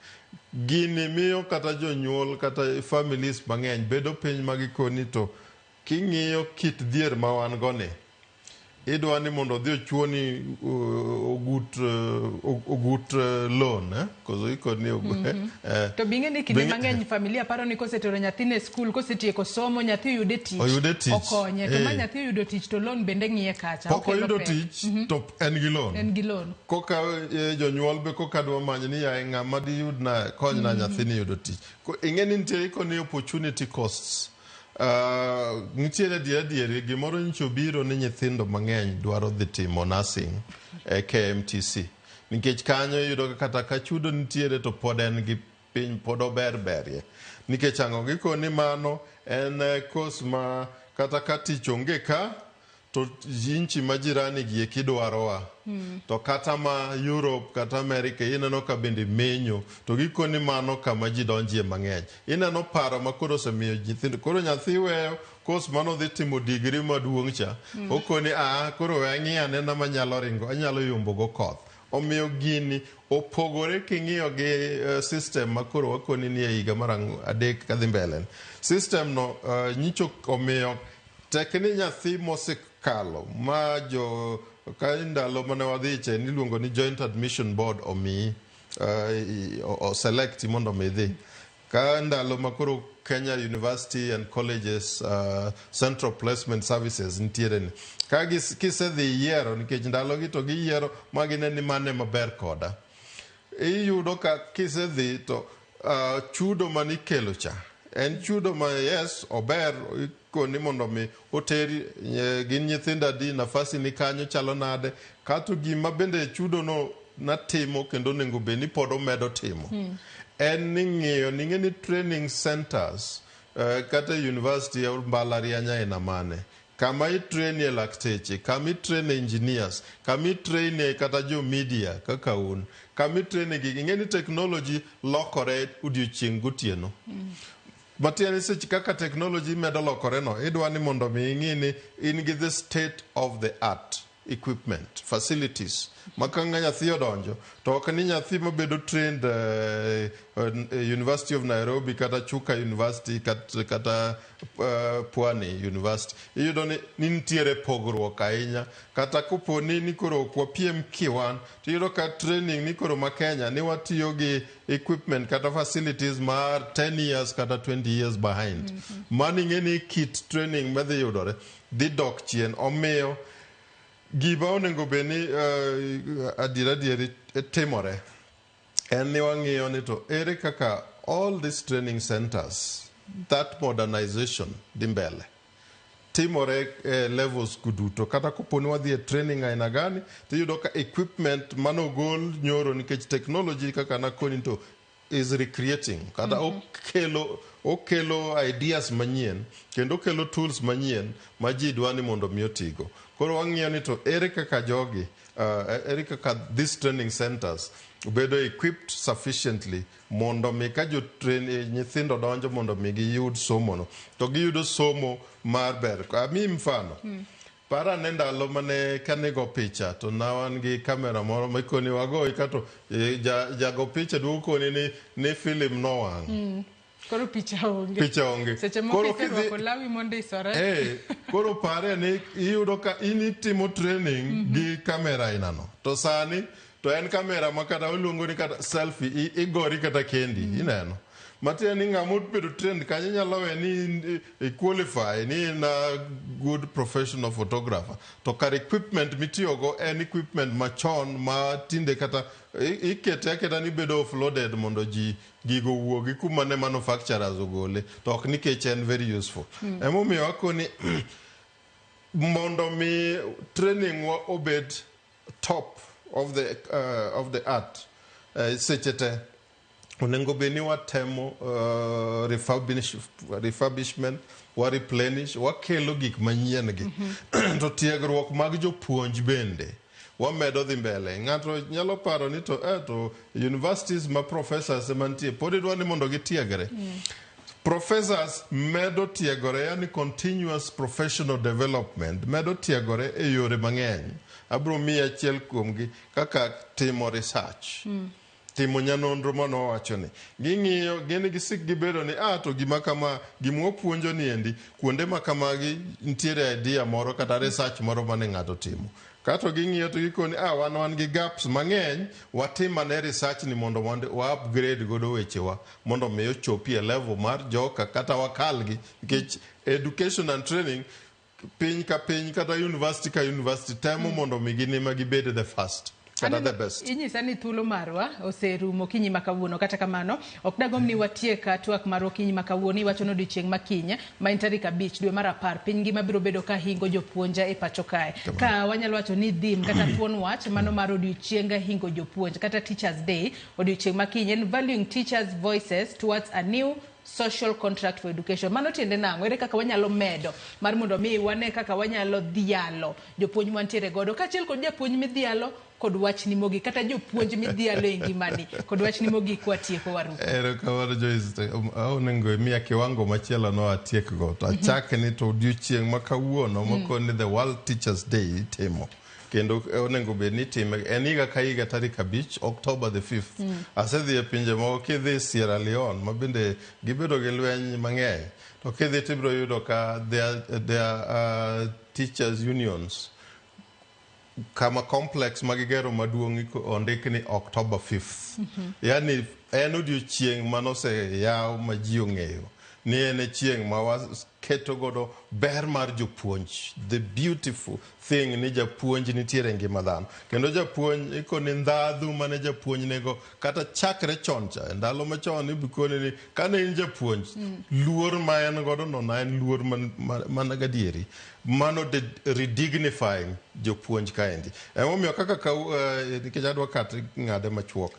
Gini miyo kata jonyuol kata families mang'eny bedo piny magikoni to king'iyo kit dhier ma wan goni idwa ni mondo dhi ochuoni ogut loan kozo ikoni to binge ni kinde mang'eny familia paro ni kosetero nyathine skul kosetieko somo nyathi oyude tich okonye to ma nyathi oyudo tich to loan bende ng'iye kacha pok oyudo tich to en gi loan koka jonyuol be koka dwa manyo ni ya ng'ama di yudna konyna nyathini yudo tich ing'eni nitie ikoni opportunity costs. Nitiere diere gimoro nyicho biro ni nyithindo mang'eny dwaro dhi timo nursing e KMTC nikech kanyo yudo kata ka chudo nitiere to pod en gi piny pod oberberie nikech ang'o gikoni mano en kos ma kata ka tich onge ka to inchi majirani gi kidwarowa to kata ma Europe kata America ineno ka bende menyo to gikoni mano kama ji donjie mang'eny ineno paro ma koro osemiyo nyithindo koro nyathi weyo kos mano dhi timo digri maduong' cha okoni koro we ang'iyane manyalo ringo anyalo yombogo koth omiyo gini opogore king'iyo gi system ma koro wakoni ni e higa mar 3 kadhi mbele system no nyicho omiyo tekni nyathi mosekalo ma jo ka ndalo mane wadhiche niluongo ni Joint Admission Board omi o select mondo midhi ka ndalo makoro Kenya University and Colleges Central Placement Services nitiere ni ka kisedhi yiero nikech ndalo gi to giyiero magine ni mane maber koda iyudo ka kisedhi to chudo manikelo cha en chudo ma yes ober koni mondo mi oteri gin nyithinda di nafasi ni kanyo chalo nade kato gima bende chudo no natimo kendo nengo be ni pod omedo timo en ni ng'iyo ni training centers kata university ya mbalarianya ina mane kama itrain lakteche kama itrain engineers kama itrain kata jo media kaka un kama itrain gi ng'eni technology lokore odiochieng' gotieno Matiani sechi kaka technology medo lokore no idwa ni mondo mi ing'ini in gi the state of the art equipment facilities makanga nyathi odonjo to ok ni nyathi mabedo trained University of Nairobi kata Chuka University kata Pwani University iyudo ni nitiere pogruok ahinya kata koponi ni koro kwa piem kiwan to iyudo ka training ni koro ma Kenya ni watiyo gi equipment kata facilities mar 10 years kata 20 years behind mani ng'eni kit training medhi yudore dhi dok chien omiyo giba onengo beni adieri timore en ni wang'iyo ni to ere kaka all these training centers that modernization dhi mbele timore levels kuduto kata koponi wadhi e training aina gani tiyudo ka equipment manogol nyoro nikech technology kaka nakoni to is recreating kata okelo ideas manyien kendo okelo tools manyien ma ji dwani mondo mi otigo koro wang'iyo ni to ere kaka jogi ere kaka these training centers bedo equipped sufficiently mondo mi ka jo nyithindo donjo mondo mi giyud somo no to giyudo somo mar ber ami mfano para ne ndalo mane kanego picha to nawan gi kamera moro mikoni wago ikato jago picha dukoni ni film no wang koro picha onge seche moko kirwako lawi mondo isore koro pare ni iyudo ka initimo training gi kamera inano to sani to en kamera makata oluongo ni kata selfie igori kata kendi ineno matia ni ng'amut bedo trend kanyo nyalo we ni qualify ni na good professional photographer to kar equipment mitiyogo en equipment machon ma tinde kata ikete ni bedo offloaded mondo ji gigo wuogi kuma ne manufacturers ogole to ok nikech en very useful emomiyo akoni mondo mi training wa obed top of the art sechete onego beni watemo refurbishment, wa replenish, wakelo gik manyien gi. To tiegruok mag jopuonj bende wamedo dhi mbele. Ng'ato nyalo paro ni to universities ma professors mantie pod idwa ni mondo gitiegre. Professors medo tiegore, yani continuous professional development, medo tiegore e yore mang'eny. Abro miya achiel kuomgi kaka timo research. Timo nyanonro mano wacho ni. Ging'iyo, gini gisik gibedo ni, to gima kama, gimwa puonjo ni endi, kuonde makamagi ntiere idea moro kata research moro mane ng'ato timo. Kato ging'iyo to gikoni, wan gi gaps mang'eny, watimane research ni mondo wa upgrade godo wechewa, mondo miyo chopi e level mar joka kata wakalgi, nikech education and training, piny ka piny kata university ka university, temo mondo migini magibede the first. Kata the best. Inyisa ni thuolo marwa oserumo kinyi makawuono, kata kamano ok dagom ni watieka twak marwa kinyi makawuono. Iwacho no odiochieng' makinya ma en tarik 5 dwe mar 10 piny ngima biro bedo ka hingo jopuonja e pacho kae. Ka wanyalo wacho ni dhim kata thuon wach mano mar odiochienga hingo jopuonj kata Teachers Day, odiochieng' makinya en valuing teachers' voices towards a new social contract for education. Mano tiende nang'o? Ere kaka wanyalo medo mar mondo mi wane kaka wanyalo dhialo jopuonj mantiere godo, kaachiel kod japuonj midhialo kod wach ni mogi kata jopuonj midhialo e ngimani kod wach ni mogi kwatieko waruko. Kawar Joyce, onego miya kiwango machielo no atiek go. To achak ni to odiochieng' makawuono mokoni the World Teachers Day timo. Kendo onego bed ni time en higa ka higa tarik 5 October the 5th. Asedhi e pinje moko, kidhi Sierra Leone ma bende gibedo gi lweny mang'eny. To kidhi tibiro yudo ka their teachers unions kama complex magigero maduong' ondik ni October 5th. Yani en odiochieng' manose yaw ma ji ong'eyo ni en chieng' ma waketo godo ber mar jopuonj, the beautiful thing ni japuonj nitiere ngima dhano. Kendo japuonj ikoni ndhadhu mane japuonj nego kata chakre chon cha ndalo machon ibikoni ni kane in japuonj luor ma en godo no na en luor man gadieri, mano redignifying jopuonj kaendi. Emomiyo kaka nikech adwa kat ng'ade machuok.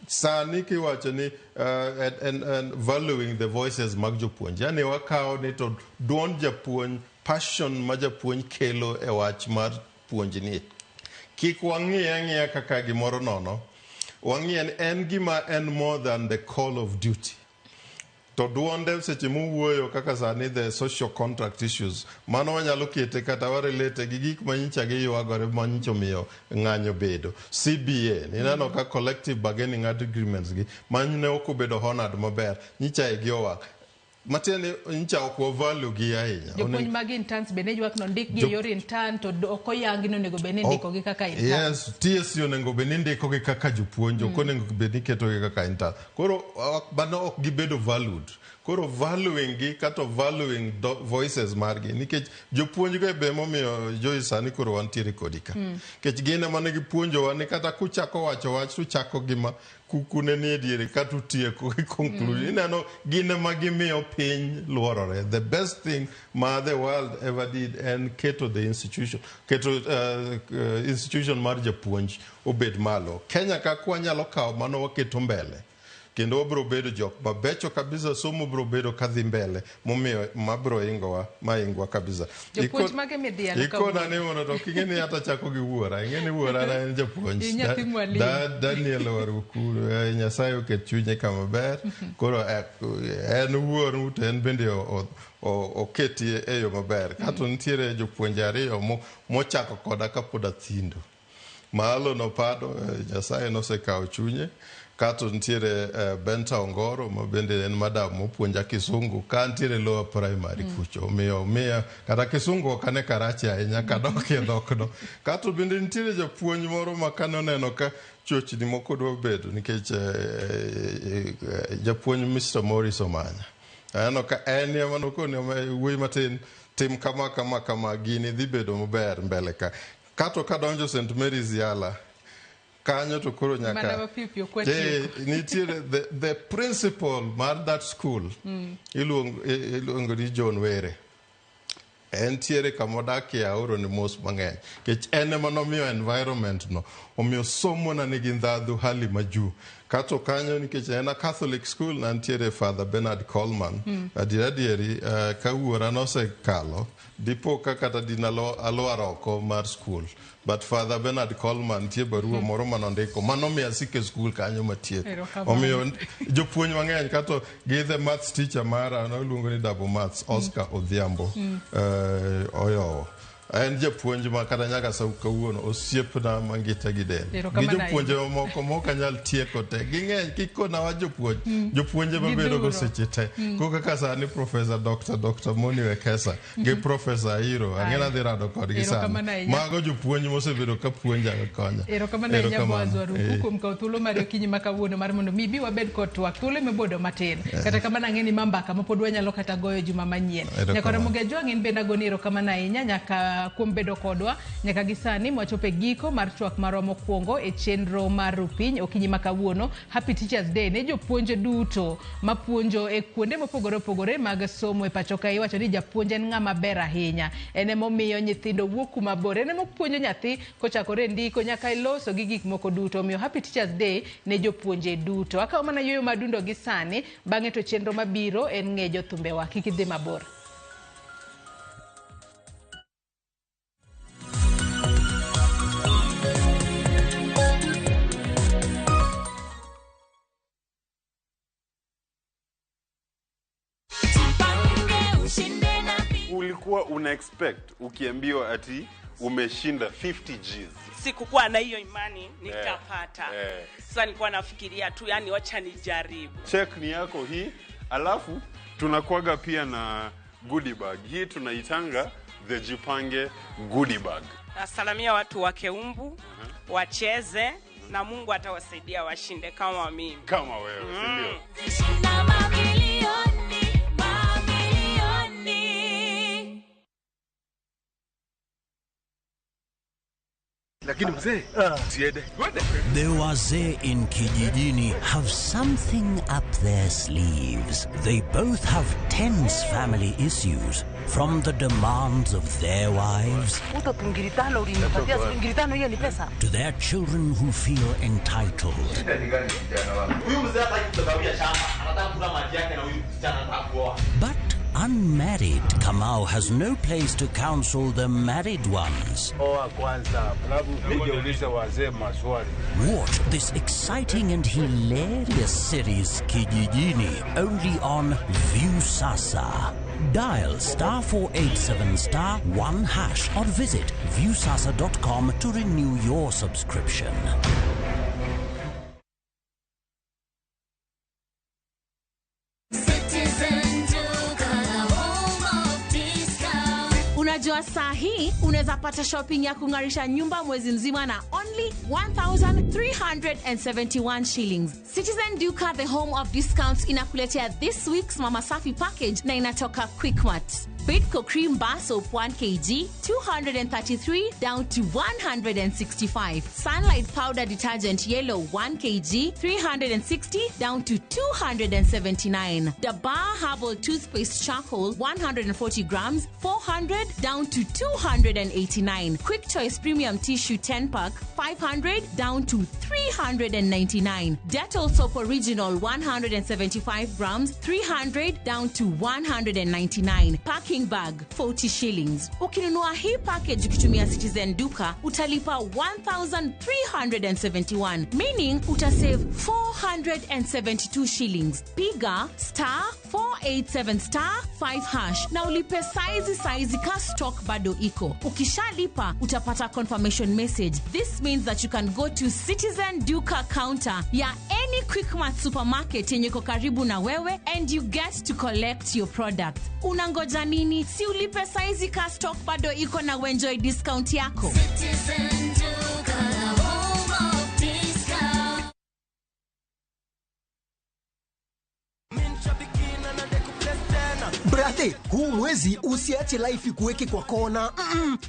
Sani kiwacho ni and valuing the voices mag jopuonj, yani wakao ni to duond japuonj, passion ma japuonj kelo e wach mar puonj ni. Kik wang'iya kaka gimoro nono, wang'iya en gima en more than the call of duty. To duonde seche muwuoyo kaka sani the social contract issues, mano wanyalo kete kata warelete gi gik manyicha gi yuagore manyicho miyo ng'anyo bedo. CBA, ninano ka collective bargaining agreements gi, manyne okubedo honored maber, nyicha e giowak. Matiende nyicha okwa value gi ahinya. Jopuonj mag interns bende ywak no ndik gi yor intern to okoyangi no nego bende ndiko gi kaka intern. Yes, TSC onego bende ndiko gi kaka jopuonj, okonego bende keto gi kaka intern. Koro bano ok gibedo valued. Koro valuing gi kata valuing voices margi, nikech jopuonj go be momiyo Joyce sani koro wantiere kodika. Kech gine mane gipuonjo wa ni kata kuchako wacho wach tu chako gima kukune ni ediere kata utieko conclude. Inano gine magimiyo piny luorore. The best thing ma the world ever did and keto the institution, institution mar japuonj obed malo. Kenya ka kwanyalo kawo mano waketo mbele. Kendo obro bedo jok mabecho kabisa, somo bro bedo kadhi mbele, momiyo mabro ingwa kabisa. Jopuonj mage midhialo iko na ni mono to kingeni hata chako gi wuora, ingeni wuora na en japuonj. Daniel Waruku, Nyasaye oket chunye kama ber, koro en wuor to en bende oketi e yo maber. Kato nitiere jopuonj ariyo mochako koda kapod athindo. Malo no pado, Nyasaye nosekawo chunye. Kato ntiere Benta Ongoro, ma bende en madam mopuonja Kisungu, ka ntiere lower primary kucho. Miya, kata Kisungu okane karachi ahinya kadok e dhokno. Kato bende ntiere japuonj moro ma kane oneno ka chochni moko dwa bedo, nikech japuonj Mr. Morris Omanya. Ano ka en ya manokoni wuoyi matin, tim kama gini dhi bedo maber mbele ka. Kato kadonjo St. Mary's Yala, kanyo to koro nyaka nitiere the principal mar that school iluongo ni John Were. En tiere kamodakie aoro ni mos mang'eny, kech en ema nomiyo environment no omiyo somo na nigi ndhadhu hali majuu. Kato kanyo nikech en a Catholic school nantiere Father Bernard Coleman. Adieri kawuora nosekalo dipo kata dinalo alwara oko mar school. But Father Bernard Coleman tie barua moro manondiko manomiya sike school kanyo matie. Omiyo jopuonj mang'eny kato githe maths teacher mara noluongo ni double maths Oscar Odhiambo oyowo. En japuonj ma kata nyaka sa kawuono osiepna mangita giden. Gi jopuonje moko moko nyal tieko te. Ging'eny kikona wa jopuonje mabedo go seche te. Kaka kasa ni Professor Dr. Moni Wekesa gi Professor Airo ang'ena dhi rado kodgi sani. Mago jopuonj mosebedo ka puonja konya. Erokamano ahinya Boaz Waruku kuom kawo thuolo mar okinyi ma kawuono mar mondo mi bi wabed kod twak thuolo mebodo matin. Kata kamano ang'eni mambaka mapod wanyalo kata goyo juma manyien. Nyaka Ramogi Ajwang' en bende agoni erokamano ahinya nyaka kuom bedo kodwa nyaka gisani mwachope giko mar twak marwa mokwongo e chenro mar Rupiny okinyi ma kawuono. Happy Teachers Day ne jopuonje duto mapuonjo e kuonde mopogore opogore mag somo e pacho ka. Iwacho ni japuonj en ng'ama ber ahinya. En emomiyo nyithindo wuok kuma bor. En emopuonjo nyathi kochakore ndiko nyaka iloso gi gik moko duto. Omiyo Happy Teachers Day ne jopuonje duto. Akaw mana yueyo madundo gisani bang'e to chenro mabiro en ng'ejo thumbewa. Kik idhi mabor. Ulikuwa una expect ukiambiwa ati umeshinda 50 Gs? Sikukuwa na hiyo imani nikapata. Sasa nilikuwa nafikiria tu yani wacha nijaribu. Check ni yako hii, alafu tunakuaga pia na goodie bag. Hii tunaitanga the Jipange goodie bag. Nasalamia watu wa Keumbu, wacheze na Mungu atawasaidia washinde kama mimi. Kama wewe, si ndio? The wazee in Kijijini have something up their sleeves. They both have tense family issues, from the demands of their wives to their children who feel entitled. But unmarried Kamau has no place to counsel the married ones. Watch this exciting and hilarious series Kijijini only on Viusasa. Dial *487*1# or visit viusasa.com to renew your subscription. Unajua saa hii unaweza pata shopping ya kungarisha nyumba mwezi mzima na only 1,371 shillings. Citizen Duka, the home of discounts, inakuletea this week's Mama Safi package na inatoka Quickmart. Bidco cream bar soap 1 kg, 233 down to 165. Sunlight powder detergent yellow 1 kg, 360 down to 279. The Bar Herbal toothpaste charcoal 140 grams, 400 down to 289. Quick Choice premium tissue 10 pack, 500 down to 399. Dettol soap original 175 grams, 300 down to 199. Packing bag 40 shillings. Ukinunua hii package ukitumia Citizen Duka utalipa 1,371, meaning utasave 472 shillings. Piga *487*5# na ulipe saizi ka stock bado iko. Ukishalipa utapata confirmation message. This means that you can go to Citizen Duka counter ya any Quickmart supermarket yenye iko karibu na wewe and you get to collect your product. Unangoja nini? Si ulipe saizi ka stock bado iko na enjoy discount yako. Citizen Duka, home of discount. Brate, huu mwezi usiache life kuweke kwa kona.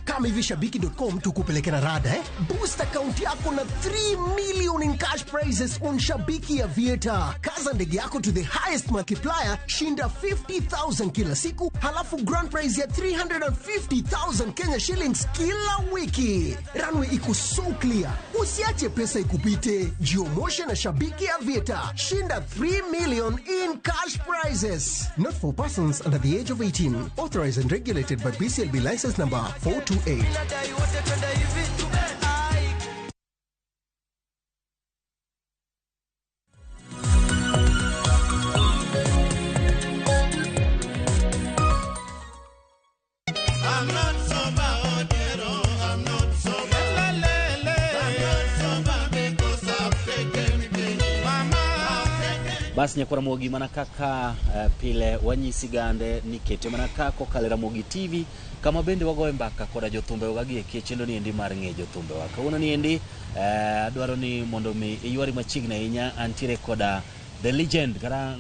Kama hivi shabiki.com tukupeleke na rada Boost account yako na 3 million in cash prizes on Shabiki Aviator. Kaza ndege yako to the highest multiplier, shinda 50,000 kila siku, halafu grand prize ya 350,000 Kenya shillings kila wiki. Runway iko so clear. Usiache pesa ikupite. Jiomoshe na Shabiki Aviator. Shinda 3 million in cash prizes. Not for persons under the age of 18. Authorized and regulated by BCLB license number 428. Basi nyakora mogi manakaka pile wanyisigande nikete manakako kalera mogi TV kama bende wagoe mbaka koda jothumbe wagagie kiechendo ni endi mar ng'e jothumbe waka una ni endi dwaro ni mondo mi iyuari machiegni ahinya antiere koda the legend kara